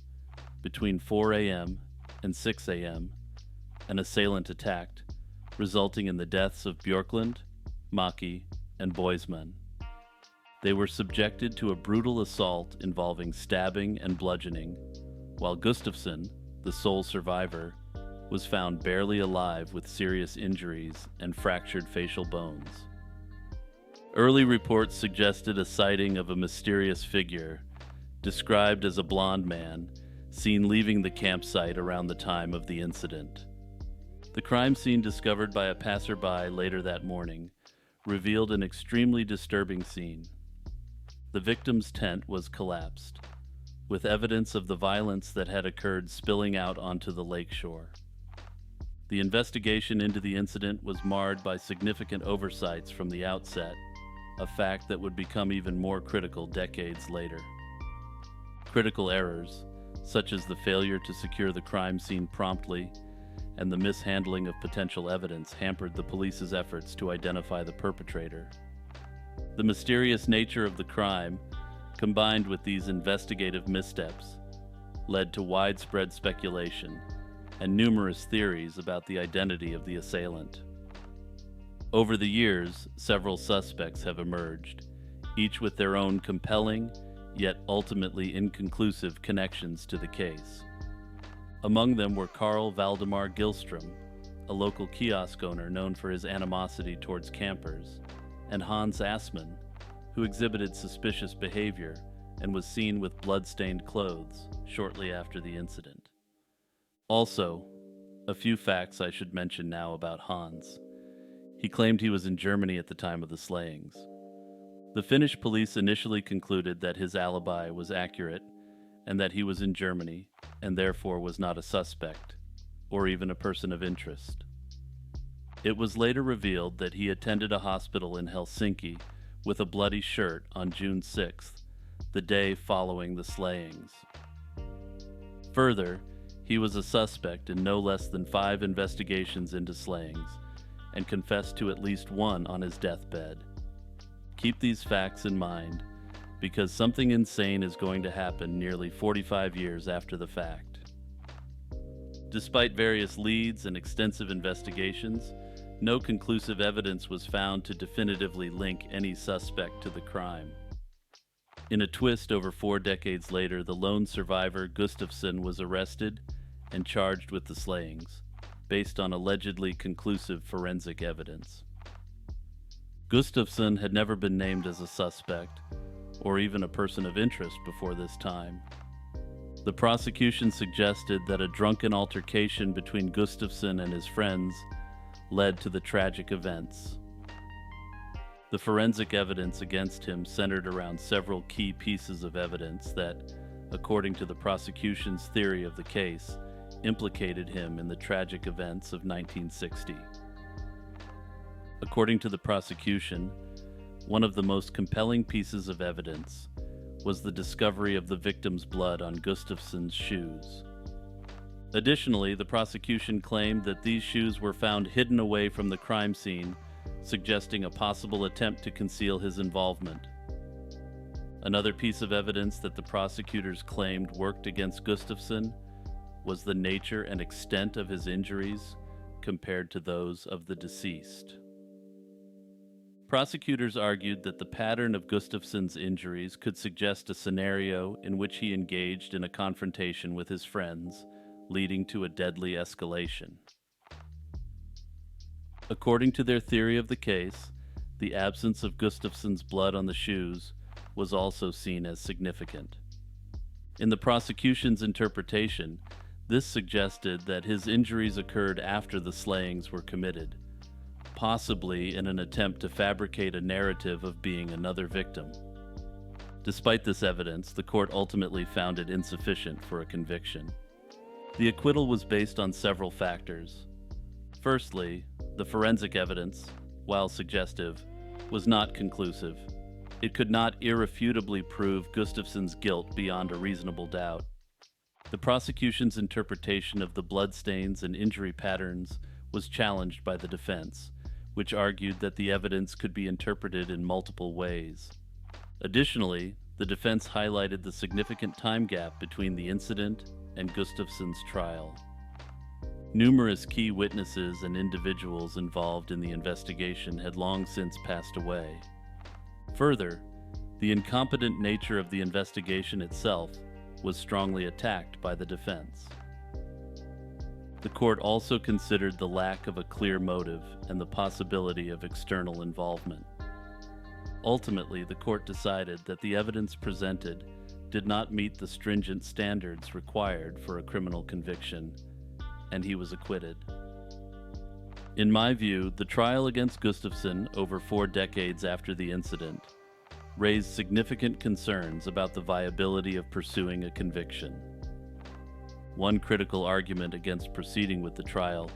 between 4 a.m. and 6 a.m., an assailant attacked, resulting in the deaths of Bjorklund, Maki, and Boisman. They were subjected to a brutal assault involving stabbing and bludgeoning, while Gustafsson, the sole survivor, was found barely alive with serious injuries and fractured facial bones. Early reports suggested a sighting of a mysterious figure, described as a blond man, seen leaving the campsite around the time of the incident. The crime scene discovered by a passerby later that morning revealed an extremely disturbing scene. The victim's tent was collapsed, with evidence of the violence that had occurred spilling out onto the lakeshore. The investigation into the incident was marred by significant oversights from the outset, a fact that would become even more critical decades later. Critical errors, such as the failure to secure the crime scene promptly and the mishandling of potential evidence, hampered the police's efforts to identify the perpetrator. The mysterious nature of the crime, combined with these investigative missteps, led to widespread speculation and numerous theories about the identity of the assailant. Over the years, several suspects have emerged, each with their own compelling, yet ultimately inconclusive connections to the case. Among them were Carl Valdemar Gilstrom, a local kiosk owner known for his animosity towards campers, and Hans Assmann, who exhibited suspicious behavior and was seen with blood-stained clothes shortly after the incident. Also, a few facts I should mention now about Hans. He claimed he was in Germany at the time of the slayings. The Finnish police initially concluded that his alibi was accurate and that he was in Germany and therefore was not a suspect, or even a person of interest. It was later revealed that he attended a hospital in Helsinki with a bloody shirt on June 6th, the day following the slayings. Further, he was a suspect in no less than 5 investigations into slayings, and confessed to at least one on his deathbed. Keep these facts in mind, because something insane is going to happen nearly 45 years after the fact. Despite various leads and extensive investigations, no conclusive evidence was found to definitively link any suspect to the crime. In a twist over 4 decades later, the lone survivor, Gustafsson, was arrested and charged with the slayings, based on allegedly conclusive forensic evidence. Gustafsson had never been named as a suspect, or even a person of interest before this time. The prosecution suggested that a drunken altercation between Gustafsson and his friends led to the tragic events. The forensic evidence against him centered around several key pieces of evidence that, according to the prosecution's theory of the case, implicated him in the tragic events of 1960. According to the prosecution, one of the most compelling pieces of evidence was the discovery of the victim's blood on Gustafsson's shoes. Additionally, the prosecution claimed that these shoes were found hidden away from the crime scene, suggesting a possible attempt to conceal his involvement. Another piece of evidence that the prosecutors claimed worked against Gustafsson was the nature and extent of his injuries compared to those of the deceased. Prosecutors argued that the pattern of Gustafsson's injuries could suggest a scenario in which he engaged in a confrontation with his friends, leading to a deadly escalation. According to their theory of the case, the absence of Gustafsson's blood on the shoes was also seen as significant. In the prosecution's interpretation, this suggested that his injuries occurred after the slayings were committed, possibly in an attempt to fabricate a narrative of being another victim. Despite this evidence, the court ultimately found it insufficient for a conviction. The acquittal was based on several factors. Firstly, the forensic evidence, while suggestive, was not conclusive. It could not irrefutably prove Gustafsson's guilt beyond a reasonable doubt. The prosecution's interpretation of the bloodstains and injury patterns was challenged by the defense, which argued that the evidence could be interpreted in multiple ways. Additionally, the defense highlighted the significant time gap between the incident and Gustafsson's trial. Numerous key witnesses and individuals involved in the investigation had long since passed away. Further, The incompetent nature of the investigation itself was strongly attacked by the defense. The court also considered the lack of a clear motive and the possibility of external involvement. Ultimately, the court decided that the evidence presented did not meet the stringent standards required for a criminal conviction, and he was acquitted. In my view, the trial against Gustafsson over 4 decades after the incident raised significant concerns about the viability of pursuing a conviction. One critical argument against proceeding with the trial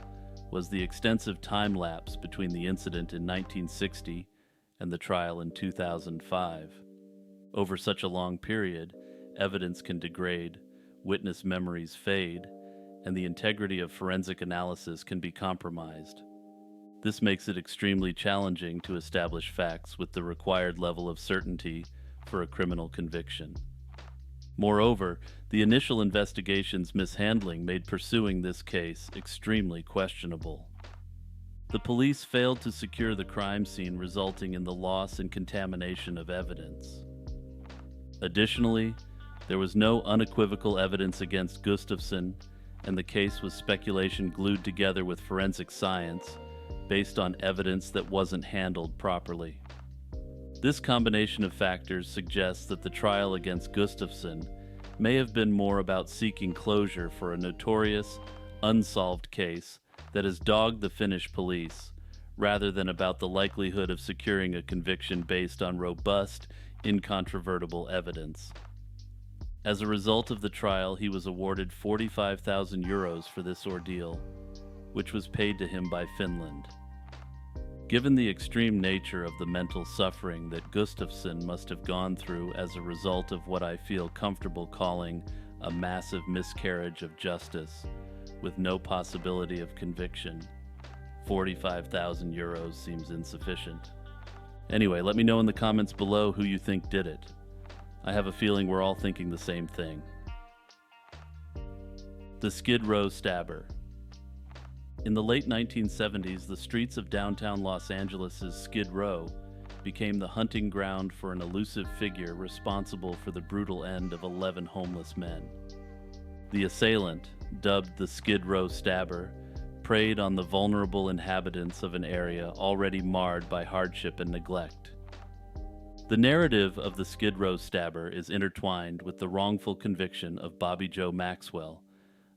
was the extensive time lapse between the incident in 1960 and the trial in 2005. Over such a long period, evidence can degrade, witness memories fade, and the integrity of forensic analysis can be compromised. This makes it extremely challenging to establish facts with the required level of certainty for a criminal conviction. Moreover, the initial investigation's mishandling made pursuing this case extremely questionable. The police failed to secure the crime scene, resulting in the loss and contamination of evidence. Additionally, there was no unequivocal evidence against Gustafsson, and the case was speculation glued together with forensic science based on evidence that wasn't handled properly. This combination of factors suggests that the trial against Gustafsson may have been more about seeking closure for a notorious, unsolved case that has dogged the Finnish police, rather than about the likelihood of securing a conviction based on robust, incontrovertible evidence. As a result of the trial, he was awarded 45,000 euros for this ordeal, which was paid to him by Finland. Given the extreme nature of the mental suffering that Gustafsson must have gone through as a result of what I feel comfortable calling a massive miscarriage of justice, with no possibility of conviction, 45,000 euros seems insufficient. Anyway, let me know in the comments below who you think did it. I have a feeling we're all thinking the same thing. The Skid Row Stabber. In the late 1970s, the streets of downtown Los Angeles' Skid Row became the hunting ground for an elusive figure responsible for the brutal end of 11 homeless men. The assailant, dubbed the Skid Row Stabber, preyed on the vulnerable inhabitants of an area already marred by hardship and neglect. The narrative of the Skid Row Stabber is intertwined with the wrongful conviction of Bobby Joe Maxwell,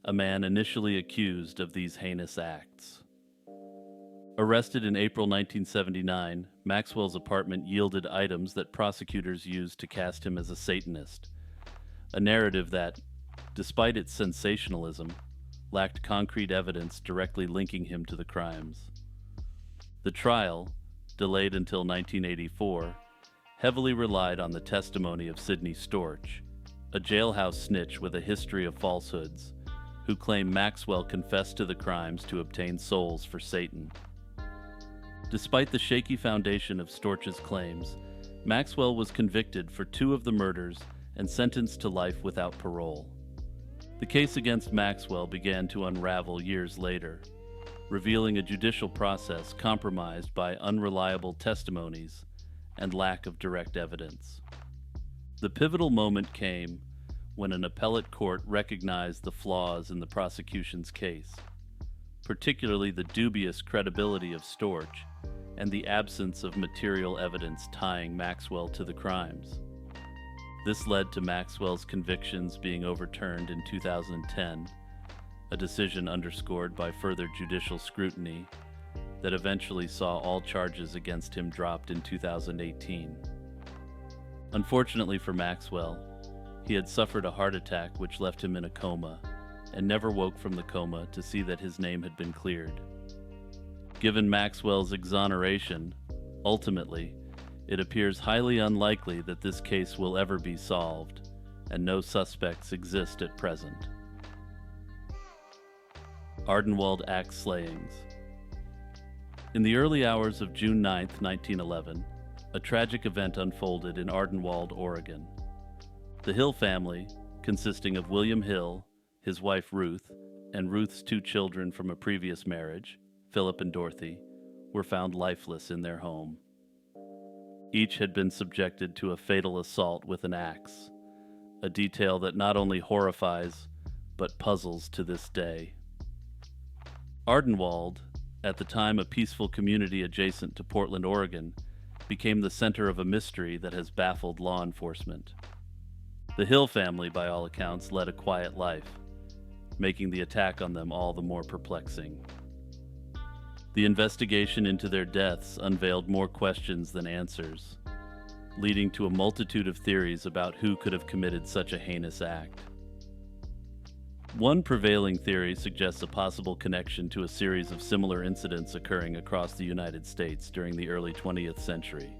a man initially accused of these heinous acts. Arrested in April 1979, Maxwell's apartment yielded items that prosecutors used to cast him as a Satanist, a narrative that, despite its sensationalism, lacked concrete evidence directly linking him to the crimes. The trial, delayed until 1984, heavily relied on the testimony of Sidney Storch, a jailhouse snitch with a history of falsehoods, who claimed Maxwell confessed to the crimes to obtain souls for Satan. Despite the shaky foundation of Storch's claims, Maxwell was convicted for 2 of the murders and sentenced to life without parole. The case against Maxwell began to unravel years later, revealing a judicial process compromised by unreliable testimonies and lack of direct evidence. The pivotal moment came when an appellate court recognized the flaws in the prosecution's case, particularly the dubious credibility of Storch and the absence of material evidence tying Maxwell to the crimes. This led to Maxwell's convictions being overturned in 2010, a decision underscored by further judicial scrutiny that eventually saw all charges against him dropped in 2018. Unfortunately for Maxwell, he had suffered a heart attack which left him in a coma, and never woke from the coma to see that his name had been cleared. Given Maxwell's exoneration, ultimately, it appears highly unlikely that this case will ever be solved, and no suspects exist at present. Ardenwald axe slayings. In the early hours of June 9, 1911, a tragic event unfolded in Ardenwald, Oregon. The Hill family, consisting of William Hill, his wife Ruth, and Ruth's 2 children from a previous marriage, Philip and Dorothy, were found lifeless in their home. Each had been subjected to a fatal assault with an axe, a detail that not only horrifies, but puzzles to this day. Ardenwald, at the time a peaceful community adjacent to Portland, Oregon, became the center of a mystery that has baffled law enforcement. The Hill family, by all accounts, led a quiet life, making the attack on them all the more perplexing. The investigation into their deaths unveiled more questions than answers, leading to a multitude of theories about who could have committed such a heinous act. One prevailing theory suggests a possible connection to a series of similar incidents occurring across the United States during the early 20th century.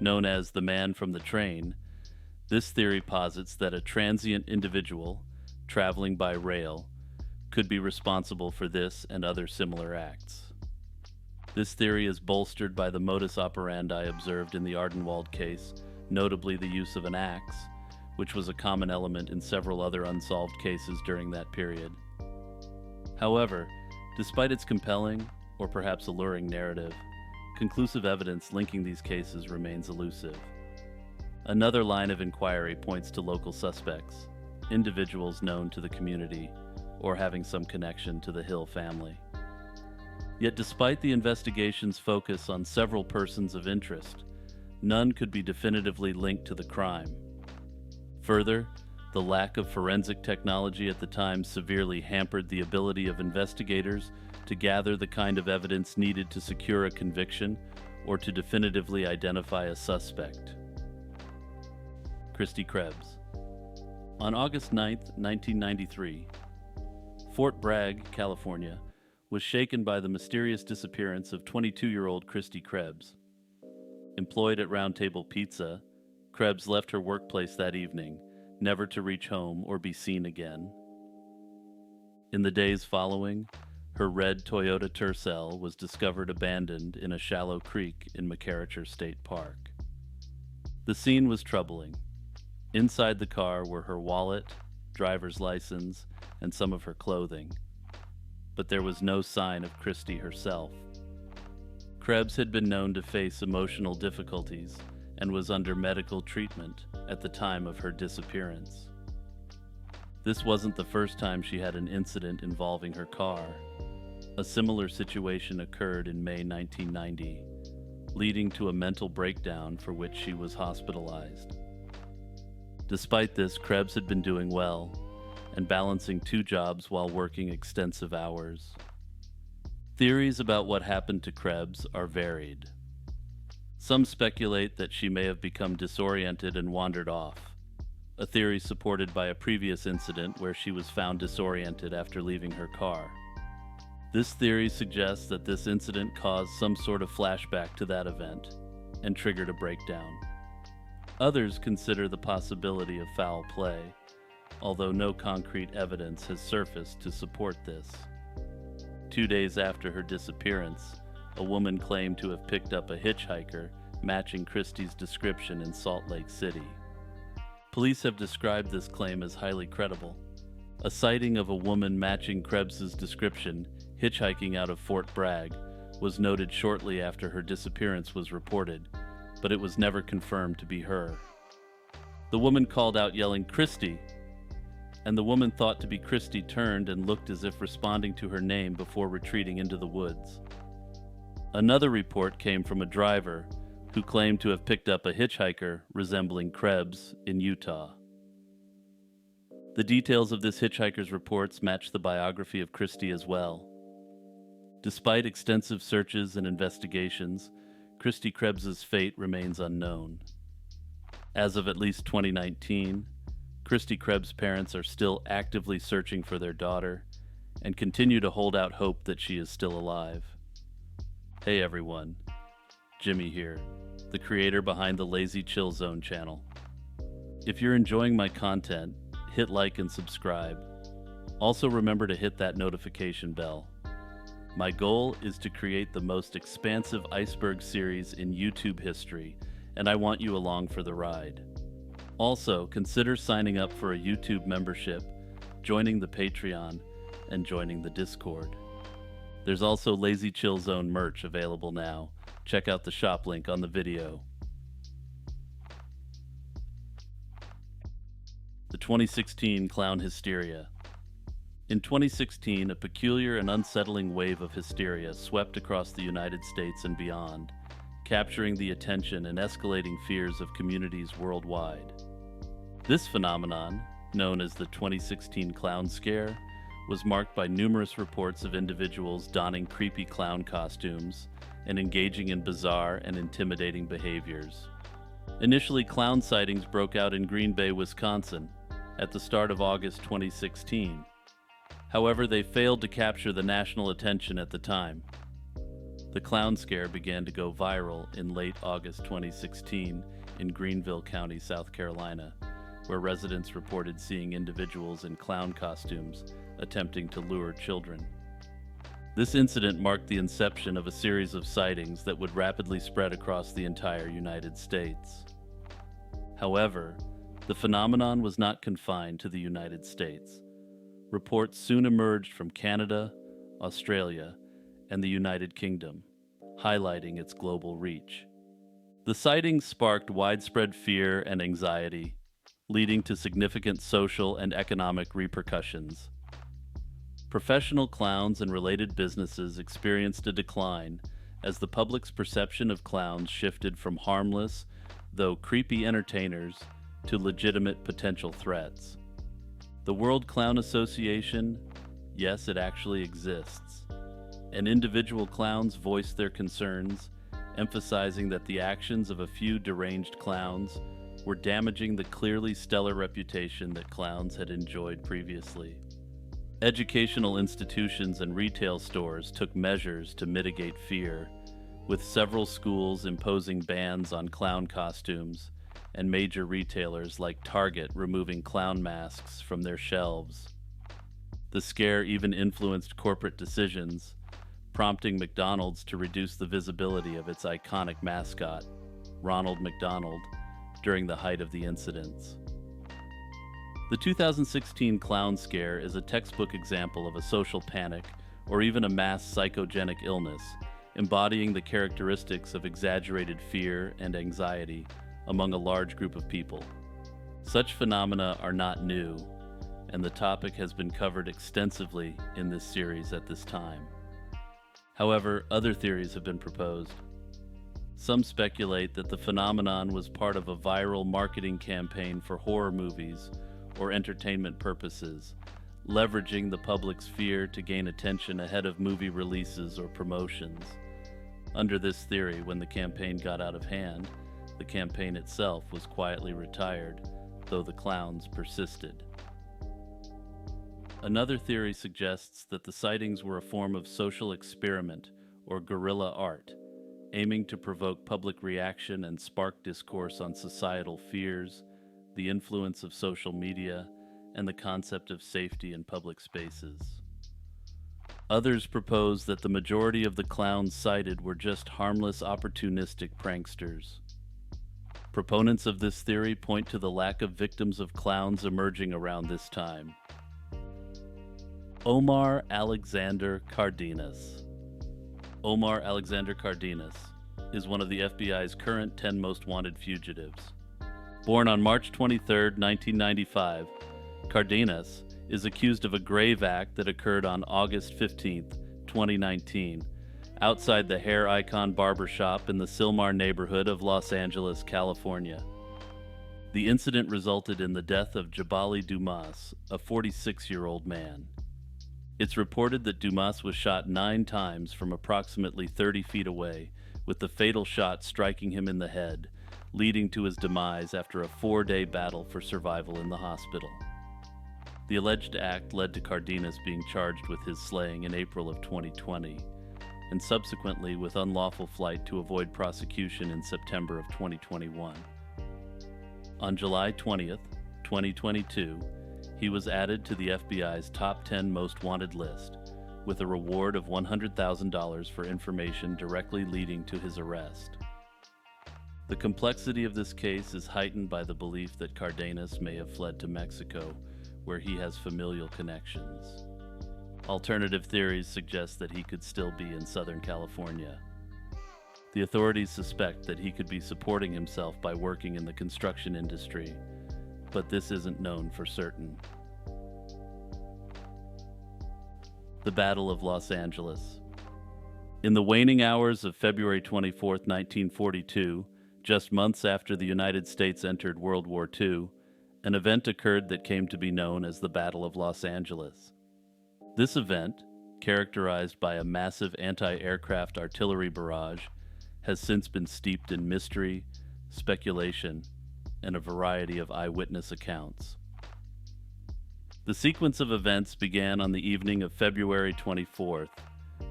Known as the man from the train, this theory posits that a transient individual, traveling by rail, could be responsible for this and other similar acts. This theory is bolstered by the modus operandi observed in the Ardenwald case, notably the use of an axe, which was a common element in several other unsolved cases during that period. However, despite its compelling, or perhaps alluring narrative, conclusive evidence linking these cases remains elusive. Another line of inquiry points to local suspects, individuals known to the community, or having some connection to the Hill family. Yet despite the investigation's focus on several persons of interest, none could be definitively linked to the crime. Further, the lack of forensic technology at the time severely hampered the ability of investigators to gather the kind of evidence needed to secure a conviction or to definitively identify a suspect. Christy Krebs. On August 9, 1993, Fort Bragg, California, was shaken by the mysterious disappearance of 22-year-old Christy Krebs. Employed at Round Table Pizza, Krebs left her workplace that evening, never to reach home or be seen again. In the days following, her red Toyota Tercel was discovered abandoned in a shallow creek in McCarracher State Park. The scene was troubling. Inside the car were her wallet, driver's license, and some of her clothing. But there was no sign of Christy herself. Krebs had been known to face emotional difficulties and was under medical treatment at the time of her disappearance. This wasn't the first time she had an incident involving her car. A similar situation occurred in May 1990, leading to a mental breakdown for which she was hospitalized. Despite this, Krebs had been doing well and balancing 2 jobs while working extensive hours. Theories about what happened to Krebs are varied. Some speculate that she may have become disoriented and wandered off, a theory supported by a previous incident where she was found disoriented after leaving her car. This theory suggests that this incident caused some sort of flashback to that event and triggered a breakdown. Others consider the possibility of foul play, although no concrete evidence has surfaced to support this. 2 days after her disappearance, a woman claimed to have picked up a hitchhiker matching Christie's description in Salt Lake City. Police have described this claim as highly credible. A sighting of a woman matching Krebs's description hitchhiking out of Fort Bragg was noted shortly after her disappearance was reported, but it was never confirmed to be her. The woman called out yelling, "Christy!" and the woman thought to be Christy turned and looked as if responding to her name before retreating into the woods. Another report came from a driver who claimed to have picked up a hitchhiker resembling Krebs in Utah. The details of this hitchhiker's reports match the biography of Christy as well. Despite extensive searches and investigations, Christy Krebs's fate remains unknown. As of at least 2019, Christy Krebs' parents are still actively searching for their daughter and continue to hold out hope that she is still alive. Hey everyone, Jimmy here, the creator behind the Lazy Chill Zone channel. If you're enjoying my content, hit like and subscribe. Also remember to hit that notification bell. My goal is to create the most expansive Iceberg series in YouTube history, and I want you along for the ride. Also, consider signing up for a YouTube membership, joining the Patreon, and joining the Discord. There's also Lazy Chill Zone merch available now. Check out the shop link on the video. The 2016 clown hysteria. In 2016, a peculiar and unsettling wave of hysteria swept across the United States and beyond, capturing the attention and escalating fears of communities worldwide. This phenomenon, known as the 2016 clown scare, was marked by numerous reports of individuals donning creepy clown costumes and engaging in bizarre and intimidating behaviors. Initially, clown sightings broke out in Green Bay, Wisconsin, at the start of August 2016. However, they failed to capture the national attention at the time. The clown scare began to go viral in late August 2016 in Greenville County, South Carolina, where residents reported seeing individuals in clown costumes attempting to lure children. This incident marked the inception of a series of sightings that would rapidly spread across the entire United States. However, the phenomenon was not confined to the United States. Reports soon emerged from Canada, Australia, and the United Kingdom, highlighting its global reach. The sightings sparked widespread fear and anxiety, leading to significant social and economic repercussions. Professional clowns and related businesses experienced a decline as the public's perception of clowns shifted from harmless, though creepy entertainers to legitimate potential threats. The World Clown Association, yes, it actually exists, and individual clowns voiced their concerns, emphasizing that the actions of a few deranged clowns were damaging the clearly stellar reputation that clowns had enjoyed previously. Educational institutions and retail stores took measures to mitigate fear, with several schools imposing bans on clown costumes and major retailers like Target removing clown masks from their shelves. The scare even influenced corporate decisions, prompting McDonald's to reduce the visibility of its iconic mascot, Ronald McDonald, during the height of the incidents. The 2016 clown scare is a textbook example of a social panic or even a mass psychogenic illness, embodying the characteristics of exaggerated fear and anxiety among a large group of people. Such phenomena are not new, and the topic has been covered extensively in this series at this time. However, other theories have been proposed. Some speculate that the phenomenon was part of a viral marketing campaign for horror movies or entertainment purposes, leveraging the public's fear to gain attention ahead of movie releases or promotions. Under this theory, when the campaign got out of hand, the campaign itself was quietly retired, though the clowns persisted. Another theory suggests that the sightings were a form of social experiment or guerrilla art, aiming to provoke public reaction and spark discourse on societal fears, the influence of social media, and the concept of safety in public spaces. Others propose that the majority of the clowns cited were just harmless, opportunistic pranksters. Proponents of this theory point to the lack of victims of clowns emerging around this time. Omar Alexander Cardenas. Omar Alexander Cardenas is one of the FBI's current 10 most wanted fugitives. Born on March 23, 1995, Cardenas is accused of a grave act that occurred on August 15, 2019, outside the Hair Icon barbershop in the Sylmar neighborhood of Los Angeles, California. The incident resulted in the death of Jabali Dumas, a 46-year-old man. It's reported that Dumas was shot 9 times from approximately 30 feet away, with the fatal shot striking him in the head, leading to his demise after a 4-day battle for survival in the hospital. The alleged act led to Cardenas being charged with his slaying in April of 2020, and subsequently with unlawful flight to avoid prosecution in September of 2021. On July 20th, 2022, he was added to the FBI's top 10 most wanted list, with a reward of $100,000 for information directly leading to his arrest. The complexity of this case is heightened by the belief that Cardenas may have fled to Mexico, where he has familial connections. Alternative theories suggest that he could still be in Southern California. The authorities suspect that he could be supporting himself by working in the construction industry, but this isn't known for certain. The Battle of Los Angeles. In the waning hours of February 24, 1942, just months after the United States entered World War II, an event occurred that came to be known as the Battle of Los Angeles. This event, characterized by a massive anti-aircraft artillery barrage, has since been steeped in mystery, speculation, and a variety of eyewitness accounts. The sequence of events began on the evening of February 24th,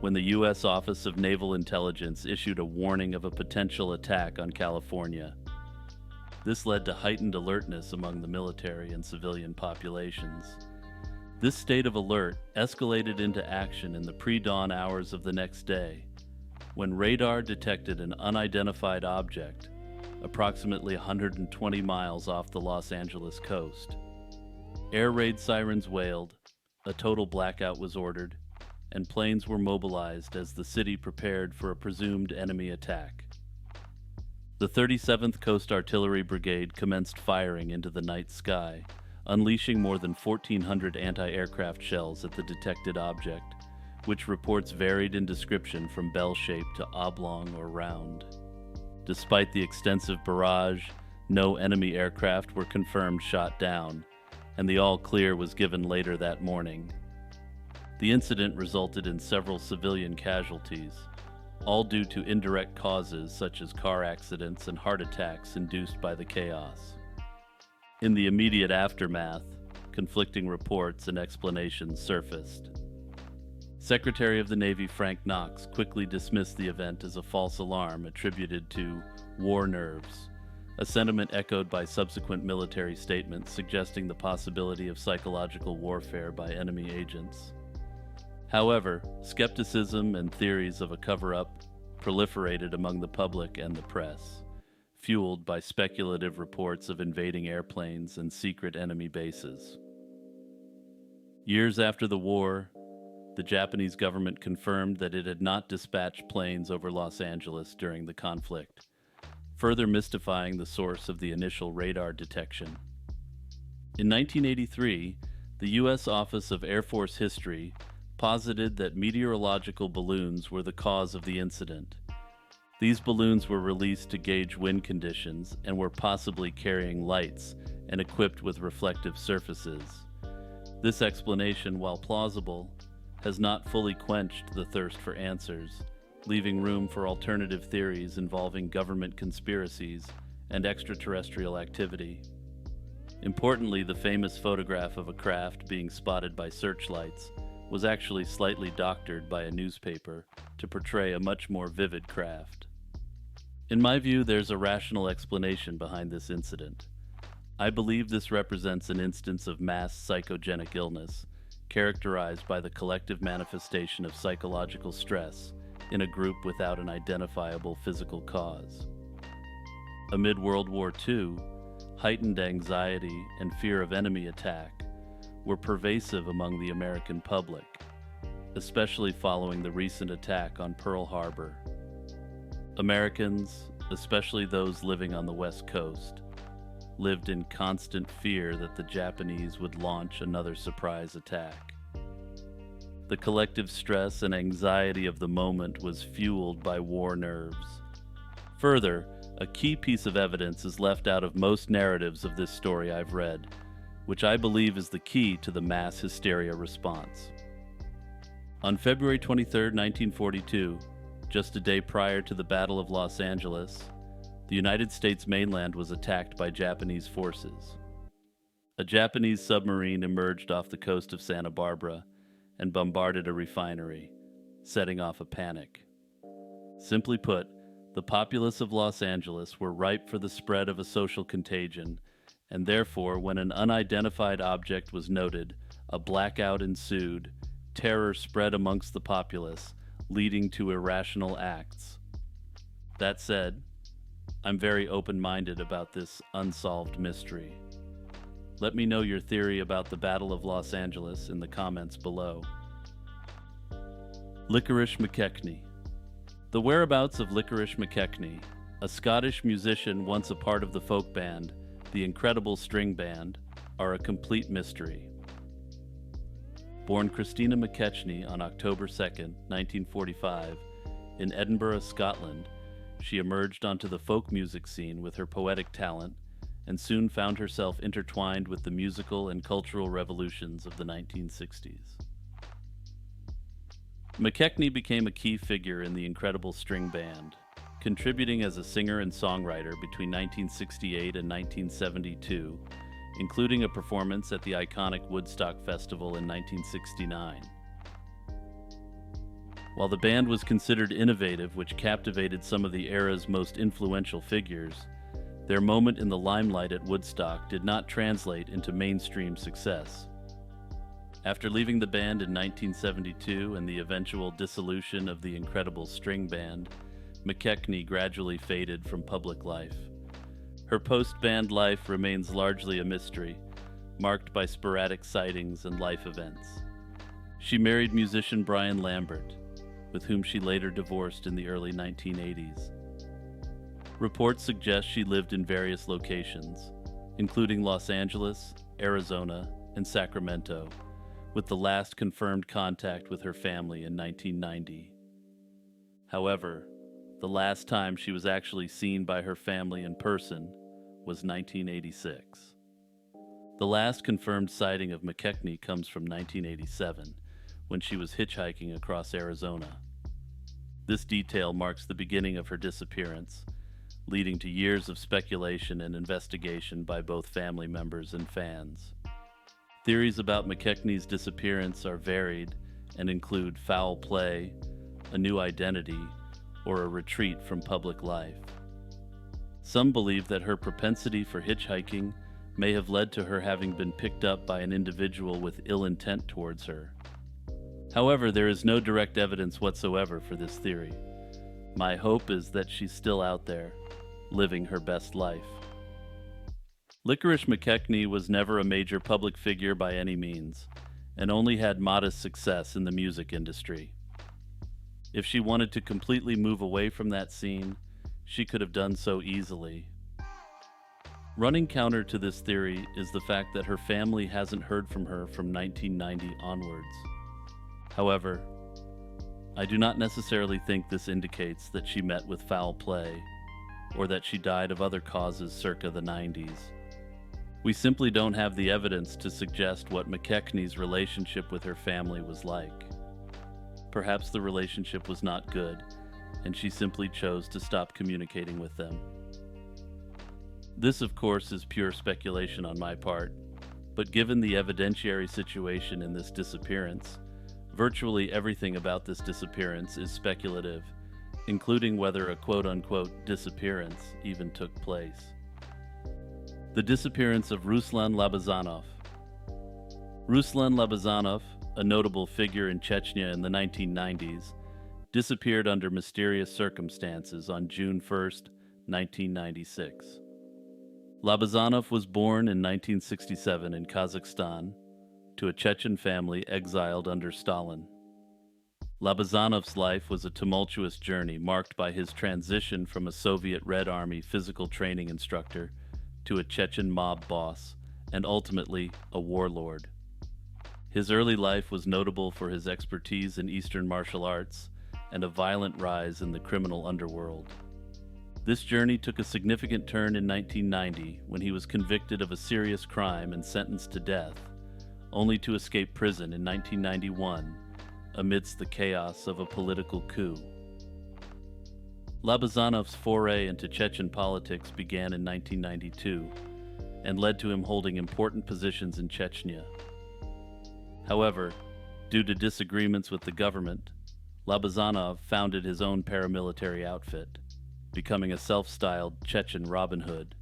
when the U.S. Office of Naval Intelligence issued a warning of a potential attack on California. This led to heightened alertness among the military and civilian populations. This state of alert escalated into action in the pre-dawn hours of the next day, when radar detected an unidentified object approximately 120 miles off the Los Angeles coast. Air raid sirens wailed, a total blackout was ordered, and planes were mobilized as the city prepared for a presumed enemy attack. The 37th Coast Artillery Brigade commenced firing into the night sky, unleashing more than 1,400 anti-aircraft shells at the detected object, which reports varied in description from bell-shaped to oblong or round. Despite the extensive barrage, no enemy aircraft were confirmed shot down, and the all-clear was given later that morning. The incident resulted in several civilian casualties, all due to indirect causes such as car accidents and heart attacks induced by the chaos. In the immediate aftermath, conflicting reports and explanations surfaced. Secretary of the Navy Frank Knox quickly dismissed the event as a false alarm attributed to war nerves, a sentiment echoed by subsequent military statements suggesting the possibility of psychological warfare by enemy agents. However, skepticism and theories of a cover-up proliferated among the public and the press, fueled by speculative reports of invading airplanes and secret enemy bases. Years after the war, the Japanese government confirmed that it had not dispatched planes over Los Angeles during the conflict, further mystifying the source of the initial radar detection. In 1983, the U.S. Office of Air Force History posited that meteorological balloons were the cause of the incident. These balloons were released to gauge wind conditions and were possibly carrying lights and equipped with reflective surfaces. This explanation, while plausible, has not fully quenched the thirst for answers, leaving room for alternative theories involving government conspiracies and extraterrestrial activity. Importantly, the famous photograph of a craft being spotted by searchlights was actually slightly doctored by a newspaper to portray a much more vivid craft. In my view, there's a rational explanation behind this incident. I believe this represents an instance of mass psychogenic illness, characterized by the collective manifestation of psychological stress in a group without an identifiable physical cause. Amid World War II, heightened anxiety and fear of enemy attack were pervasive among the American public, especially following the recent attack on Pearl Harbor. Americans, especially those living on the West Coast, lived in constant fear that the Japanese would launch another surprise attack. The collective stress and anxiety of the moment was fueled by war nerves. Further, a key piece of evidence is left out of most narratives of this story I've read, which I believe is the key to the mass hysteria response. On February 23, 1942, just a day prior to the Battle of Los Angeles, the United States mainland was attacked by Japanese forces. A Japanese submarine emerged off the coast of Santa Barbara and bombarded a refinery, setting off a panic. Simply put, the populace of Los Angeles were ripe for the spread of a social contagion, and therefore, when an unidentified object was noted, a blackout ensued, terror spread amongst the populace, leading to irrational acts. That said, I'm very open-minded about this unsolved mystery. Let me know your theory about the Battle of Los Angeles in the comments below. Licorice McKechnie. The whereabouts of Licorice McKechnie, a Scottish musician once a part of the folk band, the Incredible String Band, are a complete mystery. Born Christina McKechnie on October 2, 1945, in Edinburgh, Scotland, she emerged onto the folk music scene with her poetic talent and soon found herself intertwined with the musical and cultural revolutions of the 1960s. McKechnie became a key figure in the Incredible String Band, contributing as a singer and songwriter between 1968 and 1972, including a performance at the iconic Woodstock Festival in 1969. While the band was considered innovative, which captivated some of the era's most influential figures, their moment in the limelight at Woodstock did not translate into mainstream success. After leaving the band in 1972 and the eventual dissolution of the Incredible String Band, McKechnie gradually faded from public life. Her post-band life remains largely a mystery, marked by sporadic sightings and life events. She married musician Brian Lambert, with whom she later divorced in the early 1980s. Reports suggest she lived in various locations, including Los Angeles, Arizona, and Sacramento, with the last confirmed contact with her family in 1990. However, the last time she was actually seen by her family in person was 1986. The last confirmed sighting of McKechnie comes from 1987, when she was hitchhiking across Arizona. This detail marks the beginning of her disappearance, leading to years of speculation and investigation by both family members and fans. Theories about McKechnie's disappearance are varied and include foul play, a new identity, or a retreat from public life. Some believe that her propensity for hitchhiking may have led to her having been picked up by an individual with ill intent towards her. However, there is no direct evidence whatsoever for this theory. My hope is that she's still out there, living her best life. Licorice McKechnie was never a major public figure by any means, and only had modest success in the music industry. If she wanted to completely move away from that scene, she could have done so easily. Running counter to this theory is the fact that her family hasn't heard from her from 1990 onwards. However, I do not necessarily think this indicates that she met with foul play, or that she died of other causes circa the 90s. We simply don't have the evidence to suggest what McKechnie's relationship with her family was like. Perhaps the relationship was not good, and she simply chose to stop communicating with them. This, of course, is pure speculation on my part, but given the evidentiary situation in this disappearance, virtually everything about this disappearance is speculative, including whether a quote-unquote disappearance even took place. The disappearance of Ruslan Labazanov. Ruslan Labazanov, a notable figure in Chechnya in the 1990s, disappeared under mysterious circumstances on June 1, 1996. Labazanov was born in 1967 in Kazakhstan to a Chechen family exiled under Stalin. Labazanov's life was a tumultuous journey marked by his transition from a Soviet Red Army physical training instructor to a Chechen mob boss, and ultimately a warlord. His early life was notable for his expertise in Eastern martial arts and a violent rise in the criminal underworld. This journey took a significant turn in 1990 when he was convicted of a serious crime and sentenced to death, only to escape prison in 1991 amidst the chaos of a political coup. Labazanov's foray into Chechen politics began in 1992 and led to him holding important positions in Chechnya. However, due to disagreements with the government, Labazanov founded his own paramilitary outfit, becoming a self-styled Chechen Robin Hood.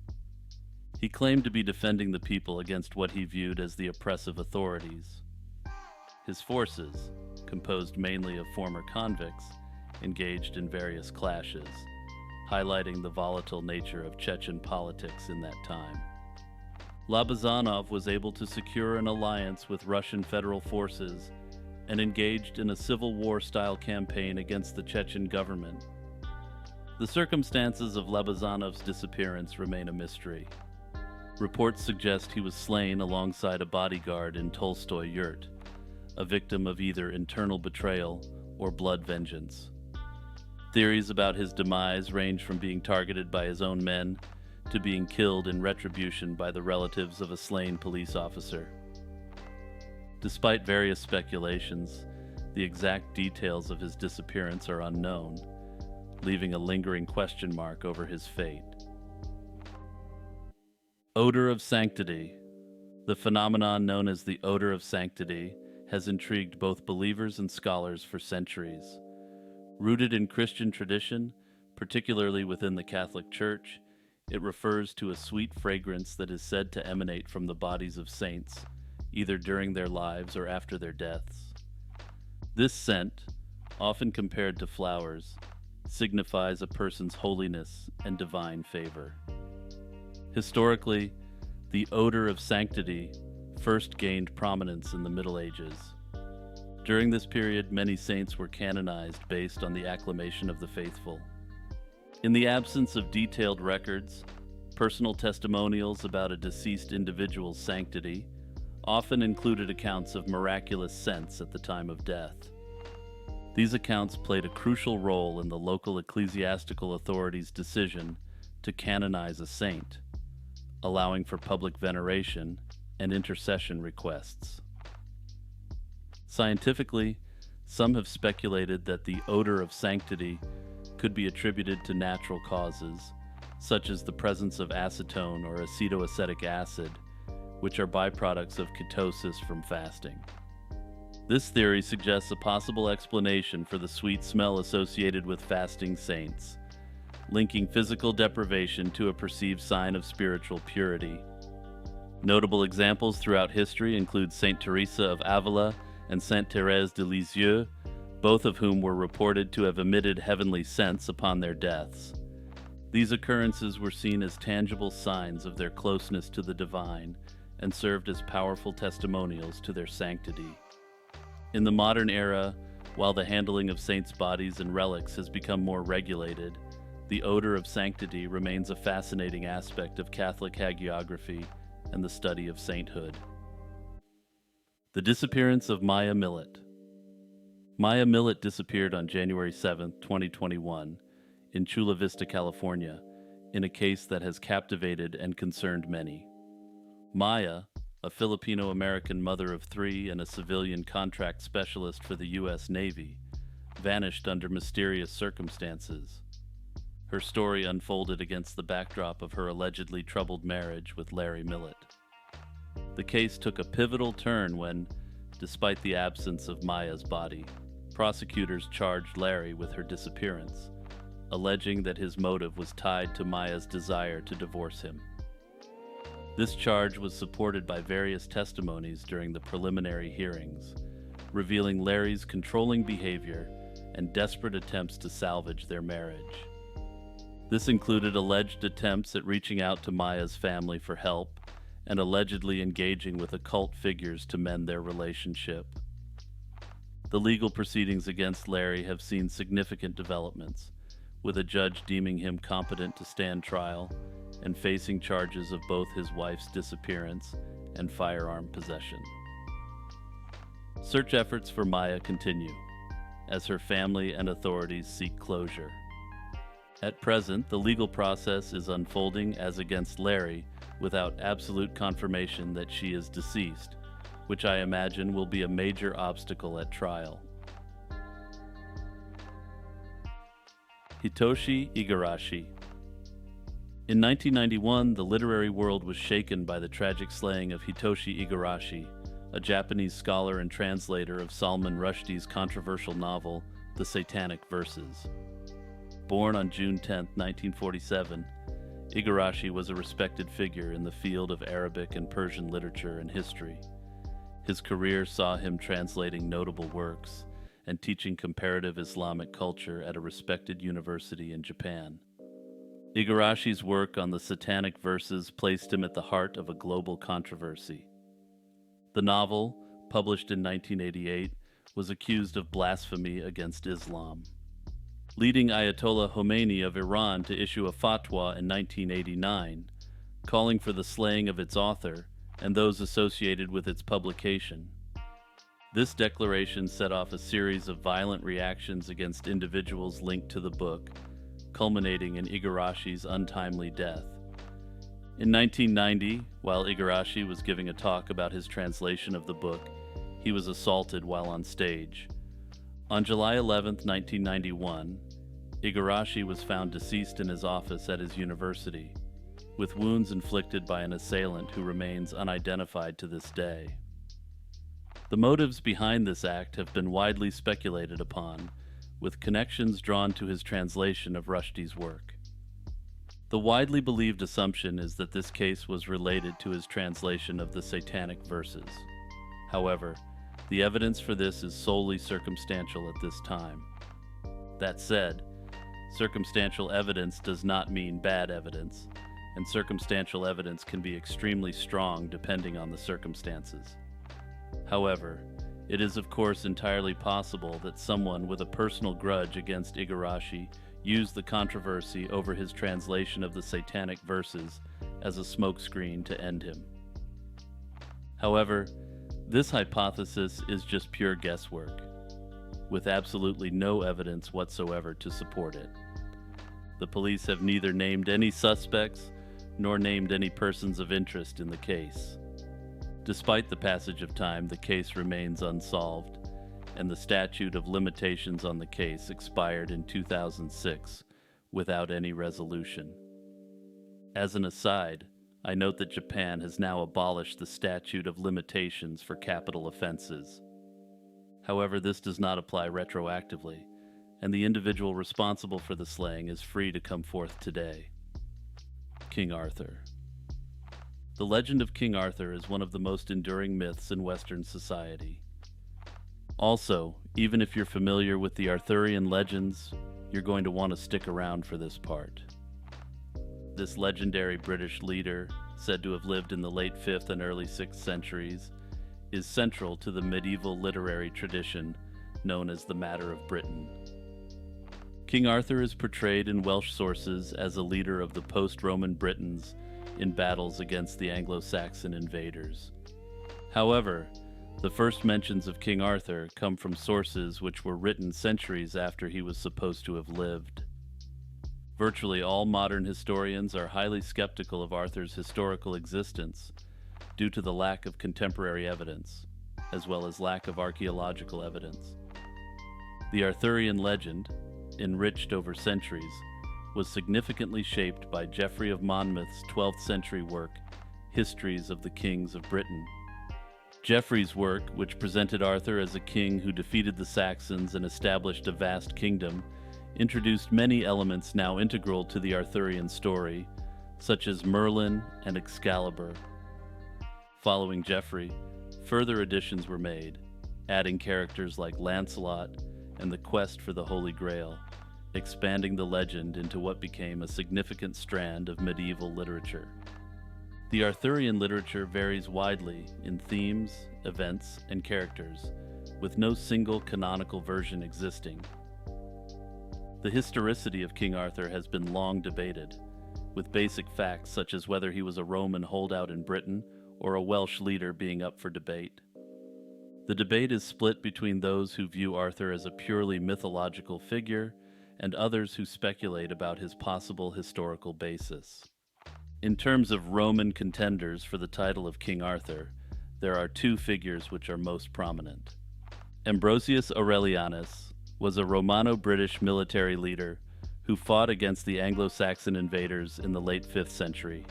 He claimed to be defending the people against what he viewed as the oppressive authorities. His forces, composed mainly of former convicts, engaged in various clashes, highlighting the volatile nature of Chechen politics in that time. Labazanov was able to secure an alliance with Russian federal forces and engaged in a civil war-style campaign against the Chechen government. The circumstances of Labazanov's disappearance remain a mystery. Reports suggest he was slain alongside a bodyguard in Tolstoy yurt, a victim of either internal betrayal or blood vengeance. Theories about his demise range from being targeted by his own men to being killed in retribution by the relatives of a slain police officer. Despite various speculations, the exact details of his disappearance are unknown, leaving a lingering question mark over his fate. Odor of sanctity. The phenomenon known as the odor of sanctity has intrigued both believers and scholars for centuries. Rooted in Christian tradition, particularly within the Catholic Church, it refers to a sweet fragrance that is said to emanate from the bodies of saints, either during their lives or after their deaths. This scent, often compared to flowers, signifies a person's holiness and divine favor. Historically, the odor of sanctity first gained prominence in the Middle Ages. During this period, many saints were canonized based on the acclamation of the faithful. In the absence of detailed records, personal testimonials about a deceased individual's sanctity often included accounts of miraculous scents at the time of death. These accounts played a crucial role in the local ecclesiastical authorities' decision to canonize a saint, allowing for public veneration and intercession requests. Scientifically, some have speculated that the odor of sanctity could be attributed to natural causes, such as the presence of acetone or acetoacetic acid, which are byproducts of ketosis from fasting. This theory suggests a possible explanation for the sweet smell associated with fasting saints, linking physical deprivation to a perceived sign of spiritual purity. Notable examples throughout history include Saint Teresa of Avila and Saint Thérèse de Lisieux, both of whom were reported to have emitted heavenly scents upon their deaths. These occurrences were seen as tangible signs of their closeness to the divine and served as powerful testimonials to their sanctity. In the modern era, while the handling of saints' bodies and relics has become more regulated, the odor of sanctity remains a fascinating aspect of Catholic hagiography and the study of sainthood. The disappearance of Maya Millet. Maya Millet disappeared on January 7, 2021, in Chula Vista, California, in a case that has captivated and concerned many. Maya, a Filipino-American mother of three and a civilian contract specialist for the U.S. Navy, vanished under mysterious circumstances. Her story unfolded against the backdrop of her allegedly troubled marriage with Larry Millet. The case took a pivotal turn when, despite the absence of Maya's body, prosecutors charged Larry with her disappearance, alleging that his motive was tied to Maya's desire to divorce him. This charge was supported by various testimonies during the preliminary hearings, revealing Larry's controlling behavior and desperate attempts to salvage their marriage. This included alleged attempts at reaching out to Maya's family for help and allegedly engaging with occult figures to mend their relationship. The legal proceedings against Larry have seen significant developments, with a judge deeming him competent to stand trial and facing charges of both his wife's disappearance and firearm possession. Search efforts for Maya continue, as her family and authorities seek closure. At present, the legal process is unfolding as against Larry without absolute confirmation that she is deceased, which I imagine will be a major obstacle at trial. Hitoshi Igarashi. In 1991, the literary world was shaken by the tragic slaying of Hitoshi Igarashi, a Japanese scholar and translator of Salman Rushdie's controversial novel, The Satanic Verses. Born on June 10, 1947, Igarashi was a respected figure in the field of Arabic and Persian literature and history. His career saw him translating notable works and teaching comparative Islamic culture at a respected university in Japan. Igarashi's work on the Satanic Verses placed him at the heart of a global controversy. The novel, published in 1988, was accused of blasphemy against Islam, leading Ayatollah Khomeini of Iran to issue a fatwa in 1989, calling for the slaying of its author and those associated with its publication. This declaration set off a series of violent reactions against individuals linked to the book, culminating in Igarashi's untimely death. In 1990, while Igarashi was giving a talk about his translation of the book, he was assaulted while on stage. On July 11, 1991, Igarashi was found deceased in his office at his university, with wounds inflicted by an assailant who remains unidentified to this day. The motives behind this act have been widely speculated upon, with connections drawn to his translation of Rushdie's work. The widely believed assumption is that this case was related to his translation of the Satanic Verses. However, the evidence for this is solely circumstantial at this time. That said, circumstantial evidence does not mean bad evidence, and circumstantial evidence can be extremely strong depending on the circumstances. However, it is of course entirely possible that someone with a personal grudge against Igarashi used the controversy over his translation of the Satanic Verses as a smokescreen to end him. However, this hypothesis is just pure guesswork, with absolutely no evidence whatsoever to support it. The police have neither named any suspects nor named any persons of interest in the case. Despite the passage of time, the case remains unsolved, and the statute of limitations on the case expired in 2006 without any resolution. As an aside, I note that Japan has now abolished the statute of limitations for capital offenses. However, this does not apply retroactively, and the individual responsible for the slaying is free to come forth today. King Arthur. The legend of King Arthur is one of the most enduring myths in Western society. Also, even if you're familiar with the Arthurian legends, you're going to want to stick around for this part. This legendary British leader, said to have lived in the late 5th and early 6th centuries, is central to the medieval literary tradition known as the Matter of Britain. King Arthur is portrayed in Welsh sources as a leader of the post-Roman Britons in battles against the Anglo-Saxon invaders. However, the first mentions of King Arthur come from sources which were written centuries after he was supposed to have lived. Virtually all modern historians are highly skeptical of Arthur's historical existence due to the lack of contemporary evidence, as well as lack of archaeological evidence. The Arthurian legend, enriched over centuries, was significantly shaped by Geoffrey of Monmouth's 12th century work, Histories of the Kings of Britain. Geoffrey's work, which presented Arthur as a king who defeated the Saxons and established a vast kingdom, introduced many elements now integral to the Arthurian story, such as Merlin and Excalibur. Following Geoffrey, further additions were made, adding characters like Lancelot and the quest for the Holy Grail, expanding the legend into what became a significant strand of medieval literature. The Arthurian literature varies widely in themes, events, and characters, with no single canonical version existing. The historicity of King Arthur has been long debated, with basic facts such as whether he was a Roman holdout in Britain or a Welsh leader being up for debate. The debate is split between those who view Arthur as a purely mythological figure and others who speculate about his possible historical basis. In terms of Roman contenders for the title of King Arthur, there are two figures which are most prominent. Ambrosius Aurelianus was a Romano-British military leader who fought against the Anglo-Saxon invaders in the late 5th century.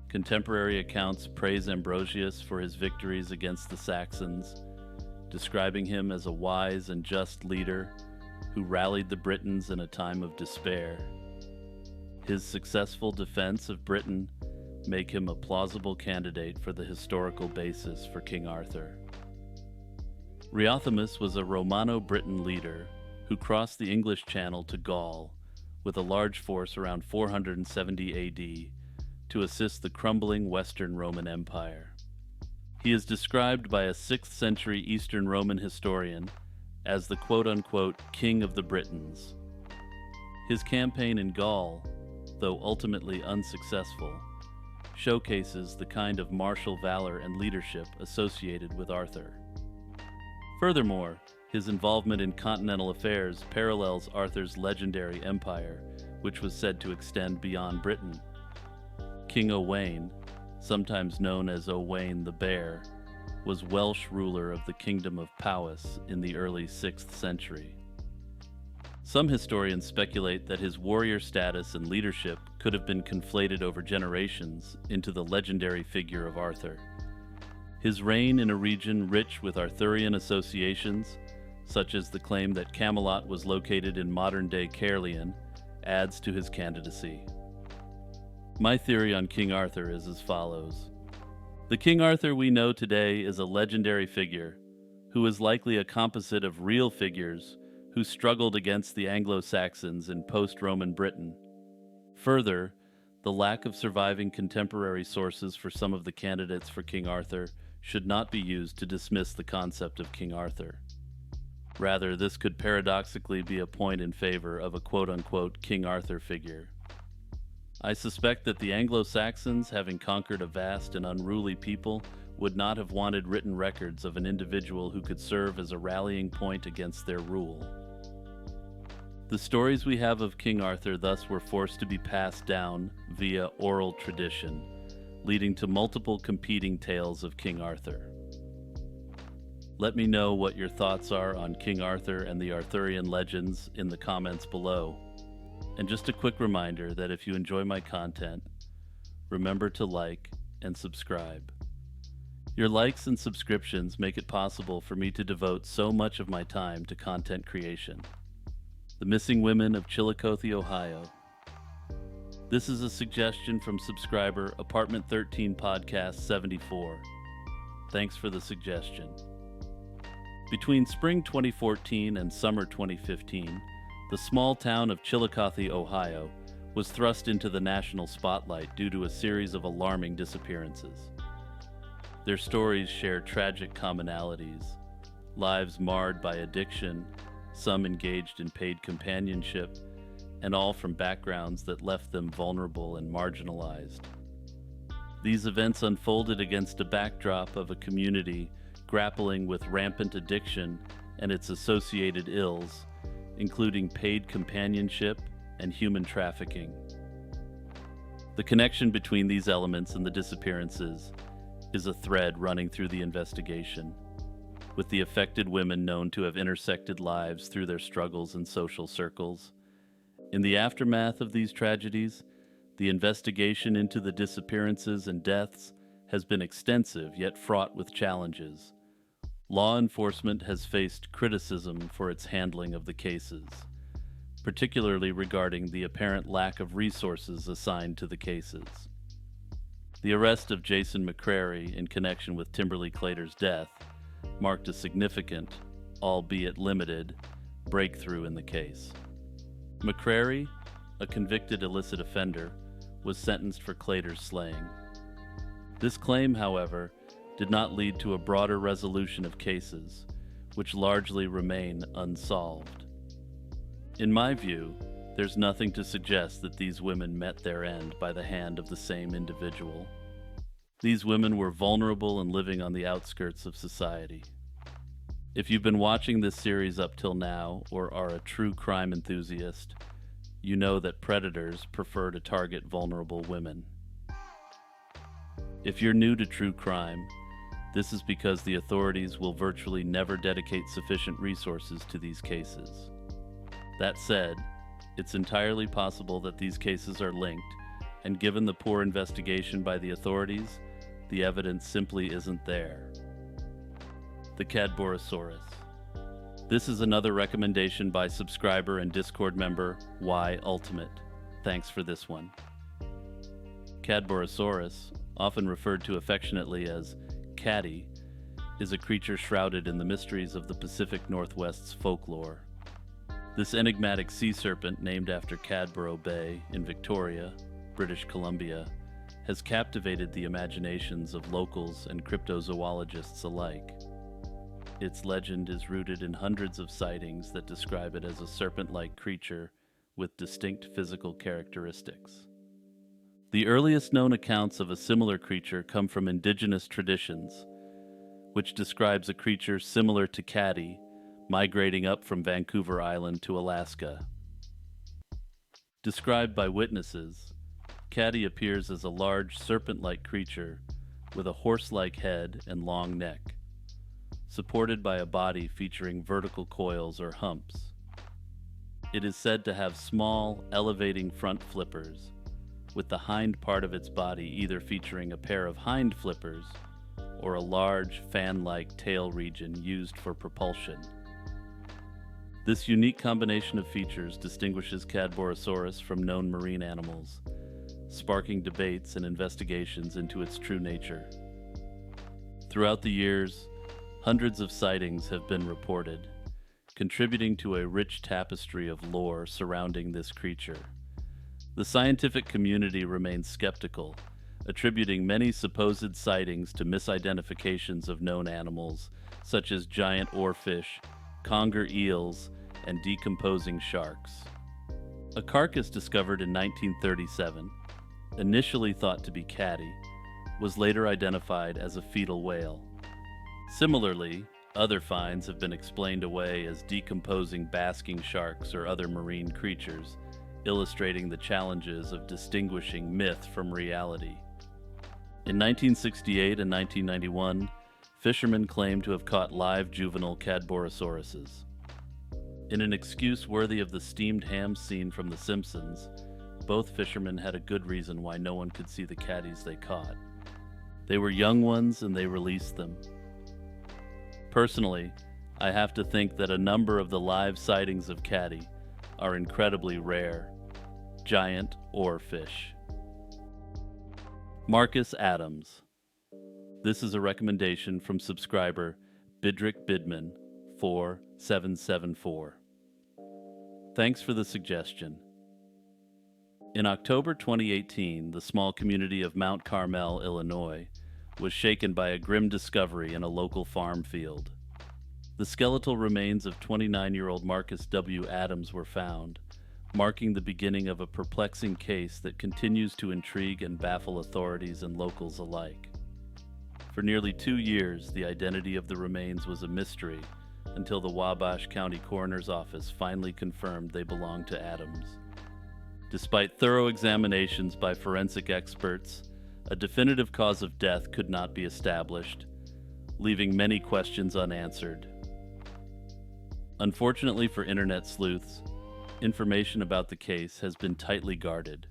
Contemporary accounts praise Ambrosius for his victories against the Saxons, describing him as a wise and just leader who rallied the Britons in a time of despair. His successful defense of Britain make him a plausible candidate for the historical basis for King Arthur. Riothamus was a Romano-Briton leader who crossed the English Channel to Gaul with a large force around 470 AD to assist the crumbling Western Roman Empire. He is described by a 6th century Eastern Roman historian as the quote-unquote King of the Britons. His campaign in Gaul, though ultimately unsuccessful, showcases the kind of martial valor and leadership associated with Arthur. Furthermore, his involvement in continental affairs parallels Arthur's legendary empire, which was said to extend beyond Britain. King Owain, sometimes known as Owain the Bear, was Welsh ruler of the Kingdom of Powys in the early 6th century. Some historians speculate that his warrior status and leadership could have been conflated over generations into the legendary figure of Arthur. His reign in a region rich with Arthurian associations, such as the claim that Camelot was located in modern-day Caerleon, adds to his candidacy. My theory on King Arthur is as follows. The King Arthur we know today is a legendary figure, who is likely a composite of real figures who struggled against the Anglo-Saxons in post-Roman Britain. Further, the lack of surviving contemporary sources for some of the candidates for King Arthur should not be used to dismiss the concept of King Arthur. Rather, this could paradoxically be a point in favor of a quote-unquote King Arthur figure. I suspect that the Anglo-Saxons, having conquered a vast and unruly people, would not have wanted written records of an individual who could serve as a rallying point against their rule. The stories we have of King Arthur thus were forced to be passed down via oral tradition, leading to multiple competing tales of King Arthur. Let me know what your thoughts are on King Arthur and the Arthurian legends in the comments below. And just a quick reminder that if you enjoy my content, remember to like and subscribe. Your likes and subscriptions make it possible for me to devote so much of my time to content creation. The Missing Women of Chillicothe, Ohio. This is a suggestion from subscriber Apartment 13 Podcast 74. Thanks for the suggestion. Between spring 2014 and summer 2015, the small town of Chillicothe, Ohio, was thrust into the national spotlight due to a series of alarming disappearances. Their stories share tragic commonalities, lives marred by addiction, some engaged in paid companionship, and all from backgrounds that left them vulnerable and marginalized. These events unfolded against a backdrop of a community grappling with rampant addiction and its associated ills, including paid companionship and human trafficking. The connection between these elements and the disappearances is a thread running through the investigation, with the affected women known to have intersected lives through their struggles and social circles. In the aftermath of these tragedies, the investigation into the disappearances and deaths has been extensive yet fraught with challenges. Law enforcement has faced criticism for its handling of the cases, particularly regarding the apparent lack of resources assigned to the cases. The arrest of Jason McCrary in connection with Timberly Claytor's death marked a significant, albeit limited, breakthrough in the case. McCrary, a convicted illicit offender, was sentenced for Claytor's slaying. This claim, however, did not lead to a broader resolution of cases, which largely remain unsolved. In my view, there's nothing to suggest that these women met their end by the hand of the same individual. These women were vulnerable and living on the outskirts of society. If you've been watching this series up till now, or are a true crime enthusiast, you know that predators prefer to target vulnerable women. If you're new to true crime, this is because the authorities will virtually never dedicate sufficient resources to these cases. That said, it's entirely possible that these cases are linked, and given the poor investigation by the authorities, the evidence simply isn't there. The Cadborosaurus. This is another recommendation by subscriber and Discord member Y Ultimate. Thanks for this one. Cadborosaurus, often referred to affectionately as Caddy, is a creature shrouded in the mysteries of the Pacific Northwest's folklore. This enigmatic sea serpent, named after Cadboro Bay in Victoria, British Columbia, has captivated the imaginations of locals and cryptozoologists alike. Its legend is rooted in hundreds of sightings that describe it as a serpent-like creature with distinct physical characteristics. The earliest known accounts of a similar creature come from indigenous traditions, which describes a creature similar to Caddy migrating up from Vancouver Island to Alaska. Described by witnesses, Caddy appears as a large serpent-like creature with a horse-like head and long neck, supported by a body featuring vertical coils or humps. It is said to have small, elevating front flippers, with the hind part of its body either featuring a pair of hind flippers or a large, fan-like tail region used for propulsion. This unique combination of features distinguishes Cadborosaurus from known marine animals, sparking debates and investigations into its true nature. Throughout the years, hundreds of sightings have been reported, contributing to a rich tapestry of lore surrounding this creature. The scientific community remains skeptical, attributing many supposed sightings to misidentifications of known animals, such as giant oarfish, conger eels, and decomposing sharks. A carcass discovered in 1937, initially thought to be Caddy, was later identified as a fetal whale. Similarly, other finds have been explained away as decomposing basking sharks or other marine creatures, illustrating the challenges of distinguishing myth from reality. In 1968 and 1991, fishermen claimed to have caught live juvenile Cadborosauruses. In an excuse worthy of the steamed ham scene from The Simpsons, both fishermen had a good reason why no one could see the caddies they caught. They were young ones and they released them. Personally, I have to think that a number of the live sightings of caddy are incredibly rare. Giant oarfish. Marcus Adams. This is a recommendation from subscriber Bidrick Bidman 4774. Thanks for the suggestion. In October 2018, the small community of Mount Carmel, Illinois, was shaken by a grim discovery in a local farm field. The skeletal remains of 29-year-old Marcus W. Adams were found, marking the beginning of a perplexing case that continues to intrigue and baffle authorities and locals alike. For nearly 2 years, the identity of the remains was a mystery until the Wabash County Coroner's Office finally confirmed they belonged to Adams. Despite thorough examinations by forensic experts, a definitive cause of death could not be established, leaving many questions unanswered. Unfortunately for internet sleuths, information about the case has been tightly guarded,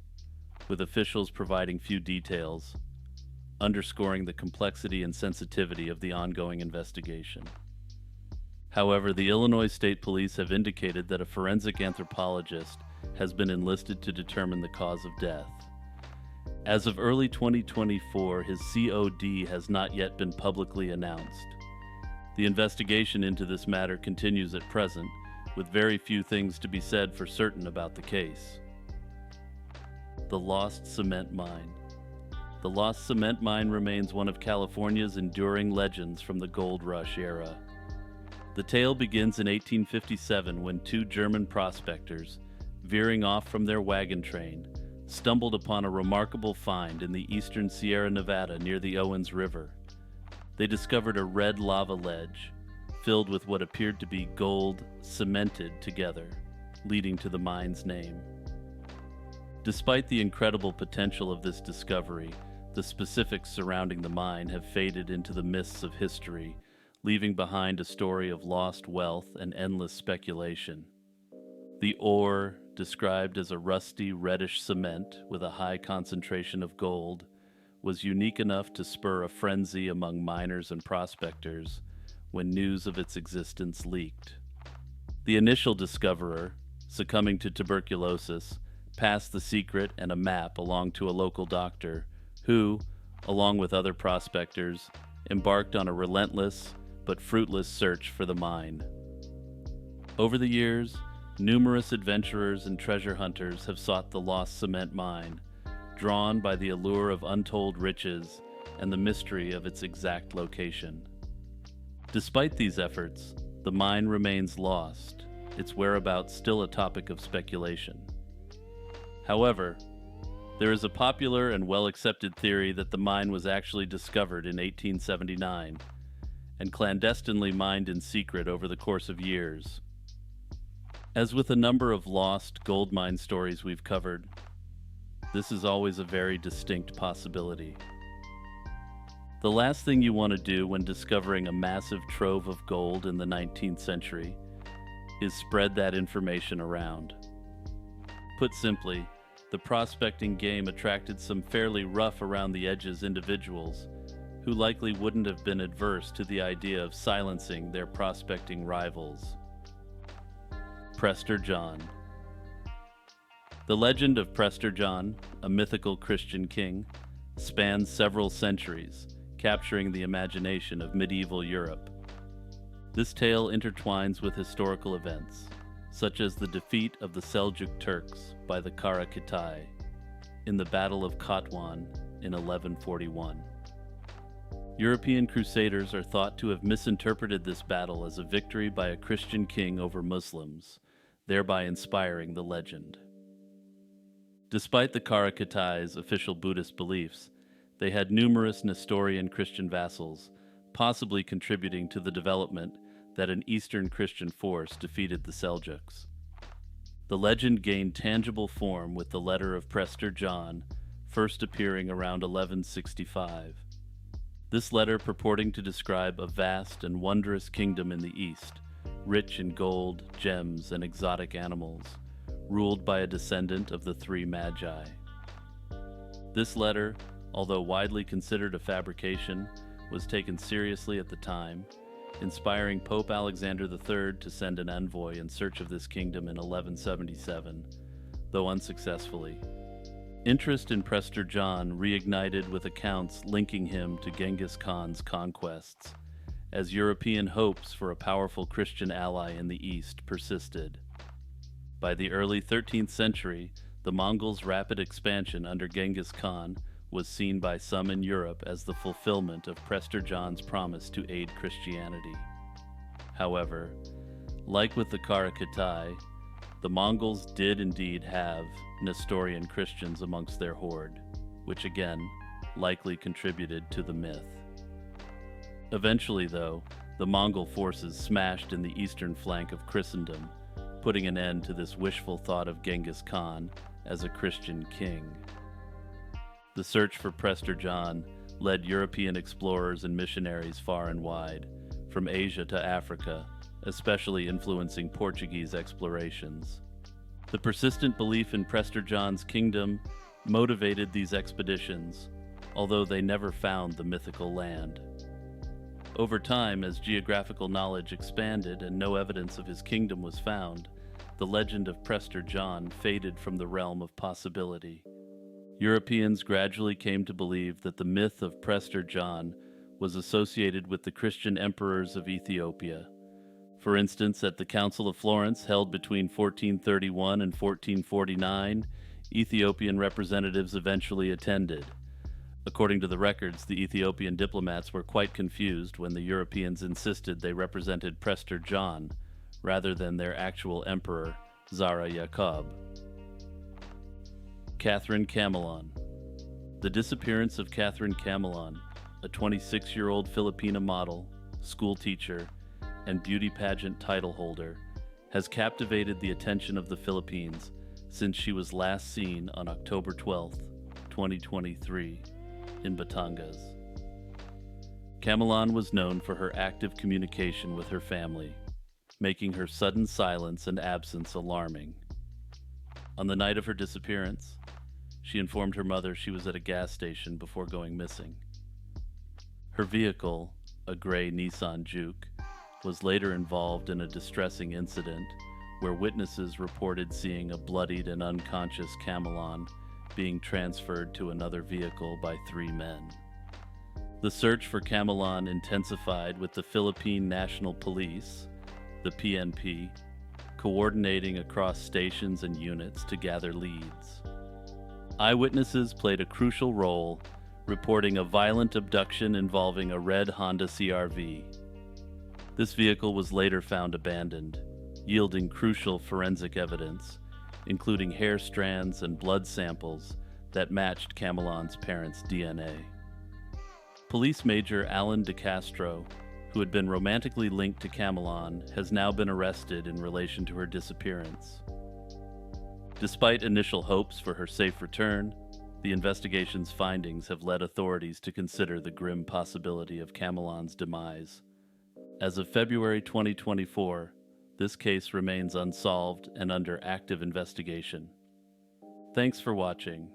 with officials providing few details, underscoring the complexity and sensitivity of the ongoing investigation. However, the Illinois State Police have indicated that a forensic anthropologist has been enlisted to determine the cause of death. As of early 2024, his COD has not yet been publicly announced. The investigation into this matter continues at present, with very few things to be said for certain about the case. The Lost Cement Mine. The Lost Cement Mine remains one of California's enduring legends from the Gold Rush era. The tale begins in 1857 when two German prospectors, veering off from their wagon train, stumbled upon a remarkable find in the eastern Sierra Nevada near the Owens River. They discovered a red lava ledge, filled with what appeared to be gold cemented together, leading to the mine's name. Despite the incredible potential of this discovery, the specifics surrounding the mine have faded into the mists of history, leaving behind a story of lost wealth and endless speculation. The ore, described as a rusty reddish cement with a high concentration of gold, was unique enough to spur a frenzy among miners and prospectors when news of its existence leaked. The initial discoverer, succumbing to tuberculosis, passed the secret and a map along to a local doctor who, along with other prospectors, embarked on a relentless but fruitless search for the mine. Over the years, numerous adventurers and treasure hunters have sought the lost cement mine, drawn by the allure of untold riches and the mystery of its exact location. Despite these efforts, the mine remains lost, its whereabouts still a topic of speculation. However, there is a popular and well-accepted theory that the mine was actually discovered in 1879 and clandestinely mined in secret over the course of years. As with a number of lost gold mine stories we've covered, this is always a very distinct possibility. The last thing you want to do when discovering a massive trove of gold in the 19th century is spread that information around. Put simply, the prospecting game attracted some fairly rough around the edges individuals who likely wouldn't have been adverse to the idea of silencing their prospecting rivals. Prester John. The legend of Prester John, a mythical Christian king, spans several centuries, capturing the imagination of medieval Europe. This tale intertwines with historical events, such as the defeat of the Seljuk Turks by the Kara Kitai in the Battle of Katwan in 1141. European crusaders are thought to have misinterpreted this battle as a victory by a Christian king over Muslims, thereby inspiring the legend. Despite the Kara Kitai's official Buddhist beliefs, they had numerous Nestorian Christian vassals, possibly contributing to the development that an Eastern Christian force defeated the Seljuks. The legend gained tangible form with the letter of Prester John, first appearing around 1165. This letter purporting to describe a vast and wondrous kingdom in the East, rich in gold, gems, and exotic animals, ruled by a descendant of the three Magi. This letter, although widely considered a fabrication, was taken seriously at the time, inspiring Pope Alexander III to send an envoy in search of this kingdom in 1177, though unsuccessfully. Interest in Prester John reignited with accounts linking him to Genghis Khan's conquests, as European hopes for a powerful Christian ally in the East persisted. By the early 13th century, the Mongols' rapid expansion under Genghis Khan was seen by some in Europe as the fulfillment of Prester John's promise to aid Christianity. However, like with the Kara Kitai, the Mongols did indeed have Nestorian Christians amongst their horde, which again likely contributed to the myth. Eventually, though, the Mongol forces smashed in the eastern flank of Christendom, putting an end to this wishful thought of Genghis Khan as a Christian king. The search for Prester John led European explorers and missionaries far and wide, from Asia to Africa, especially influencing Portuguese explorations. The persistent belief in Prester John's kingdom motivated these expeditions, although they never found the mythical land. Over time, as geographical knowledge expanded and no evidence of his kingdom was found, the legend of Prester John faded from the realm of possibility. Europeans gradually came to believe that the myth of Prester John was associated with the Christian emperors of Ethiopia. For instance, at the Council of Florence held between 1431 and 1449, Ethiopian representatives eventually attended. According to the records, the Ethiopian diplomats were quite confused when the Europeans insisted they represented Prester John, rather than their actual emperor, Zara Yacob. Catherine Camelon. The disappearance of Catherine Camelon, a 26-year-old Filipina model, school teacher, and beauty pageant title holder, has captivated the attention of the Philippines since she was last seen on October 12, 2023, in Batangas. Camelon was known for her active communication with her family, making her sudden silence and absence alarming. On the night of her disappearance, she informed her mother she was at a gas station before going missing. Her vehicle, a gray Nissan Juke, was later involved in a distressing incident where witnesses reported seeing a bloodied and unconscious Camelon being transferred to another vehicle by 3 men. The search for Camelon intensified with the Philippine National Police, the PNP, coordinating across stations and units to gather leads. Eyewitnesses played a crucial role, reporting a violent abduction involving a red Honda CR-V. This vehicle was later found abandoned, yielding crucial forensic evidence, including hair strands and blood samples that matched Kallans' parents' DNA. Police Major Alan DeCastro, who had been romantically linked to Kallan, has now been arrested in relation to her disappearance. Despite initial hopes for her safe return, the investigation's findings have led authorities to consider the grim possibility of Kallan's demise. As of February 2024, this case remains unsolved and under active investigation. Thanks for watching.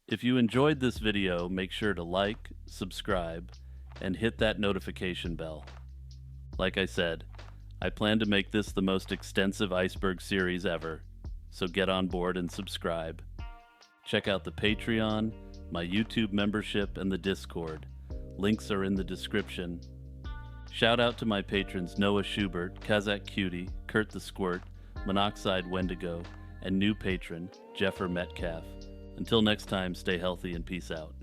If you enjoyed this video, make sure to like, subscribe, and hit that notification bell. Like I said, I plan to make this the most extensive Iceberg series ever, so get on board and subscribe. Check out the Patreon, my YouTube membership, and the Discord. Links are in the description. Shout out to my patrons Noah Schubert, Kazakh Cutie, Kurt the Squirt, Monoxide Wendigo, and new patron, Jeffer Metcalf. Until next time, stay healthy and peace out.